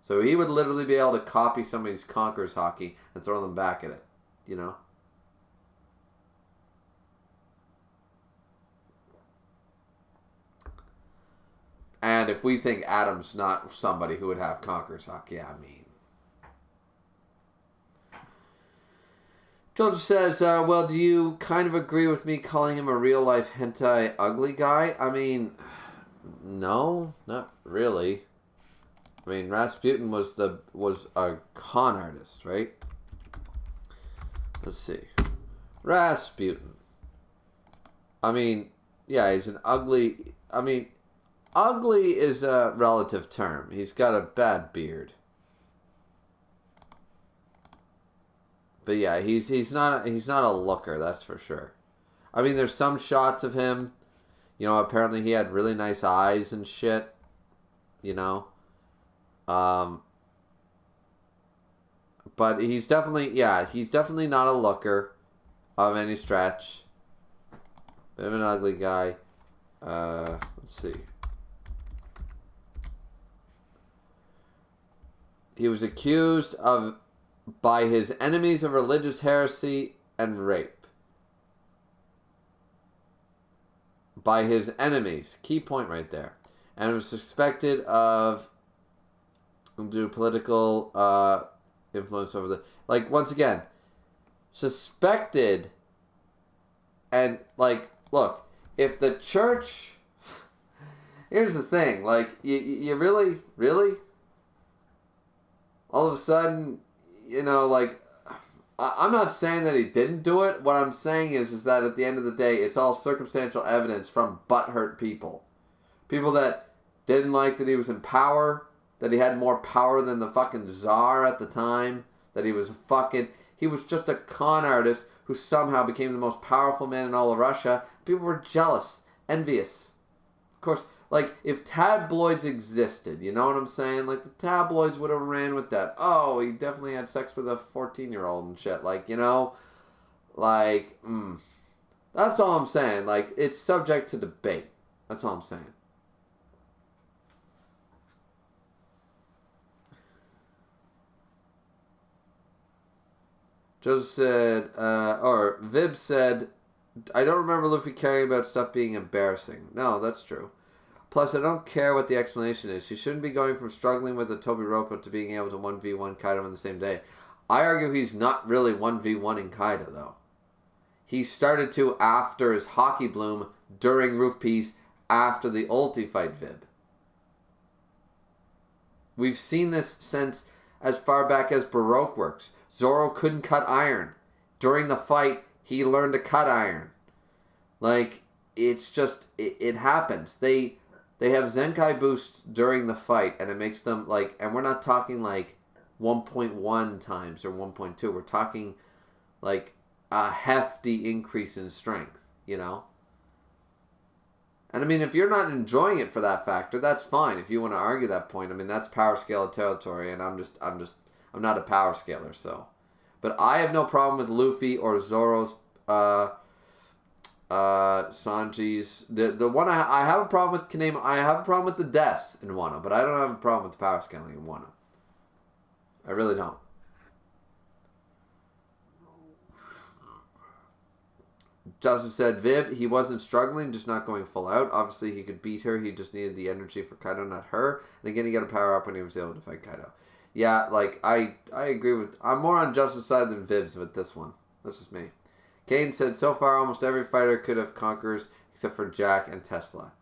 So he would literally be able to copy somebody's Conqueror's Haki and throw them back at it, And if we think Adam's not somebody who would have Conqueror's Haki, I mean. Joseph says, well, do you kind of agree with me calling him a real-life hentai ugly guy? I mean, no, not really. I mean, Rasputin was a con artist, right? Let's see. Rasputin. I mean, yeah, he's an ugly... Ugly is a relative term. He's got a bad beard. But yeah, he's not a looker, that's for sure. I mean, there's some shots of him. Apparently he had really nice eyes and shit. But he's definitely not a looker of any stretch. Bit of an ugly guy. Let's see. He was accused by his enemies of religious heresy and rape. By his enemies. Key point right there. And was suspected of political influence over the... Like, once again, suspected. And, look, if the church... Here's the thing. You really... All of a sudden, I'm not saying that he didn't do it. What I'm saying is that at the end of the day, it's all circumstantial evidence from butthurt people. People that didn't like that he was in power, that he had more power than the fucking czar at the time, that he was He was just a con artist who somehow became the most powerful man in all of Russia. People were jealous, envious. Of course, like, if tabloids existed, you know what I'm saying? Like, the tabloids would have ran with that. Oh, he definitely had sex with a 14-year-old and shit. Like, you know? Like, That's all I'm saying. Like, it's subject to debate. That's all I'm saying. Joseph said, or Vib said, I don't remember Luffy caring about stuff being embarrassing. No, that's true. Plus, I don't care what the explanation is. She shouldn't be going from struggling with a Tobiropo to being able to 1v1 Kaido on the same day. I argue he's not really 1v1ing Kaido, though. He started to after his Hockey Bloom, during Roof Piece, after the ulti fight Vib. We've seen this since as far back as Baroque works. Zoro couldn't cut iron. During the fight, he learned to cut iron. Like, it's just, it happens. They have Zenkai boosts during the fight, and it makes them, like, and we're not talking, like, 1.1 times or 1.2. We're talking, like, a hefty increase in strength, you know? And I mean, if you're not enjoying it for that factor, that's fine. If you want to argue that point, I mean, that's power scale territory, and I'm not a power scaler, so. But I have no problem with Luffy or Zoro's, Sanji's. The one I have a problem with, I have a problem with the deaths in Wano, but I don't have a problem with the power scaling in Wano. I really don't. Justin said, Vib, he wasn't struggling, just not going full out. Obviously, he could beat her. He just needed the energy for Kaido, not her. And again, he got a power up when he was able to fight Kaido. Yeah, like, I agree with... I'm more on Justin's side than Vib's with this one. That's just me. Kane said, so far, almost every fighter could have conquerors except for Jack and Tesla.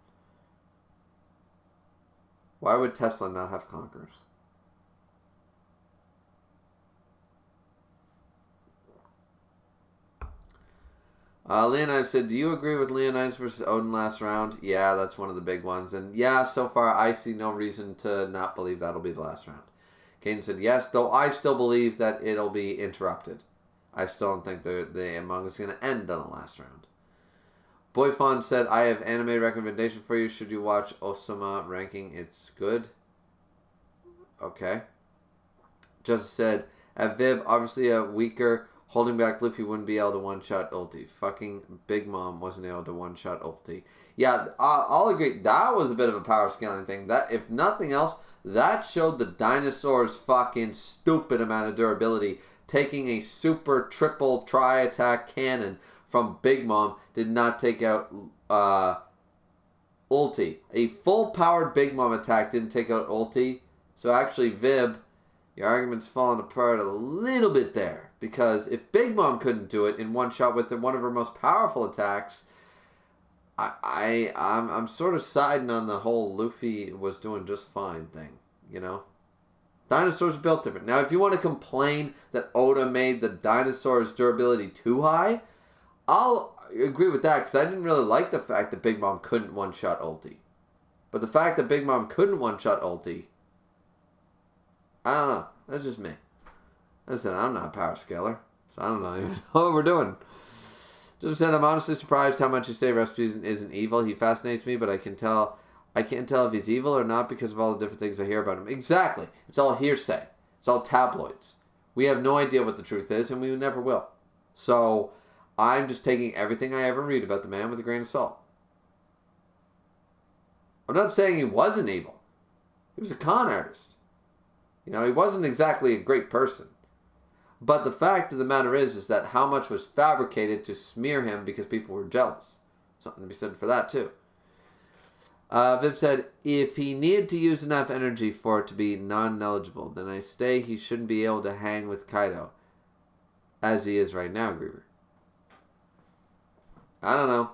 Why would Tesla not have conquerors? Leonidas said, do you agree with Leonidas versus Odin last round? Yeah, that's one of the big ones. And yeah, so far, I see no reason to not believe that'll be the last round. Kane said, yes, though I still believe that it'll be interrupted. I still don't think the manga is going to end on the last round. Boyfon said, I have anime recommendation for you. Should you watch Osama ranking? It's good. Okay. Just said, at Vib, obviously a weaker, holding back Luffy wouldn't be able to one-shot ulti. Fucking Big Mom wasn't able to one-shot ulti. Yeah, I'll agree. That was a bit of a power scaling thing. That, if nothing else, that showed the dinosaur's fucking stupid amount of durability. Taking a super triple tri-attack cannon from Big Mom did not take out ulti. A full-powered Big Mom attack didn't take out ulti. So actually, Vib, your argument's falling apart a little bit there. Because if Big Mom couldn't do it in one shot with one of her most powerful attacks, I'm sort of siding on the whole Luffy was doing just fine thing, you know? Dinosaurs built different. Now, if you want to complain that Oda made the dinosaur's durability too high, I'll agree with that, because I didn't really like the fact that Big Mom couldn't one-shot ulti. But the fact that Big Mom couldn't one-shot ulti, I don't know. That's just me. Listen, I'm not a power scaler, so I don't even know what we're doing. Just said, I'm honestly surprised how much you say Rasputin isn't evil. He fascinates me, but I can't tell if he's evil or not because of all the different things I hear about him. Exactly. It's all hearsay. It's all tabloids. We have no idea what the truth is, and we never will. So, I'm just taking everything I ever read about the man with a grain of salt. I'm not saying he wasn't evil. He was a con artist. You know, he wasn't exactly a great person. But the fact of the matter is that how much was fabricated to smear him because people were jealous. Something to be said for that, too. Viv said, if he needed to use enough energy for it to be non-knowledgeable, then I say he shouldn't be able to hang with Kaido, as he is right now, Griever. I don't know.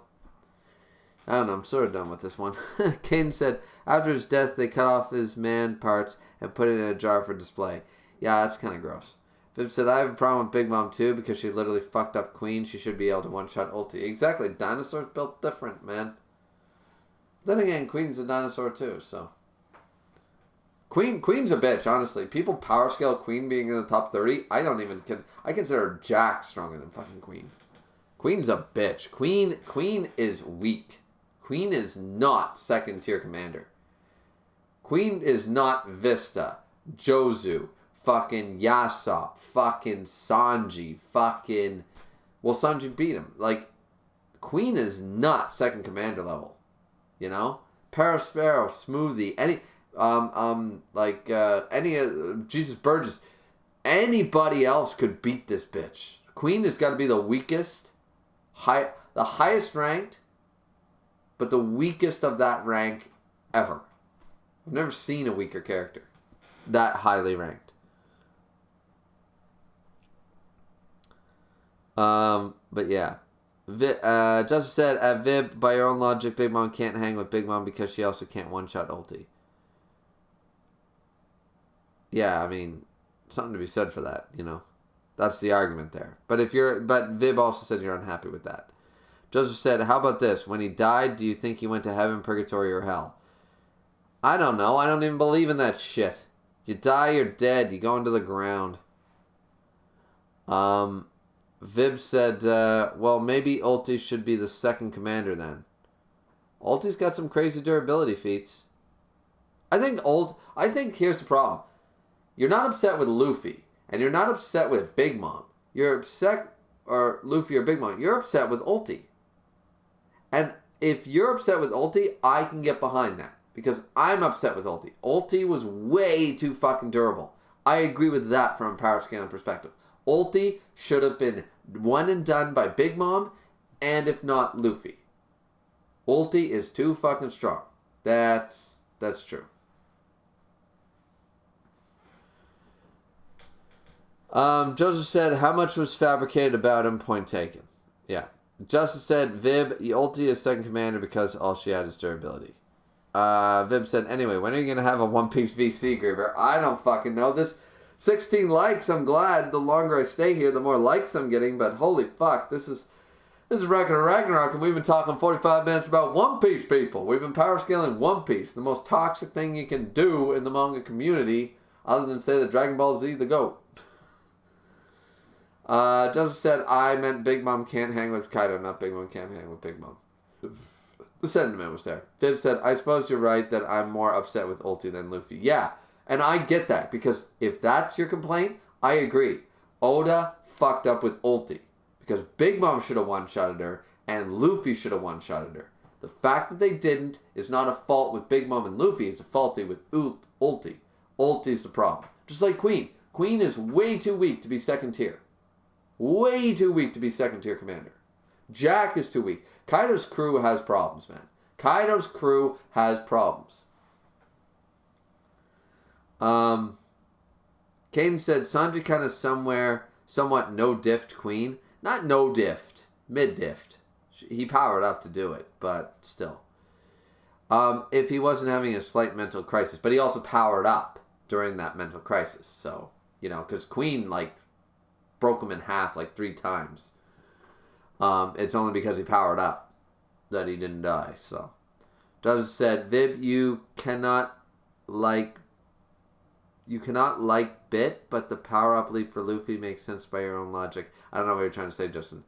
I'm sort of done with this one. Caden said, after his death, they cut off his man parts and put it in a jar for display. Yeah, that's kind of gross. Viv said, I have a problem with Big Mom too because she literally fucked up Queen. She should be able to one-shot ulti. Exactly. Dinosaurs built different, man. Then again, Queen's a dinosaur too, so. Queen's a bitch, honestly. People power scale Queen being in the top 30. I consider Jack stronger than fucking Queen. Queen's a bitch. Queen is weak. Queen is not second tier commander. Queen is not Vista, Jozu, fucking Yasop, fucking Sanji, fucking... Well, Sanji beat him. Like, Queen is not second commander level. You know? Parasparrow, Smoothie, any... Jesus Burgess. Anybody else could beat this bitch. Queen has got to be the weakest, the highest ranked, but the weakest of that rank ever. I've never seen a weaker character that highly ranked. But yeah. Justice said, at Vib, by your own logic, Big Mom can't hang with Big Mom because she also can't one-shot ulti. Yeah, I mean, something to be said for that, you know. That's the argument there. But Vib also said you're unhappy with that. Joseph said, how about this? When he died, do you think he went to heaven, purgatory, or hell? I don't know. I don't even believe in that shit. You die, you're dead. You go into the ground. Vib said, well, maybe ulti should be the second commander then. Ulti's got some crazy durability feats. I think here's the problem. You're not upset with Luffy, and you're not upset with Big Mom. You're upset, or Luffy or Big Mom, you're upset with ulti. And if you're upset with ulti, I can get behind that. Because I'm upset with ulti. Ulti was way too fucking durable. I agree with that from a power scaling perspective. Ulti should have been one and done by Big Mom, and if not, Luffy. Ulti is too fucking strong. That's true. Joseph said, how much was fabricated about him? Point taken. Yeah. Justice said, Vib, ulti is second commander because all she had is durability. Vib said, anyway, when are you going to have a One Piece VC, Griever? I don't fucking know. This 16 likes, I'm glad. The longer I stay here, the more likes I'm getting, but holy fuck, this is Record of Ragnarok, and we've been talking 45 minutes about One Piece, people. We've been power scaling One Piece, the most toxic thing you can do in the manga community, other than say that Dragon Ball Z the GOAT. Joseph said, I meant Big Mom can't hang with Kaido, not Big Mom can't hang with Big Mom. The sentiment was there. Vib said, I suppose you're right that I'm more upset with ulti than Luffy. Yeah, and I get that, because if that's your complaint, I agree. Oda fucked up with ulti, because Big Mom should have one-shotted her, and Luffy should have one-shotted her. The fact that they didn't is not a fault with Big Mom and Luffy, it's a faulty with ulti. Ulti's the problem. Just like Queen. Queen is way too weak to be second tier. Way too weak to be second tier commander. Jack is too weak. Kaido's crew has problems, man. Kaido's crew has problems. Caden said, Sanji kind of somewhat no-diffed Queen. Not no-diffed. Mid-diffed. He powered up to do it, but still. If he wasn't having a slight mental crisis. But he also powered up during that mental crisis. So, you know, because Queen, like, broke him in half like 3 times. It's only because he powered up that he didn't die. So, Joseph said, Vib, you cannot like Bit, but the power up leap for Luffy makes sense by your own logic. I don't know what you're trying to say, Justin.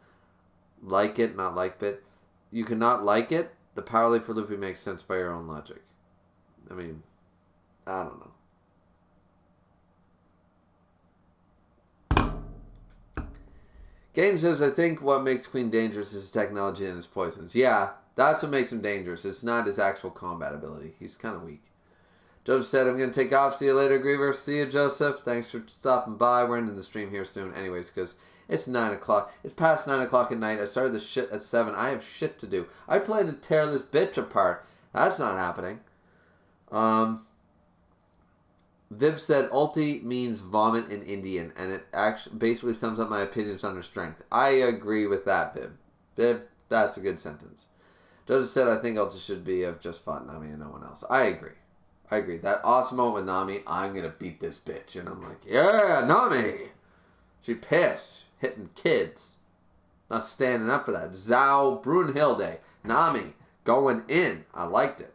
Like it, not like Bit. You cannot like it. The power leap for Luffy makes sense by your own logic. I mean, I don't know. Game says, I think what makes Queen dangerous is his technology and his poisons. Yeah, that's what makes him dangerous. It's not his actual combat ability. He's kind of weak. Joseph said, I'm going to take off. See you later, Griever. See you, Joseph. Thanks for stopping by. We're ending the stream here soon anyways, because it's 9 o'clock. It's past 9 o'clock at night. I started this shit at 7. I have shit to do. I plan to tear this bitch apart. That's not happening. Vib said, ulti means vomit in Indian, and it actually basically sums up my opinions on her strength. I agree with that, Vib. Vib, that's a good sentence. Joseph said, I think ulti should be of just fought Nami and no one else. I agree. That awesome moment with Nami, I'm going to beat this bitch. And I'm like, yeah, Nami! She pissed, hitting kids. Not standing up for that. Zhao Brunhilde. Nami, going in. I liked it.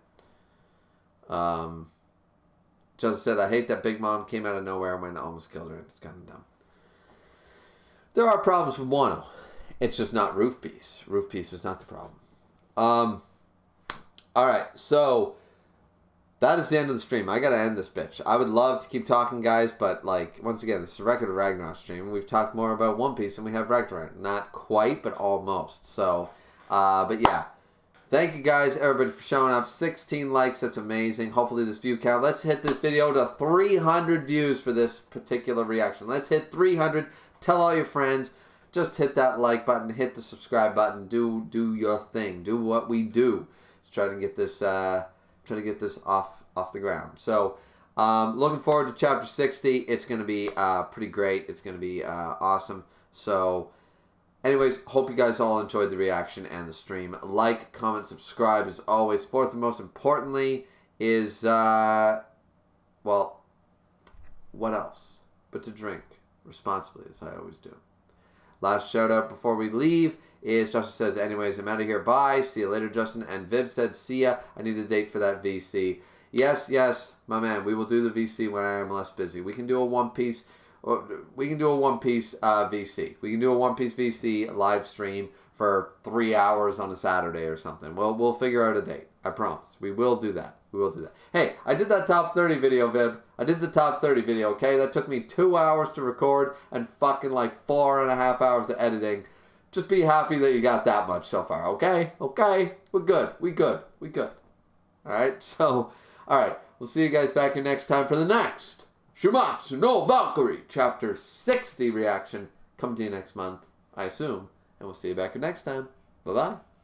Joseph said, I hate that Big Mom came out of nowhere when almost killed her. It's kind of dumb. There are problems with Wano. It's just not Roof Piece. Roof Piece is not the problem. Alright, so that is the end of the stream. I gotta end this bitch. I would love to keep talking, guys, but, like, once again, this is a Record of Ragnarok stream. We've talked more about One Piece than we have Ragnarok. Not quite, but almost. So, but yeah. Thank you, guys, everybody, for showing up. 16 likes. That's amazing. Hopefully this view count. Let's hit this video to 300 views for this particular reaction. Let's hit 300. Tell all your friends. Just hit that like button. Hit the subscribe button. Do your thing. Do what we do. Let's try to get this off the ground. So, looking forward to chapter 60. It's going to be pretty great. It's going to be awesome. So, anyways, hope you guys all enjoyed the reaction and the stream. Like, comment, subscribe as always. Fourth and most importantly is, well, what else? But to drink responsibly, as I always do. Last shout out before we leave is Justin says, anyways, I'm out of here. Bye. See you later, Justin. And Viv said, see ya. I need a date for that VC. Yes, my man. We will do the VC when I am less busy. We can do a One Piece. We can do a One Piece VC. We can do a One Piece VC live stream for 3 hours on a Saturday or something. We'll figure out a date. I promise. We will do that. We will do that. Hey, I did that top 30 video, Vib. I did the top 30 video, okay? That took me 2 hours to record and fucking like 4.5 hours of editing. Just be happy that you got that much so far, okay? Okay? We're good. We good. Alright, so, alright. We'll see you guys back here next time for the next Shuumatsu no Valkyrie Chapter 60 reaction. Coming to you next month, I assume. And we'll see you back here next time. Bye-bye.